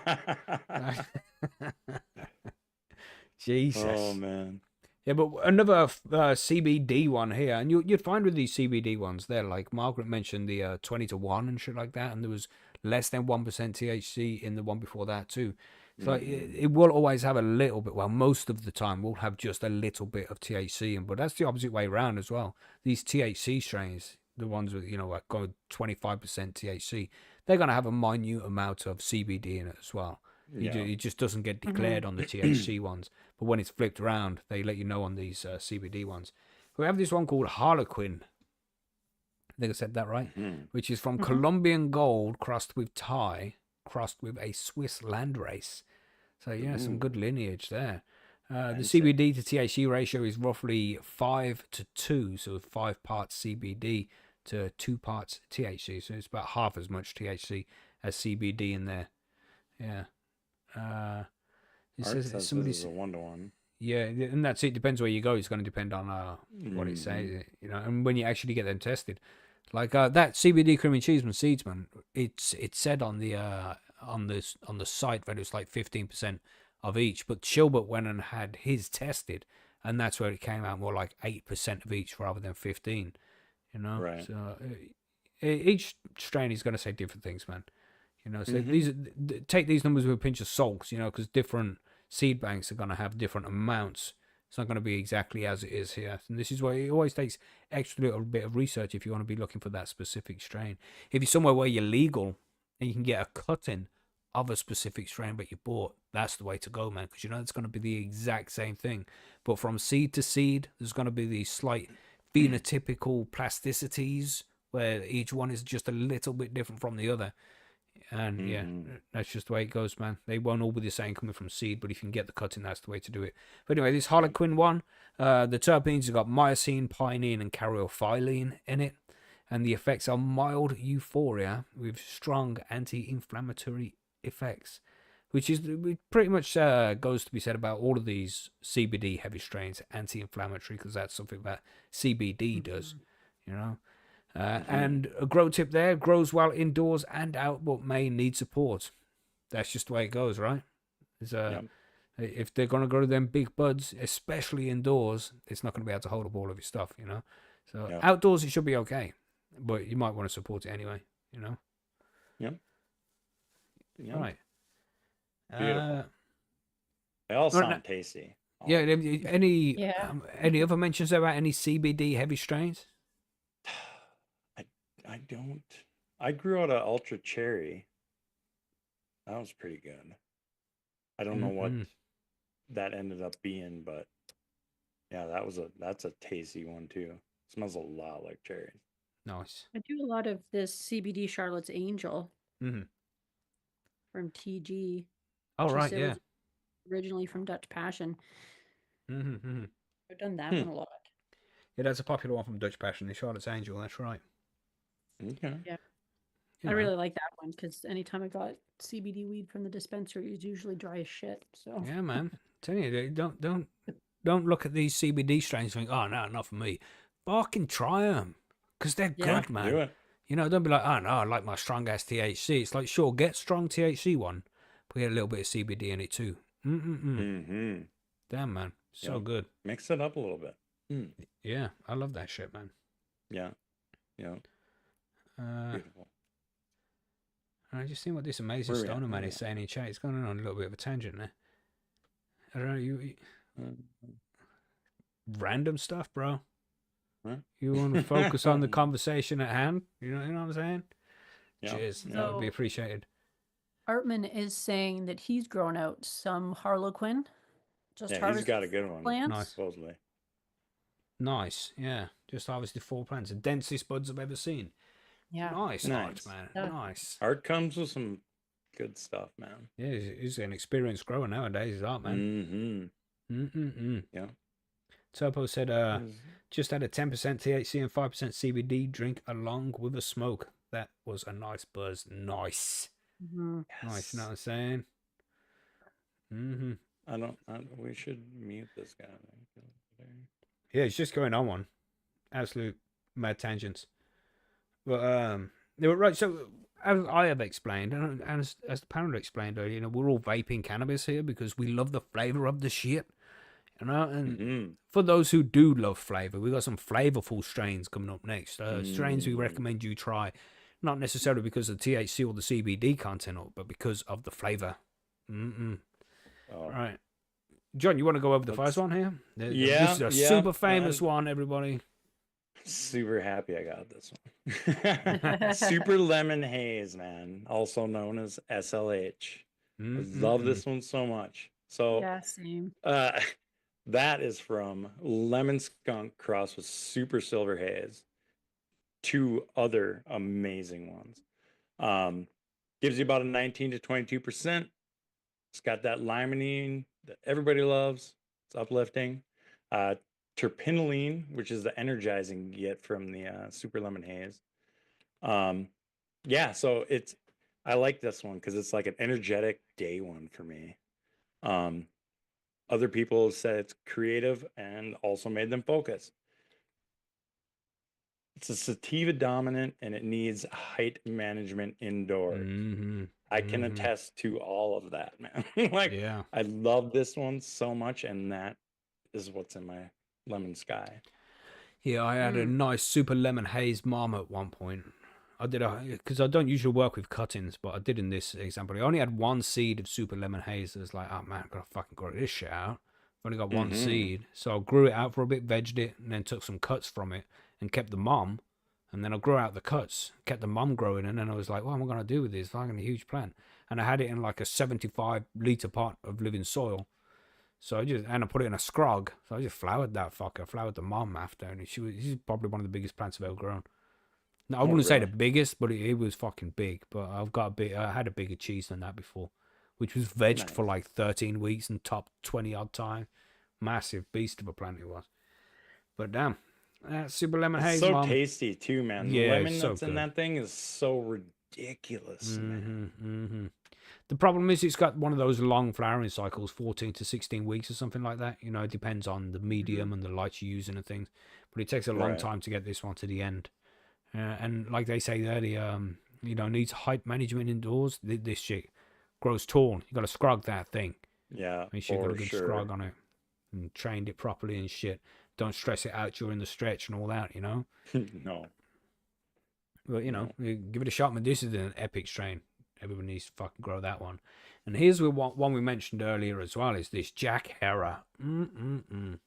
Jesus. Oh man. Yeah, but another CBD one here, and you'd find with these CBD ones, they're like Margaret mentioned the 20-to-1 and shit like that, and there was less than 1% THC in the one before that too. So it will always have a little bit. Well, most of the time, we'll have just a little bit of THC, but that's the opposite way around as well. These THC strains, the ones with like going 25% THC, they're gonna have a minute amount of CBD in it as well. It just doesn't get declared on the THC ones. But when it's flipped around, they let you know on these CBD ones. We have this one called Harlequin. I think I said that right. Which is from Colombian gold crossed with Thai, crossed with a Swiss landrace. So yeah, some good lineage there. The CBD to THC ratio is roughly 5-to-2, so 5 parts CBD to 2 parts THC. So it's about half as much THC as CBD in there. Yeah. It says somebody this is a 1-to-1. Yeah, and that's it. Depends where you go. It's going to depend on what it says, you know. And when you actually get them tested, like that CBD cream and cheese from Seedsman, it said on the site that it was like 15% of each. But Shilbert went and had his tested, and that's where it came out more like 8% of each rather than 15. You know, Right. so each strain is going to say different things, man. You know, so take these numbers with a pinch of salt, you know, because different seed banks are going to have different amounts. It's not going to be exactly as it is here. And this is why it always takes extra little bit of research if you want to be looking for that specific strain. If you're somewhere where you're legal and you can get a cut-in of a specific strain but you bought, that's the way to go, man, because you know it's going to be the exact same thing. But from seed to seed, there's going to be these slight phenotypical plasticities where each one is just a little bit different from the other. And yeah, that's just the way it goes, man. They won't all be the same coming from seed, but if you can get the cutting, that's the way to do it. But anyway, this Harlequin one, the terpenes have got myosin, pinene, and caryophyllene in it. And the effects are mild euphoria with strong anti-inflammatory effects, which is pretty much goes to be said about all of these CBD heavy strains, anti-inflammatory, because that's something that CBD does, you know. And a grow tip there, grows well indoors and out, but may need support. That's just the way it goes, right? If they're going to grow them big buds, especially indoors, it's not going to be able to hold up all of your stuff, you know. So outdoors, it should be okay, but you might want to support it anyway, you know. All right. Beautiful. They all sound tasty. Yeah. Any other mentions about any CBD heavy strains? I don't. I grew out of Ultra Cherry. That was pretty good. I don't know what that ended up being, but yeah, that's a tasty one too. Smells a lot like cherry. Nice. I do a lot of this CBD Charlotte's Angel from TG. Oh, She right, said it yeah. was originally from Dutch Passion. I've done that one a lot. Yeah, that's a popular one from Dutch Passion, the Charlotte's Angel, that's right. Okay. Yeah. You I know. really like that one because anytime I got CBD weed from the dispensary, it's usually dry as shit. So Yeah, man. Tell you, don't look at these CBD strains and think, oh, no, not for me. Fucking try them because they're good, man. Do it. You know, don't be like, oh, no, I like my strong-ass THC. It's like, sure, get strong THC one, but get a little bit of CBD in it too. Damn, man. So good. Mix it up a little bit. Yeah, I love that shit, man. Yeah. Beautiful. I just seen what this amazing stoner man is saying in chat. It's going on a little bit of a tangent there. I don't know, you random stuff, bro. Huh? You want to focus on the conversation at hand? You know what I'm saying? Yeah. Cheers. That would be appreciated. Artman is saying that he's grown out some Harlequin. Just he's got a good one. Plants. Nice. Supposedly. Nice, yeah. Just harvested 4 plants. The densest buds I've ever seen. Yeah. Nice. Art, man. Yeah. Nice. Art comes with some good stuff, man. Yeah, he's an experienced grower nowadays, is Art, man. Yeah. Topo said, just had a 10% THC and 5% CBD drink along with a smoke. That was a nice buzz. Nice. Nice, you know what I'm saying? We should mute this guy. Yeah, it's just going on one. Absolute mad tangents. But they were right. So as I have explained, and as the panel explained earlier, you know, we're all vaping cannabis here because we love the flavor of the shit. You know, and for those who do love flavor, we got some flavorful strains coming up next. Strains we recommend you try, not necessarily because of the THC or the CBD content, but because of the flavor. All right. John, you want to go over the first one here? This is a super famous one, everybody. Super happy I got this one. Super Lemon Haze, man. Also known as SLH. I love this one so much. So yeah, same. That is from Lemon Skunk crossed with Super Silver Haze. 2 other amazing ones. Gives you about a 19 to 22%. It's got that limonene that everybody loves. It's uplifting. Terpinolene, which is the energizing you get from the Super Lemon Haze. So I like this one because it's like an energetic day one for me. Other people said it's creative and also made them focus. It's a sativa dominant and it needs height management indoors. I can attest to all of that, man. I love this one so much, and that is what's in my lemon sky. Yeah, I had a nice super lemon haze mom at one point. I did because I don't usually work with cuttings, but I did in this example. I only had one seed of super lemon haze. I was like, oh man, I gotta fucking grow this shit out. I've only got one seed, so I grew it out for a bit, vegged it, and then took some cuts from it and kept the mom. And then I grew out the cuts, kept the mom growing, and then I was like, what am I gonna do with this? Fucking a huge plant. And I had it in like a 75-liter pot of living soil. So I put it in a scrog. So I just flowered that fucker, flowered the mom after, and she's probably one of the biggest plants I've ever grown. Now, I wouldn't say the biggest, but it was fucking big. But I had a bigger cheese than that before, which was vegged for like 13 weeks and top 20 odd time. Massive beast of a plant it was. But damn, super lemon haze. So mom. tasty too, man. The Yeah, lemon it's so that's in good. that thing is so ridiculous, man. The problem is it's got one of those long flowering cycles, 14 to 16 weeks or something like that. You know, it depends on the medium and the lights you're using and things. But it takes a long time to get this one to the end. And like they say there, needs height management indoors. This shit grows tall. You got to scrog that thing. Yeah, Make sure you got a good scrog on it and trained it properly and shit. Don't stress it out during the stretch and all that, you know? No. But, give it a shot. Man, this is an epic strain. Everyone needs to fucking grow that one. And here's one we mentioned earlier as well, is this Jack Herer. Another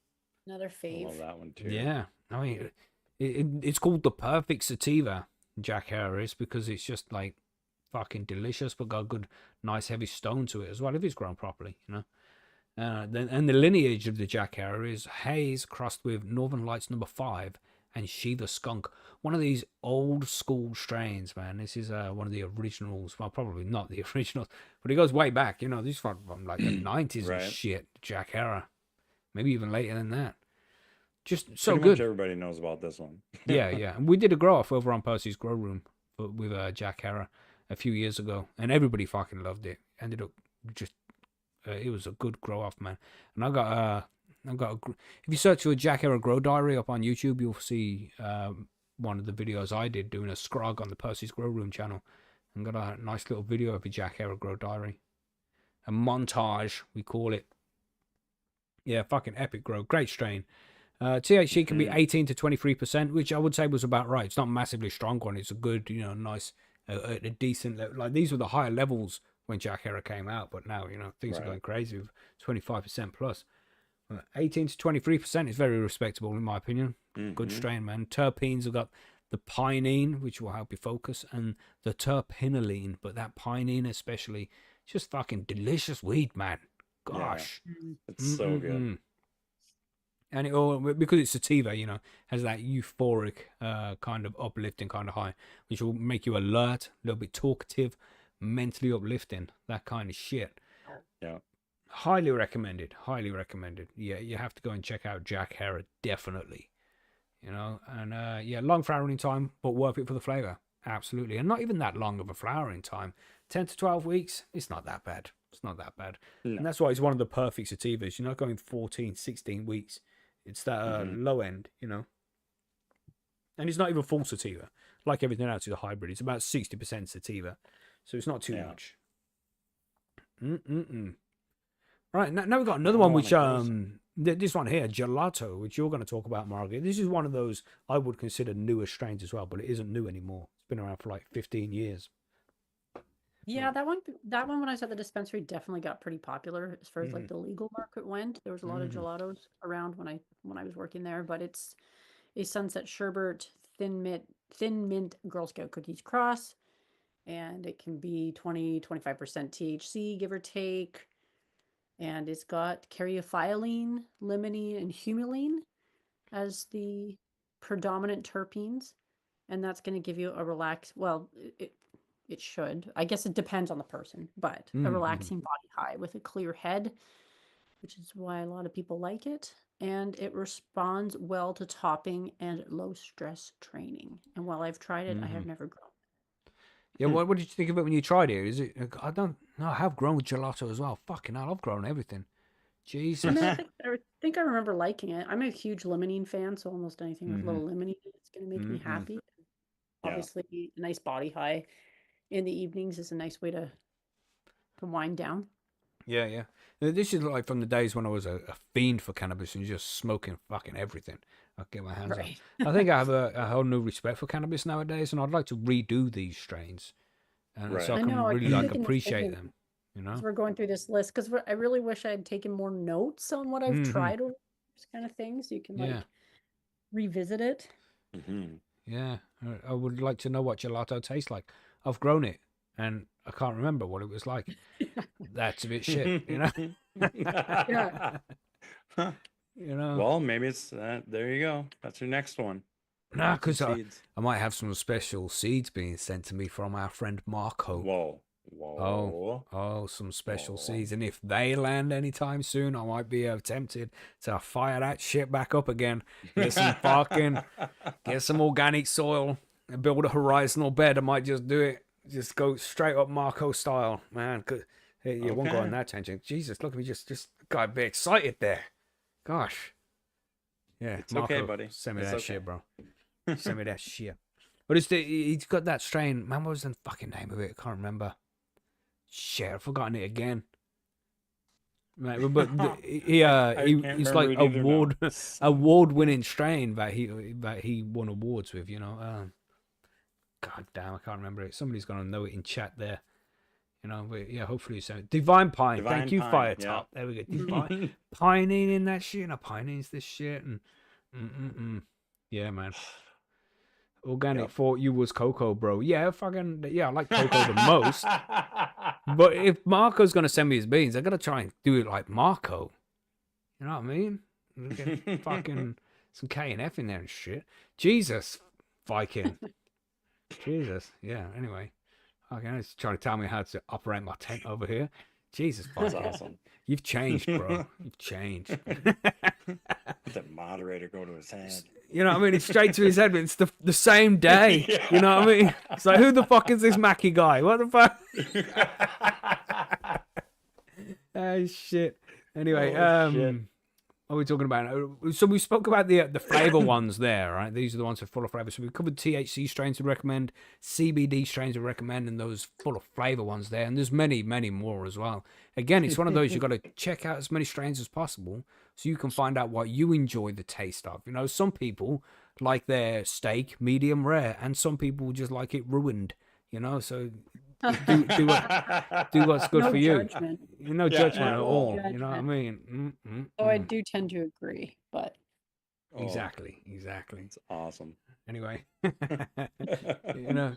I fave. love that one too. Yeah. I mean, it's called the perfect sativa, Jack Herer is, because it's just like fucking delicious, but got a good, nice, heavy stone to it as well, if it's grown properly, you know? And the lineage of the Jack Herer is Haze crossed with Northern Lights number 5 and Shiva Skunk. One of these old school strains, man. This is one of the originals. Well, probably not the originals, but it goes way back. You know, these from like the 90s and shit. Jack Herer, maybe even later than that. Just so Pretty good. much everybody knows about this one. Yeah. And we did a grow off over on Percy's Grow Room with Jack Herer a few years ago, and everybody fucking loved it. Ended up just it was a good grow off, man. And I got if you search for Jack Herer Grow Diary up on YouTube, you'll see one of the videos I did doing a scrog on the Percy's Grow Room channel, and got a nice little video of a Jack Herer Grow Diary, a montage we call it. Yeah, fucking epic grow, great strain. THC can be 18 to 23%, which I would say was about right. It's not massively strong one. It's a good, nice, a decent level. Like these were the higher levels when Jack Herer came out, but now things are going crazy with 25% plus. 18 to 23% is very respectable in my opinion. Good strain, man. Terpenes have got the pinene, which will help you focus, and the terpinolene, but that pinene especially, just fucking delicious weed, man. Gosh, it's so good. And it all, because it's sativa, has that euphoric kind of uplifting kind of high, which will make you alert, a little bit talkative, mentally uplifting, that kind of shit. Yeah. Highly recommended. Yeah, you have to go and check out Jack Herer, definitely. And long flowering time, but worth it for the flavor. Absolutely. And not even that long of a flowering time. 10 to 12 weeks, it's not that bad. No. And that's why it's one of the perfect sativas. You're not going 14, 16 weeks. It's that low end, And it's not even full sativa. Like everything else is a hybrid. It's about 60% sativa. So it's not too much. Right, now we've got another one, which this one here, gelato, which you're going to talk about, Margaret. This is one of those I would consider newer strains as well, but it isn't new anymore. It's been around for like 15 years. Yeah, that one when I was at the dispensary definitely got pretty popular as far as like the legal market went. There was a lot of gelatos around when I was working there, but it's a Sunset Sherbet thin mint Girl Scout cookies cross, and it can be 20-25% THC, give or take. And it's got caryophyllene, limonene, and humulene as the predominant terpenes. And that's going to give you a relaxed, it should. I guess it depends on the person, but a relaxing body high with a clear head, which is why a lot of people like it. And it responds well to topping and low stress training. And while I've tried it, I have never grown. Yeah, what did you think of it when you tried it? Is it? I don't know. I have grown gelato as well. Fucking hell, I've grown everything. Jesus. I think I remember liking it. I'm a huge limonene fan, so almost anything with a little limonene is going to make me happy. Obviously, a nice body high in the evenings is a nice way to wind down. Yeah, yeah. This is like from the days when I was a fiend for cannabis and just smoking fucking everything I get my hands Right. on. I think I have a whole new respect for cannabis nowadays, and I'd like to redo these strains, and so I Right. can I really keep like thinking the appreciate same them. You as know. we're going through this list, because I really wish I had taken more notes on what I've Mhm. tried over these kind of things. So you can Yeah. like revisit it. Mm-hmm. Yeah, I would like to know what gelato tastes like. I've grown it, and I can't remember what it was like. That's a bit shit, you know. Yeah. You know. Well, maybe it's there you go. That's your next one. Nah, Some because I seeds. might have some special seeds being sent to me from our friend Marco. Whoa. Oh, some special Whoa. seeds, and if they land anytime soon, I might be tempted to fire that shit back up again. Get some get some organic soil, and build a horizontal bed. I might just do it. Just go straight up Marco style, man. Hey, you won't go on Okay. that tangent. Jesus, look at me, just got a bit excited there. Gosh. Yeah, It's okay, Marco, buddy. send me It's that okay. shit, bro. Send me that shit. But he's got that strain. Man, what was the fucking name of it? I can't remember. Shit, I've forgotten it again. Right, but he's can't like remember it either now. award-winning strain that he won awards with. You know, God damn, I can't remember it. Somebody's gonna know it in chat there. You know, but yeah, hopefully so. Divine Pine. Divine Thank you, Pine, Fire yeah. Top. There we go. Divine Pining in that shit. And Pining's this shit. And yeah, man. Organic Yep. thought you was cocoa, bro. Yeah, fucking yeah. I like cocoa the most. But if Marco's gonna send me his beans, I gotta try and do it like Marco. You know what I mean? Get fucking some K and F in there and shit. Jesus, Viking. Jesus. Yeah. Anyway, okay, he's trying to tell me how to operate my tent over here. Jesus, That's Viking. awesome. You've changed, bro. You've changed. Let the moderator go to his head. You know what I mean? It's straight to his head, but it's the same day. You know what I mean? It's like, who the fuck is this Macky guy? What the fuck? Oh, shit. Anyway, Shit. what are we talking about? So we spoke about the flavor ones there, right? These are the ones that are full of flavor. So we covered THC strains to recommend, CBD strains to recommend, and those full of flavor ones there. And there's many, many more as well. Again, it's one of those you got to check out as many strains as possible so you can find out what you enjoy the taste of. You know, some people like their steak medium rare, and some people just like it ruined. You know, so do what's good No for you. judgment. No Yeah, judgment yeah. at all. No You know what I mean? So I do tend to agree, but Oh, Exactly. it's awesome. Anyway, you know,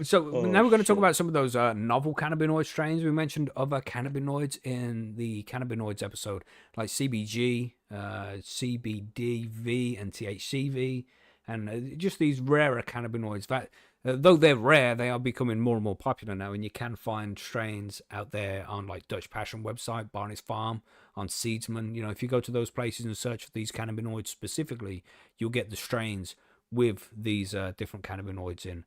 so Oh, now we're going to talk shit. about some of those novel cannabinoid strains. We mentioned other cannabinoids in the cannabinoids episode, like CBG, CBDV, and THCV, and just these rarer cannabinoids that, though they're rare, they are becoming more and more popular now, and you can find strains out there on like Dutch Passion website, Barney's Farm, on Seedsman. You know, if you go to those places and search for these cannabinoids specifically, you'll get the strains with these different cannabinoids in.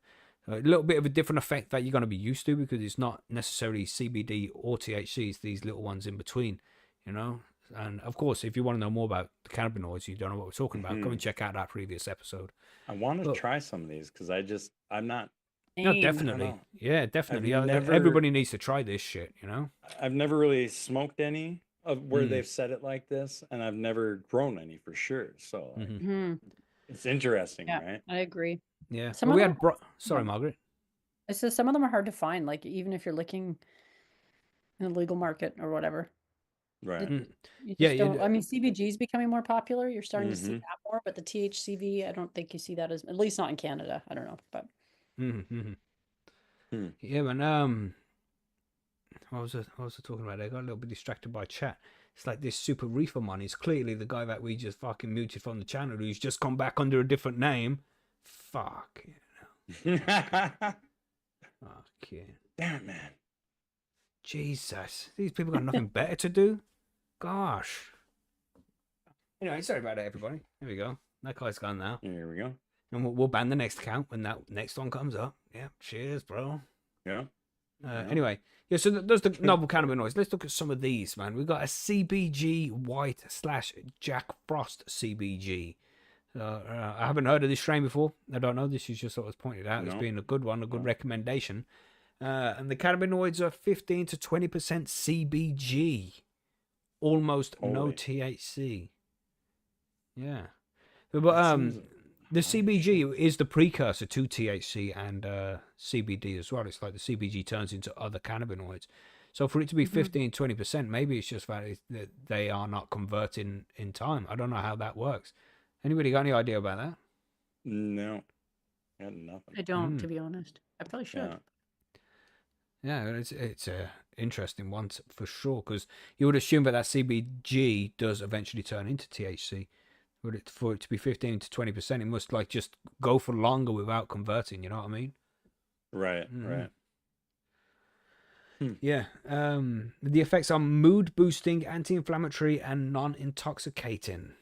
A little bit of a different effect that you're going to be used to because it's not necessarily CBD or THC, it's these little ones in between, you know. And of course, if you want to know more about the cannabinoids, you don't know what we're talking about, go and check out that previous episode. I want to Look. try some of these because I'm not. No, Same. definitely. know. Yeah, definitely. never- Everybody needs to try this shit, you know. I've never really smoked any of where Mm. they've said it like this, and I've never grown any for sure. So like, Mhm. Mhm. it's interesting, Yeah. right? I agree. Yeah. Some But of we them had are- sorry, Margaret. It's just some of them are hard to find. Like even if you're looking in the legal market or whatever, Right. Mm. you just Yeah, don't. I mean, CBG is becoming more popular. You're starting to see Mhm. that more, but the THCV, I don't think you see that at least not in Canada. I don't know, but Mm-hmm. Hmm. Yeah, man. What was I talking about? I got a little bit distracted by chat. It's like this Super Reefer man is clearly the guy that we just fucking muted from the channel who's just come back under a different name. Fuck. Fuck yeah. Damn it, man. Jesus. These people got nothing better to do? Gosh. Anyway, sorry about that, everybody. There we go. That guy's gone now. Here we go. And we'll ban the next account when that next one comes up. Yeah, cheers, bro. Yeah. Anyway, yeah, so those the novel cannabinoids. Let's look at some of these, man. We've got a CBG White / Jack Frost CBG. I haven't heard of this strain before. I don't know. This is just what was pointed out as No. being a good one, a good No. recommendation. And the cannabinoids are 15 to 20% CBG, almost no Holy. THC. Yeah, but That seems the high CBG is the precursor to THC and CBD as well. It's like the CBG turns into other cannabinoids. So for it to be 15, 20%, maybe it's just that they are not converting in time. I don't know how that works. Anybody got any idea about that? No, got nothing. I don't, to be honest. I probably should. Yeah. Yeah, it's a interesting one for sure, because you would assume that CBG does eventually turn into THC. But for it to be 15 to 20%, it must like just go for longer without converting. You know what I mean? Right, right. Yeah. The effects are mood boosting, anti-inflammatory, and non-intoxicating.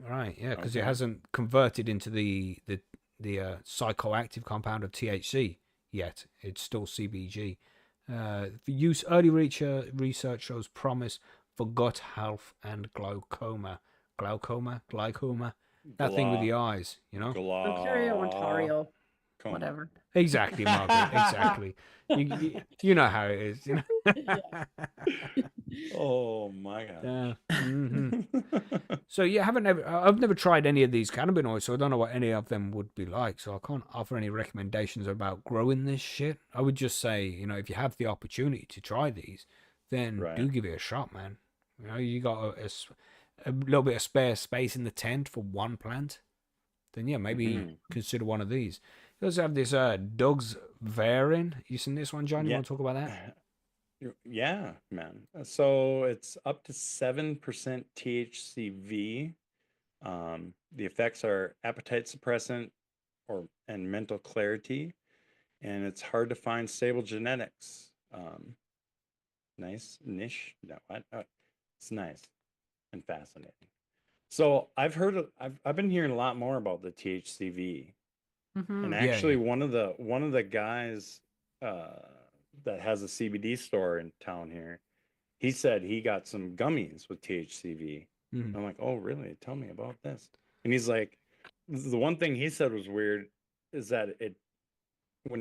Right. Yeah, because it Okay. hasn't converted into the psychoactive compound of THC yet. It's still CBG. Early research shows promise for gut health and glaucoma. That thing with the eyes, you know? Ontario, Ontario, Come on. whatever. Exactly, Margaret. Exactly. You know how it is. You know? Yeah. Oh my god. Yeah. So yeah, I've never tried any of these cannabinoids, so I don't know what any of them would be like. So I can't offer any recommendations about growing this shit. I would just say, you know, if you have the opportunity to try these, then Right. do give it a shot, man. You know, you got a little bit of spare space in the tent for one plant, then yeah, maybe consider one of these. You also have this Doug's Varin. You seen this one, John? You Yeah. want to talk about that? Yeah, man. So it's up to 7% THCV. The effects are appetite suppressant and mental clarity, and it's hard to find stable genetics. Nice niche. No, it's nice and fascinating. So I've been hearing a lot more about the THCV, and Yeah, actually yeah. one of the guys that has a CBD store in town here, he said he got some gummies with THCV. Mhm. I'm like, oh really? Tell me about this. And he's like, the one thing he said was weird is that when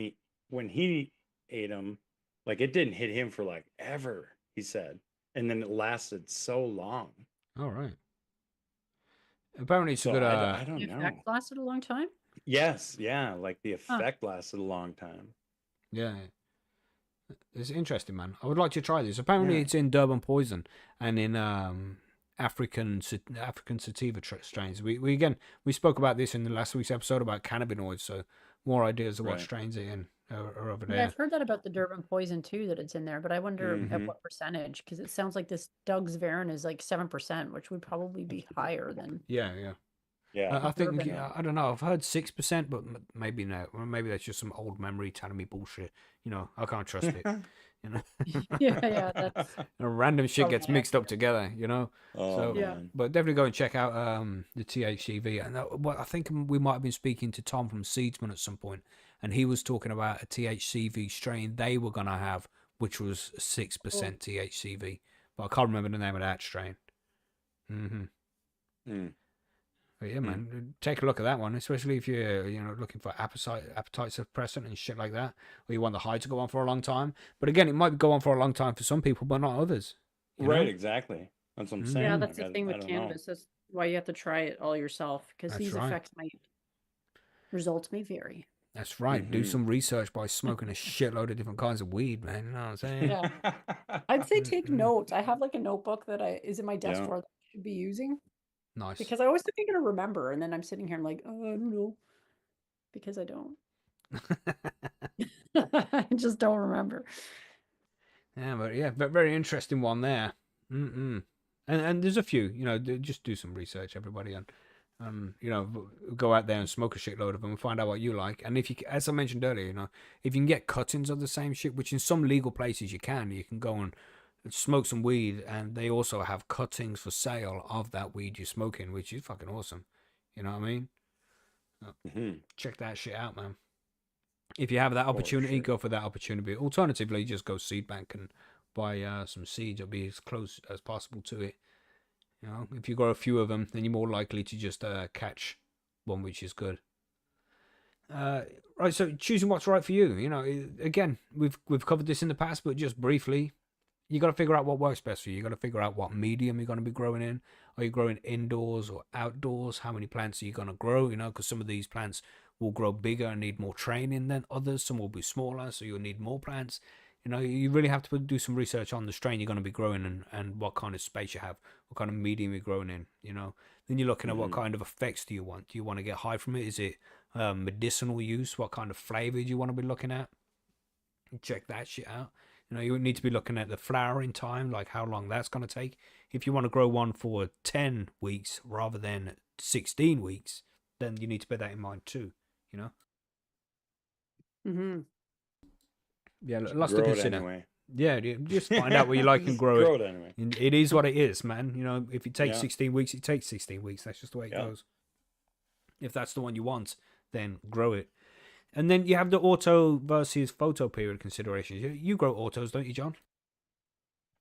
he ate them, like it didn't hit him for like ever, he said, and then it lasted so long. All right. Apparently, it's a So good. I The don't know. effect lasted a long time? Yes, yeah, like the effect lasted a long time. Yeah, it's interesting, man. I would like to try this. Apparently, Yeah. it's in Durban Poison and in African sativa strains. We spoke about this in the last week's episode about cannabinoids. So more ideas of what Right. strains are in are over Yeah, there. I've heard that about the Durban poison too, that it's in there, but I wonder at what percentage, because it sounds like this Doug's Varin is like 7%, which would probably be higher than Yeah, yeah. Yeah. I think Durban. I don't know. I've heard 6%, but maybe no. Or maybe that's just some old memory telling me bullshit. You know, I can't trust it. You know, yeah, that's random shit gets Probably mixed up together. You know, Oh so Yeah. man. but definitely go and check out the THCV. And I think we might have been speaking to Tom from Seedsman at some point, and he was talking about a THCV strain they were gonna have, which was 6% THCV, but I can't remember the name of that strain. Mm. But yeah, man, take a look at that one, especially if you're looking for appetite suppressant and shit like that, or you want the high to go on for a long time. But again, it might go on for a long time for some people, but not others. you Right, know? exactly. That's what I'm Mhm. saying. yeah, that's like, the thing I with don't know. cannabis. That's why you have to try it all yourself, because That's these right. effects might results may vary. That's right. Do Mhm. some research by smoking a shitload of different kinds of weed, man. You know what I'm saying? Yeah. I'd say take notes. I have like a notebook that is in my desk Yeah. drawer that I should be using, Nice. because I always think I'm gonna remember, and then I'm sitting here, I'm like, oh, I don't know, because I don't. I just don't remember. Yeah, but yeah, very interesting one there. And there's a few, just do some research, everybody, and go out there and smoke a shitload of them and find out what you like. And if you, as I mentioned earlier, if you can get cuttings of the same shit, which in some legal places you can go and smoke some weed, and they also have cuttings for sale of that weed you're smoking, which is fucking awesome. You know what I mean? Check that shit out, man. If you have that opportunity, sure. go for that opportunity. Alternatively, just go seed bank and buy some seeds. It'll be as close as possible to it. If you grow a few of them, then you're more likely to just catch one which is good. Right, so choosing what's right for you. You know, again, we've covered this in the past, but just briefly, you got to figure out what works best for you. You got to figure out what medium you're going to be growing in. Are you growing indoors or outdoors? How many plants are you going to grow? You know, because some of these plants will grow bigger and need more training than others. Some will be smaller, so you'll need more plants. You know, you really have to do some research on the strain you're going to be growing and what kind of space you have, what kind of medium you're growing in. You know, then you're looking at what kind of effects do you want. Do you want to get high from it? Is it medicinal use? What kind of flavor do you want to be looking at? Check that shit out. You know, you need to be looking at the flowering time, like how long that's going to take. If you want to grow one for 10 weeks rather than 16 weeks, then you need to bear that in mind too, you know? Mm-hmm. Yeah, Just lots to grow it consider. anyway. Yeah, just find out what you like and Just grow grow it. it anyway. And it is what it is, man. You know, if it takes Yeah. 16 weeks, it takes 16 weeks. That's just the way it Yeah. goes. If that's the one you want, then grow it. And then you have the auto versus photo period considerations. You grow autos, don't you, John?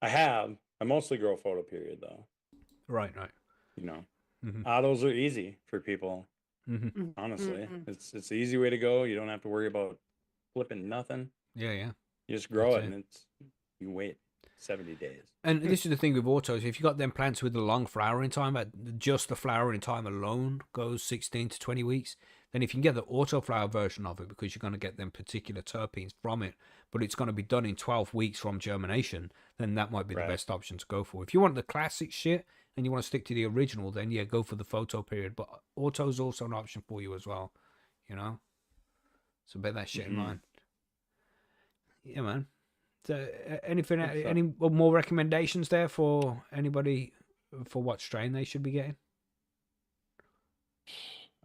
I have. I mostly grow photo period though. Right. You know, Mm-hmm. autos are easy for people. Mm-hmm. Honestly, Mhm. it's the easy way to go. You don't have to worry about flipping nothing. Yeah. You just grow That's it, it. and you wait 70 days. And this is the thing with autos. If you got them plants with a long flowering time, just the flowering time alone goes 16 to 20 weeks. Then if you can get the auto flower version of it, because you're going to get them particular terpenes from it, but it's going to be done in 12 weeks from germination, then that might be the Right. best option to go for. If you want the classic shit and you want to stick to the original, then yeah, go for the photo period. But auto is also an option for you as well, you know? So bear that shit in Mhm. mind. Yeah, man. So, anything? Good stuff. Any more recommendations there for anybody for what strain they should be getting?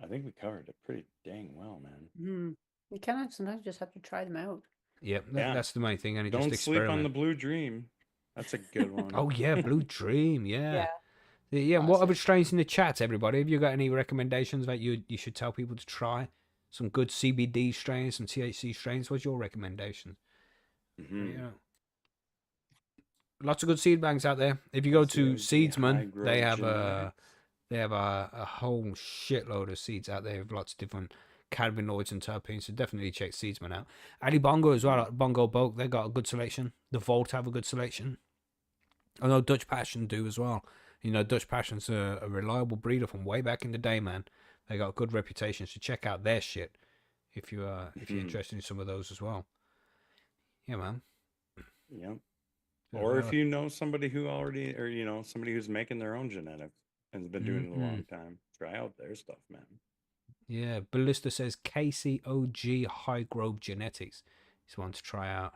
I think we covered it pretty dang well, man. Mm. You kind of sometimes just have to try them out. Yep, Yeah. that's the main thing. And Don't just sleep on experiment. the Blue Dream. That's a good one. Oh yeah, Blue Dream. Yeah. Yeah. What Classic. other strains in the chat, everybody? Have you got any recommendations that you should tell people to try? Some good CBD strains, some THC strains. What's your recommendation? Mhm. Yeah. Lots of good seed banks out there. If you go to SCOG, Seedsman, high-growth they have genetics. a whole shitload of seeds out there with lots of different cannabinoids and terpenes. So definitely check Seedsman out. Ali Bongo as well, like Bongo Bulk, they got a good selection. The Vault have a good selection. I know Dutch Passion do as well. You know, Dutch Passion's a reliable breeder from way back in the day, man. They got a good reputation, so check out their shit if you're interested in some of those as well. Yeah, man. Yep. Yeah, Or if well, you know somebody who already, or somebody who's making their own genetics and has been doing it a long time, try out their stuff, man. yeah, Ballista says KCOG High Grove Genetics is one to try out.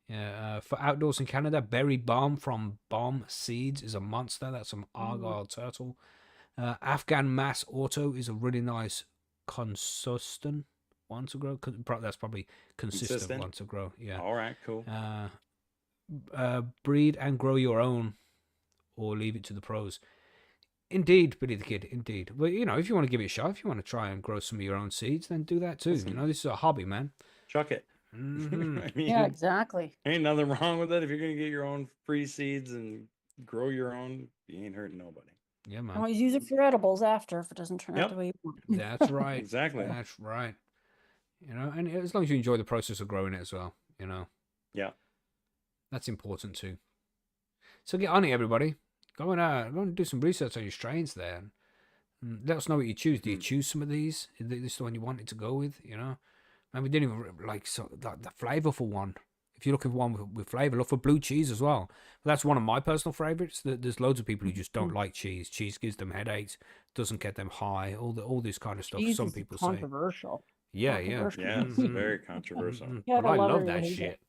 Yeah, for outdoors in Canada, Berry Balm from Bomb Seeds is a monster. That's some Argyle turtle. Afghan Mass Auto is a really nice consistent one to grow. That's probably consistent one to grow. Yeah. All right, cool. Breed and grow your own, or leave it to the pros. Indeed, Billy the Kid. Indeed. Well, you know, if you want to give it a shot, if you want to try and grow some of your own seeds, then do that too. Listen. You know, this is a hobby, man. Chuck it. Mhm. I mean, Yeah, exactly. ain't nothing wrong with it. If you're gonna get your own free seeds and grow your own, you ain't hurting nobody. Yeah, man. Always use it for edibles after if it doesn't turn out Yep. the way you want. That's right. Exactly. That's right. You know, and as long as you enjoy the process of growing it as well, you know. Yeah. That's important too. So get on it, everybody. Go and do some research on your strains there. And let us know what you choose. Do you choose some of these? Is this the one you wanted to go with? You know, and we didn't even like the flavorful one. If you're looking for one with flavor, look for blue cheese as well. But that's one of my personal favorites. There's loads of people who just don't like cheese. Cheese gives them headaches, doesn't get them high. All this kind of stuff. Cheese Some is people say. controversial. Yeah. Yeah, it's Mhm. very controversial. Mhm. Yeah, But I I love love it, that I hate it. shit.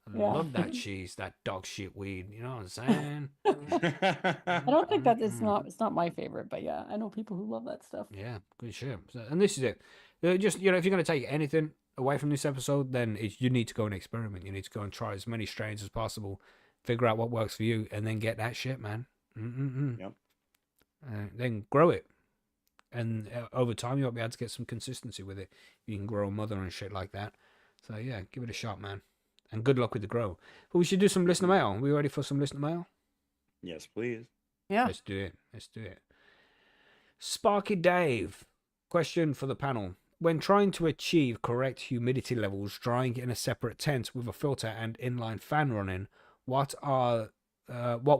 I Yeah. love that cheese, that dog shit weed. You know what I'm saying? I don't think that it's not my favorite, but yeah, I know people who love that stuff. Yeah, good shit. So, and this is it. Just, you know, if you're going to take anything away from this episode, then you need to go and experiment. You need to go and try as many strains as possible, figure out what works for you, and then get that shit, man. Yep. Then grow it. And over time, you'll be able to get some consistency with it. You can grow a mother and shit like that. So, yeah, give it a shot, man. And good luck with the grow. But we should do some listener mail. Are we ready for some listener mail? Yes, please. Yeah. Let's do it. Sparky Dave. Question for the panel. when trying to achieve correct humidity levels, drying in a separate tent with a filter and inline fan running, what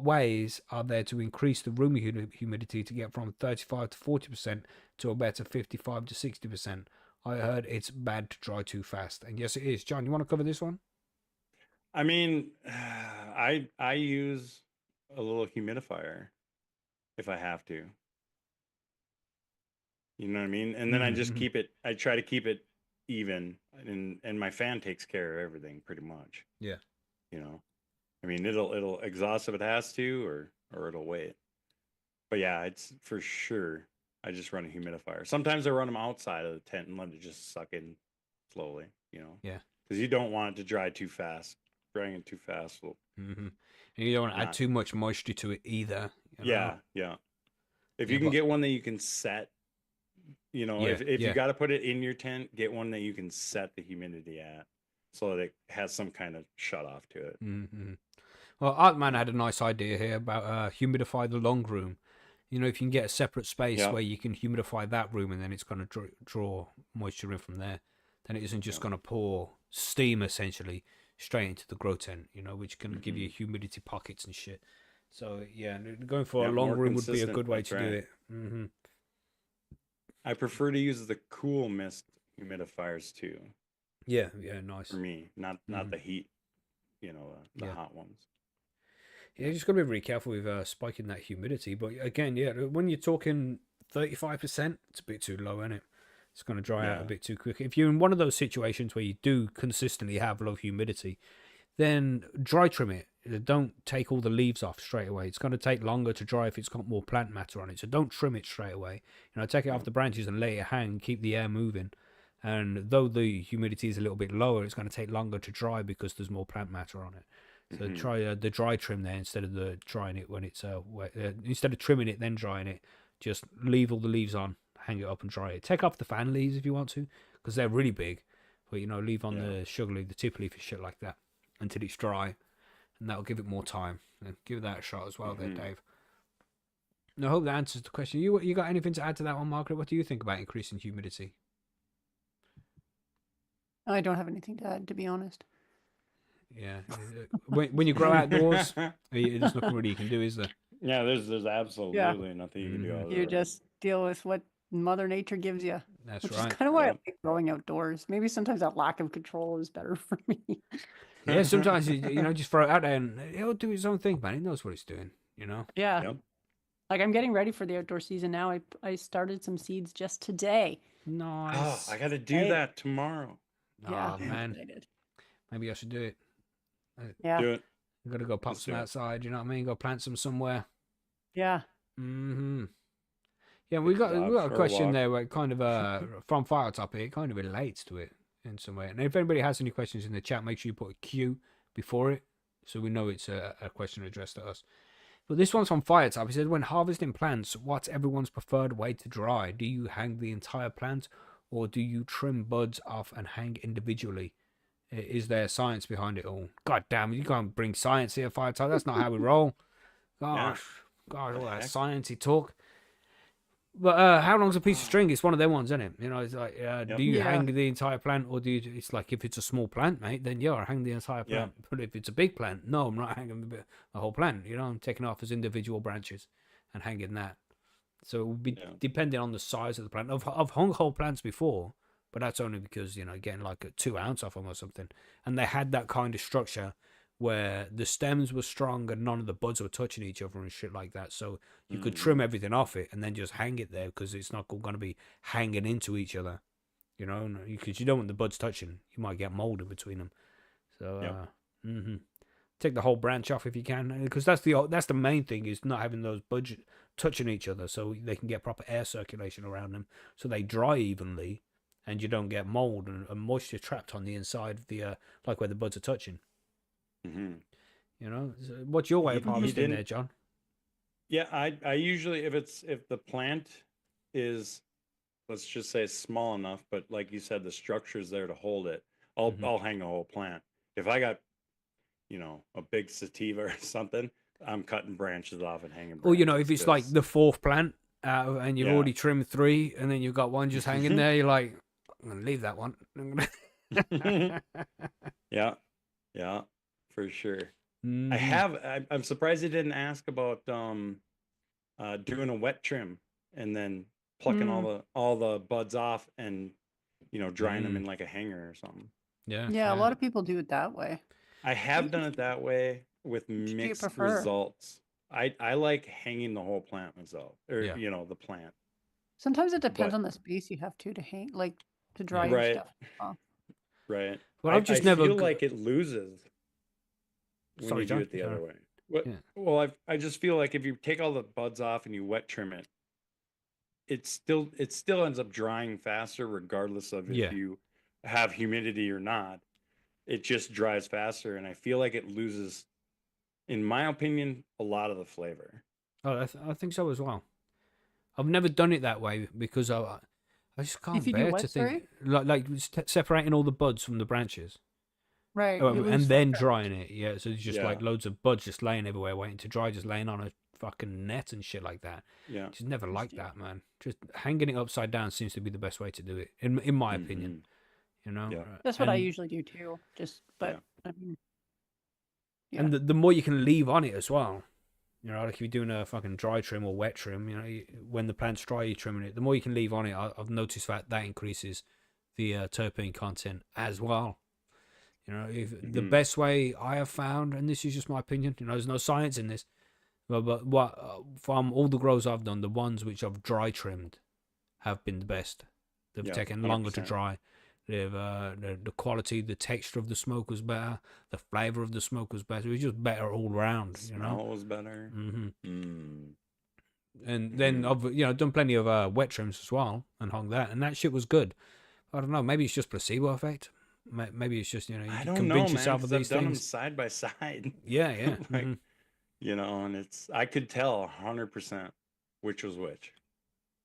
ways are there to increase the room humidity to get from 35 to 40% to a better 55 to 60%? I heard it's bad to dry too fast. And yes, it is. John, you want to cover this one? I mean, I use a little humidifier if I have to. You know what I mean? And then I just keep it, I try to keep it even, and my fan takes care of everything pretty much. Yeah. You know, I mean, it'll exhaust if it has to, or it'll wait. But yeah, it's for sure. I just run a humidifier. Sometimes I run them outside of the tent and let it just suck in slowly, you know? Yeah. Because you don't want it to dry too fast. Drying it too fast will. And you don't want to add too much moisture to it either. You know? Yeah. If you can get one that you can set, you know, if you got to put it in your tent, get one that you can set the humidity at so that it has some kind of shut off to it. Well, Artman had a nice idea here about humidify the long room. You know, if you can get a separate space where you can humidify that room and then it's going to draw moisture in from there, then it isn't just going to pour steam essentially straight into the grow tent, you know, which can give you humidity pockets and shit. So, yeah, going for a long room would be a good way to do it. I prefer to use the cool mist humidifiers too. Yeah, nice. For me, not the heat, you know, the hot ones. Yeah, you just got to be really careful with spiking that humidity. But again, when you're talking 35%, it's a bit too low, isn't it? It's going to dry out a bit too quick. If you're in one of those situations where you do consistently have low humidity, then dry trim it. Don't take all the leaves off straight away. It's going to take longer to dry if it's got more plant matter on it. So don't trim it straight away. You know, take it off the branches and let it hang. Keep the air moving. And though the humidity is a little bit lower, it's going to take longer to dry because there's more plant matter on it. So try the dry trim there instead of the drying it when it's wet. Instead of trimming it then drying it, just leave all the leaves on, hang it up and dry it. Take off the fan leaves if you want to, because they're really big. But you know, leave on the sugar leaf, the tip leaf, and shit like that until it's dry, and that'll give it more time. And give that a shot as well, there, Dave. And I hope that answers the question. You got anything to add to that one, Margaret? What do you think about increasing humidity? I don't have anything to add, to be honest. Yeah, when you grow outdoors, there's nothing really you can do, is there? Yeah, there's absolutely nothing you can do. You just deal with what Mother Nature gives you. That's which right. is kind of why I like growing outdoors. Maybe sometimes that lack of control is better for me. Yeah, sometimes you know, just throw it out there and it'll do its own thing, man. It knows what it's doing, you know. Yeah. Yep. Like I'm getting ready for the outdoor season now. I started some seeds just today. Nice. Oh, I got to do that tomorrow. Yeah, man. I did. Maybe I should do it. Yeah. Do it. You got to go pop some outside. You know what I mean? Go plant some somewhere. Yeah. Yeah, we got a question there where it kind of from Fire Topic, it kind of relates to it in some way. And if anybody has any questions in the chat, make sure you put a Q before it so we know it's a question addressed to us. But this one's from Fire Top. He said, when harvesting plants, what's everyone's preferred way to dry? Do you hang the entire plant or do you trim buds off and hang individually? Is there science behind it all? God damn, you can't bring science here, Fire Top. That's not how we roll. Gosh, all that sciencey talk. But how long's a piece of string? It's one of them ones, isn't it? You know, it's like, do you hang the entire plant, or do you? It's like if it's a small plant, mate, then I hang the entire plant. Yeah. But if it's a big plant, no, I'm not hanging the whole plant. You know, I'm taking off as individual branches and hanging that. So it would be depending on the size of the plant. I've hung whole plants before, but that's only because getting like a 2 ounce off them or something, and they had that kind of structure where the stems were strong and none of the buds were touching each other and shit like that. So you could trim everything off it and then just hang it there because it's not going to be hanging into each other, you know, because you don't want the buds touching. You might get mold in between them. So take the whole branch off if you can, because that's the main thing, is not having those buds touching each other so they can get proper air circulation around them so they dry evenly and you don't get mold and moisture trapped on the inside of the like where the buds are touching. You know, what's your way of harvesting there, John? Yeah, I usually, if the plant is, let's just say, small enough, but like you said, the structure's there to hold it, I'll hang a whole plant. If I got, a big sativa or something, I'm cutting branches off and hanging branches. Or, if it's like the fourth plant and you've already trimmed 3 and then you've got one just hanging there, you're like, I'm gonna leave that one. Yeah, yeah, for sure. Mhm. I'm surprised they didn't ask about doing a wet trim and then plucking all the buds off and drying them in like a hanger or something. Yeah, Yeah, a yeah. lot of people do it that way. I have done it that way with Which do you mixed prefer? results. I like hanging the whole plant myself, or Yeah. the plant. Sometimes it depends But on the space you have to hang, like to dry Yeah. your right, stuff off. right. Well, I I've just I never. feel like it loses when Sorry, you do John. it the Sorry. other way. What? Yeah. Well, I just feel like if you take all the buds off and you wet trim it, it still ends up drying faster regardless of Yeah. if you have humidity or not. It just dries faster, and I feel like it loses, in my opinion, a lot of the flavor. Oh, I think so as well. I've never done it that way because I just If can't you do bear what, to sorry? think like separating all the buds from the branches. Right. Oh, you lose and the then effect. drying it. Yeah, so it's just like Yeah, loads of buds just laying everywhere waiting to dry, just laying on a fucking net and shit like that. yeah. Just never liked Interesting. that, man. Just hanging it upside down seems to be the best way to do it, in my opinion. Mhm. You know, Yeah, That's what I and usually do too. Just, yeah. but I mean, yeah. and the more you can leave on it as well. You know, like if you're doing a fucking dry trim or wet trim, when the plant's dry, you're trimming it. The more you can leave on it, I've noticed that increases the terpene content as well. You know, if the Mhm. best way I have found, and this is just my opinion, there's no science in this, but what from all the grows I've done, the ones which I've dry trimmed have been the best. They've Yeah, taken longer to 100%. dry. They've the quality, the texture of the smoke was better. The flavor of the smoke was better. It was just better all around. Smell was better. Hmm Mm. And then Mhm. I've done plenty of wet trims as well and hung that, and that shit was good. I don't know. Maybe it's just placebo effect. Maybe it's just you I can don't know, convince man, yourself of because I've these done them things. side by side. Yeah, yeah. Like, and I could tell 100% which was which.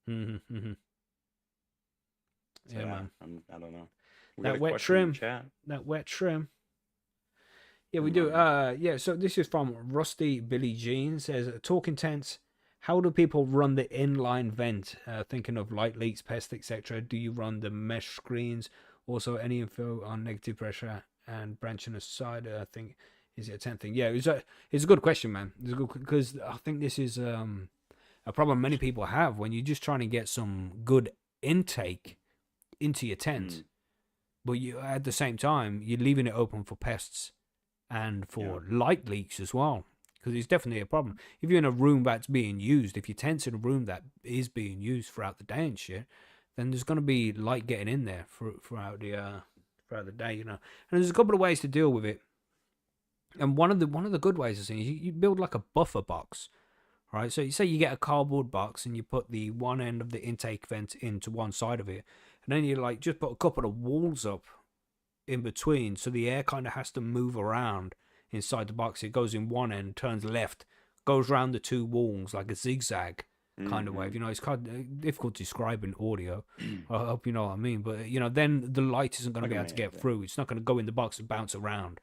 Mm-hmm. So Yeah, yeah, man. I don't know. We got That a wet question in trim. the chat. That wet trim. Yeah, we from do. Yeah. So this is from Rusty Billy Jean. Says, "Talking tense. How do people run the inline vent? Thinking of light leaks, pests, etc. Do you run the mesh screens? Also, any info on negative pressure and branching aside? I think is it a 10th thing? Yeah, it's a good question, man. It's a good because I think this is a problem many people have when you're just trying to get some good intake into your tent, Mm, but you at the same time you're leaving it open for pests and yeah. for light leaks as well, because it's definitely a problem. If you're in a room that's being used, if your tent's in a room that is being used throughout the day and shit, then there's going to be light getting in there throughout the day, And there's a couple of ways to deal with it. And one of the good ways is you build like a buffer box, right? So you say you get a cardboard box and you put the one end of the intake vent into one side of it, and then you like just put a couple of walls up in between, so the air kind of has to move around inside the box. It goes in one end, turns left, goes around the two walls like a zigzag kind of wave. Mhm. It's kind of difficult to describe in audio. I hope you know what I mean. But then the light isn't going to Like be a able to man, get yeah. through. It's not going to go in the box and bounce around.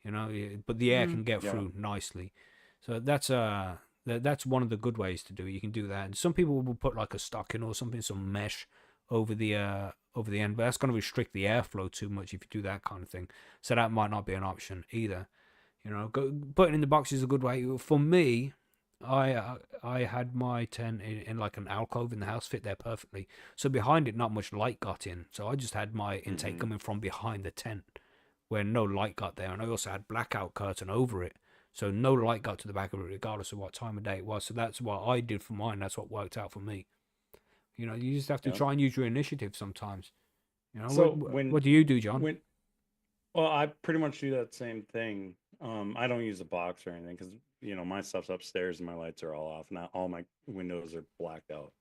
But the air Mm. can get Yeah. through nicely. So that's one of the good ways to do it. You can do that. And some people will put like a stocking or something, some mesh over the end, but that's going to restrict the airflow too much if you do that kind of thing. So that might not be an option either. Putting in the box is a good way. For me, I had my tent in like an alcove in the house, fit there perfectly. So behind it, not much light got in. So I just had my intake Mhm. coming from behind the tent, where no light got there, and I also had blackout curtain over it. So no light got to the back of it, regardless of what time of day it was. So that's what I did for mine. That's what worked out for me. You just have to Yeah. try and use your initiative sometimes. So What do you do, John? well, I pretty much do that same thing. I don't use a box or anything because my stuff's upstairs and my lights are all off. Not all my windows are blacked out.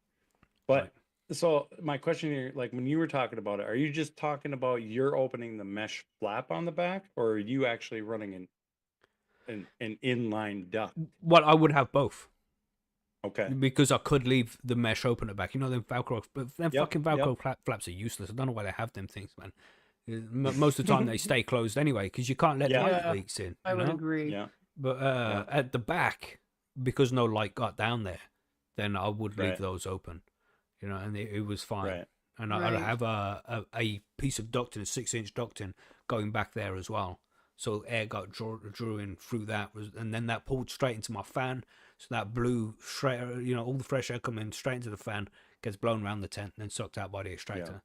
But so my question here, like when you were talking about it, are you just talking about you're opening the mesh flap on the back, or are you actually running an inline duct? Well, I would have both Okay. because I could leave the mesh open at the back. Them Velcro, but them Yep, fucking yep. Velcro flaps are useless. I don't know why they have them things, man. Most of the time they stay closed anyway because you can't let Yeah. light Yeah, leaks in. I would agree. Yeah. But Yeah. at the back, because no light got down there, then I would leave Right. those open. And it was fine. Right. and I'll Right. have a piece of ducting, a 6-inch ducting going back there as well. So air got drew in through that, and then that pulled straight into my fan. So that blew straight, all the fresh air coming straight into the fan, gets blown around the tent, and then sucked out by the extractor.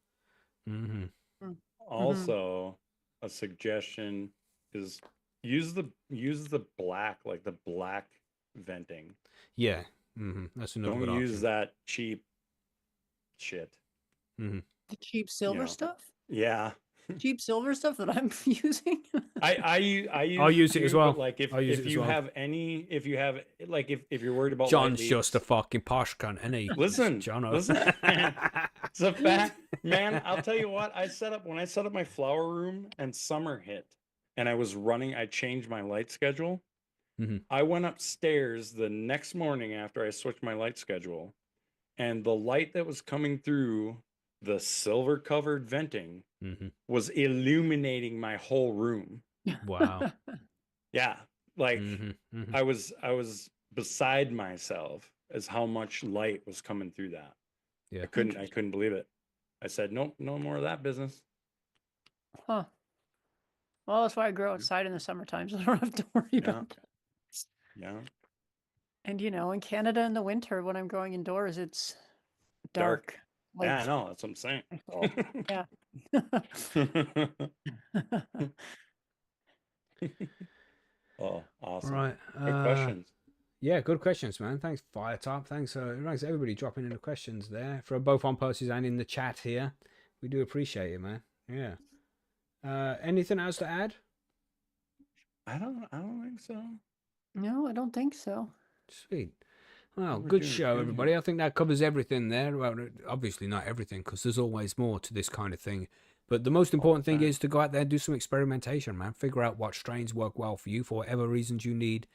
Mm-hmm. Also, a suggestion is use the black, like the black venting. Yeah. Mm-hmm. That's another Don't good use option. that cheap shit. Mm-hmm. The cheap silver know. stuff? Yeah. Cheap silver stuff that I'm using? I use it as well. But like if I'll use it as you well. have any, if you have like if you're worried about John's light just a leaks- fucking posh cunt, isn't he? Listen, John. listen. It's a fact, man. I'll tell you what. When I set up my flower room and summer hit, and I changed my light schedule. Mhm. I went upstairs the next morning after I switched my light schedule, and the light that was coming through the silver covered venting Mm-hmm. was illuminating my whole room. Wow. Yeah, like Mm-hmm. Mm-hmm. I was beside myself as how much light was coming through that. Yeah. I couldn't believe it. I said, nope, no more of that business. Huh. Well, that's why I grow outside in the summertime, so I don't have to worry about that. Yeah. And in Canada in the winter, when I'm growing indoors, it's Dark. dark. Yeah, I know. That's what I'm saying. Oh, yeah. Oh, awesome. Right. Good questions. Yeah, good questions, man. Thanks, Firetop. Thanks everybody dropping in the questions there, for both on Percy's and in the chat here. We do appreciate it, man. Yeah. Anything else to add? I don't think so. No, I don't think so. Sweet. Well, We're good doing show, good everybody. here. I think that covers everything there. Well, obviously not everything, because there's always more to this kind of thing. But the most important thing time. is to go out there and do some experimentation, man. Figure out what strains work well for you for whatever reasons you need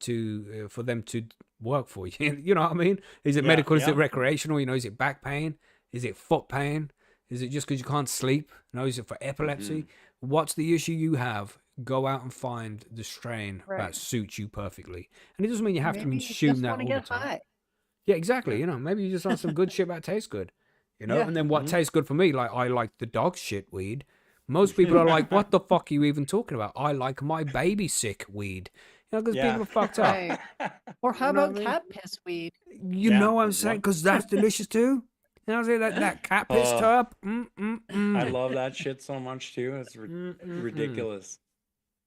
to for them to work for you. You know what I mean? Is it Yeah, medical? Is yeah. it recreational? Is it back pain? Is it foot pain? Is it just because you can't sleep? Is it for epilepsy? What's the issue you have? Go out and find the strain Right. that suits you perfectly. And it doesn't mean you have to Maybe you consume just that want all to the get time. high. Yeah, exactly. Maybe you just want some good shit that tastes good. Yeah. And then what tastes good for me, like I like the dog shit weed. Most people are like, what the fuck are you even talking about? I like my baby sick weed. Because people are fucked up. Right. Or how You know about what I mean? cat piss weed? You Yeah, know what I'm saying? Because that's delicious too. I'm saying? That cat piss top. I love that shit so much too. It's ridiculous.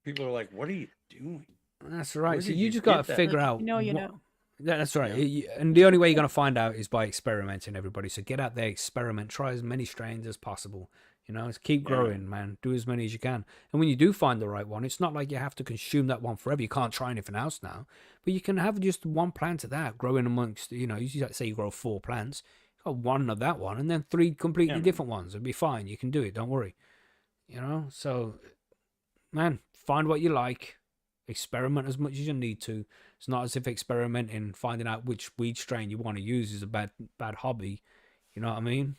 People are like, what are you doing? That's right. Where So did you you just get got to that? figure out. You know. Yeah, that's right. Yeah. And the only way you're going to find out is by experimenting, everybody. So get out there, experiment, try as many strains as possible. Just keep growing, man. Do as many as you can. And when you do find the right one, it's not like you have to consume that one forever. You can't try anything else now. But you can have just one plant of that growing amongst, you say you grow 4 plants. You got one of that one and then 3 completely different ones. It'll be fine. You can do it. Don't worry. So, man, find what you like. Experiment as much as you need to. It's not as if experimenting, finding out which weed strain you want to use is a bad hobby. You know what I mean?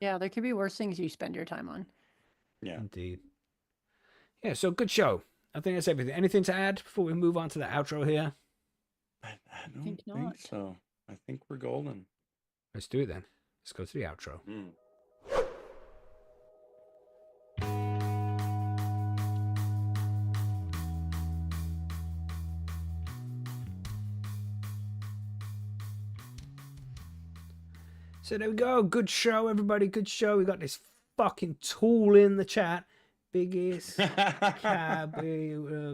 Yeah, there could be worse things you spend your time on. Yeah. Indeed. Yeah, so good show. I think that's everything. Anything to add before we move on to the outro here? I don't think think not. so. I think we're golden. Let's do it then. Let's go to the outro. So there we go. Good show, everybody. Good show. We got this fucking tool in the chat. Biggest cab,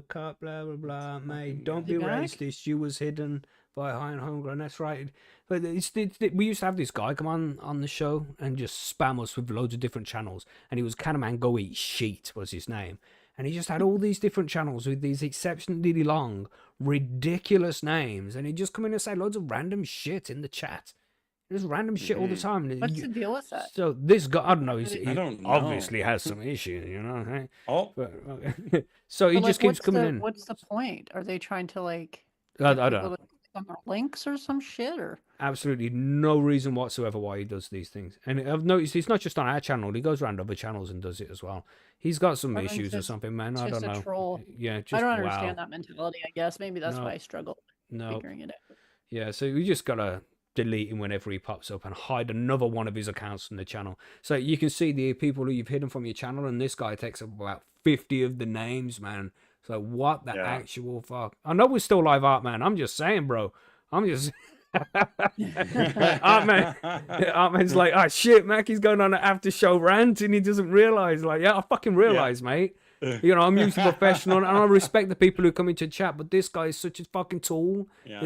cut, blah, blah, blah. Mate, don't be Is he back? racist. You was hidden by high and hunger. And that's right. But we used to have this guy come on the show and just spam us with loads of different channels. And he was Canaman Go Eat Sheet was his name. And he just had all these different channels with these exceptionally long, ridiculous names. And he'd just come in and say loads of random shit in the chat. There's random shit all the time. What's the deal with that? So this guy, I don't know. He don't know. obviously has some issues, Right? Oh, But, so he But, just keeps coming in. What's the point? Are they trying to I get don't people know. to click on their links or some shit? Or Absolutely no reason whatsoever why he does these things. And I've noticed it's not just on our channel. He goes around other channels and does it as well. He's got some Or it's issues or just- something, man. it's I just don't a know. troll. Yeah, just I don't wow. understand that mentality. I guess maybe that's No. why I struggle No. figuring it out. Yeah, so we just gotta delete him whenever he pops up and hide another one of his accounts from the channel. So you can see the people who you've hidden from your channel, and this guy takes up about 50 of the names, man. So what the actual fuck? I know we're still live art, man. I'm just saying, bro. I'm just Artman's like, oh shit, Macky's going on an after show rant and he doesn't realize. Like, yeah, I fucking realize, mate. You know, I'm usually professional and I respect the people who come into chat, but this guy is such a fucking tool. Yeah.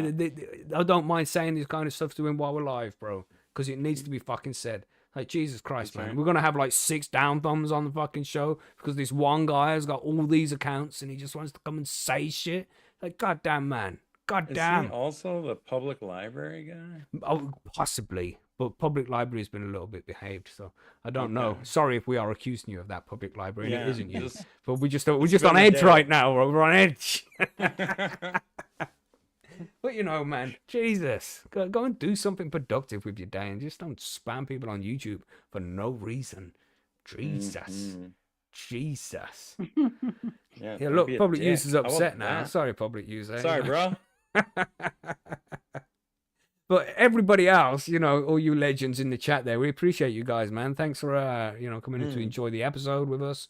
I don't mind saying this kind of stuff to him while we're live, bro, because it needs to be fucking said. Like, Jesus Christ, That's man. right. We're going to have like 6 down thumbs on the fucking show because this one guy has got all these accounts and he just wants to come and say shit. Like, goddamn, man. Goddamn. Is he also the public library guy? Oh, possibly. But public library has been a little bit behaved, so I don't know. Okay. Sorry if we are accusing you of that, public library, and Yeah, it isn't you. just- But we're just on been a edge day. right now. We're on edge. But you know, man, Jesus, go and do something productive with your day, and just don't spam people on YouTube for no reason. Jesus, Mhm. Jesus. Yeah, Yeah, don't look, be a public dick. use is How about upset now. that? Sorry, public use. Sorry, bro. But everybody else, you know, all you legends in the chat there, we appreciate you guys, man. Thanks for, coming in to enjoy the episode with us.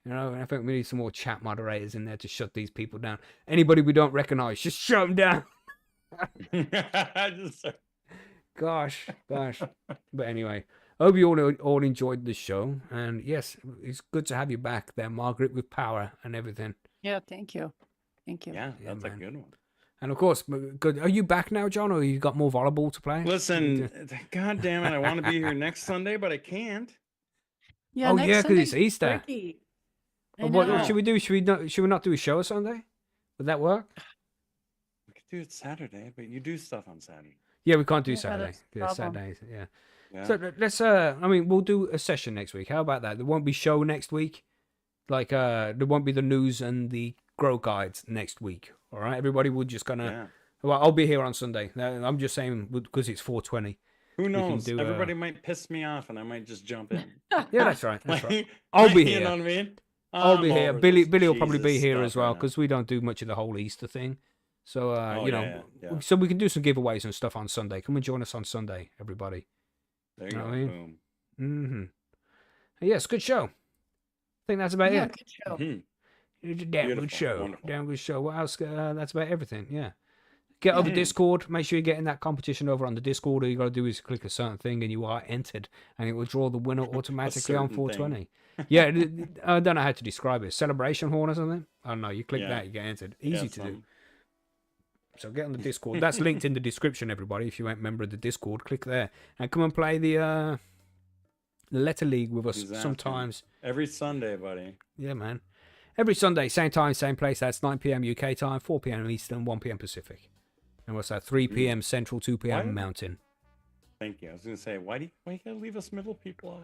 You know, and I think we need some more chat moderators in there to shut these people down. Anybody we don't recognize, just shut them down. Gosh. But anyway, I hope you all enjoyed the show. And yes, it's good to have you back there, Margaret, with power and everything. Yeah, thank you. Thank you. Yeah, Yeah, that's a man. good one. And of course, good. Are you back now, John, or you got more volleyball to play? Listen, God damn it, I want to be here next Sunday, but I can't. Yeah, Oh, next yeah, 'cause it's Sunday's Easter. tricky. I What know. should we do? Should we not do a show Sunday? Would that work? We could do it Saturday, but you do stuff on Saturday. Yeah, we can't do Yeah, Saturday. that's the Yeah, problem. Saturdays. Yeah. Yeah. So let's. We'll do a session next week. How about that? There won't be show next week. Like, there won't be the news and the grow guides next week. All right, everybody. We're just gonna. Yeah. Well, I'll be here on Sunday. I'm just saying because it's 4:20. Who can knows? do, Everybody might piss me off, and I might just jump in. Yeah, that's right. That's right. Like, I'll be You here. know what I mean? I'll be I'm here. over Billy this will probably be Jesus here stuff as well right now. because we don't do much of the whole Easter thing. So Oh, yeah. so we can do some giveaways and stuff on Sunday. Come and join us on Sunday, everybody. There you know go. what I mean? Boom. Yes, good show. I think that's about Yeah, it. good show. Mhm. It's a damn good Beautiful, show. wonderful. Damn good show. What else? That's about everything. Yeah. Get over Mhm. Discord. Make sure you get in that competition over on the Discord. All you got to do is click a certain thing and you are entered, and it will draw the winner automatically on certain 420. Yeah, I don't know how to describe it. Celebration horn or something? I don't know. You click Yeah. that, you get entered. Easy Yeah, to do. So get on the Discord. That's linked in the description, everybody. If you ain't a member of the Discord, click there and come and play the Letter League with us Exactly. sometimes. Every Sunday, buddy. Yeah, man. Every Sunday, same time, same place. That's 9 p.m. UK time, 4 p.m. Eastern, 1 p.m. Pacific. And what's that? 3 p.m. Central, 2 p.m. Why? Mountain. Thank you. I was gonna say, why you gotta leave us middle people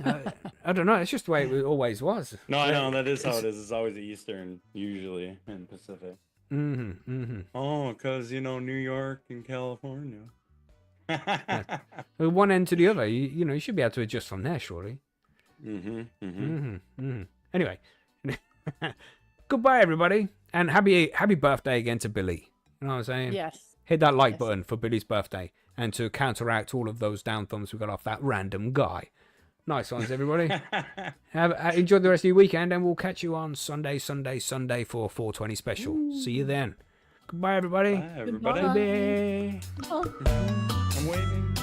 out? I don't know. It's just the way it always was. No, I know that is how it is. It's always Eastern, usually, and Pacific. Oh, because New York and California. One end to the other. You should be able to adjust from there, surely. Mm-hmm. Anyway, goodbye, everybody, and happy birthday again to Billy. You know what I'm saying? Yes. Hit that like Yes. button for Billy's birthday, and to counteract all of those down thumbs we got off that random guy. Nice ones, everybody. Enjoy the rest of your weekend, and we'll catch you on Sunday for 420 special. See you then. Goodbye, everybody. Bye, everybody. Bye. Oh. I'm waving.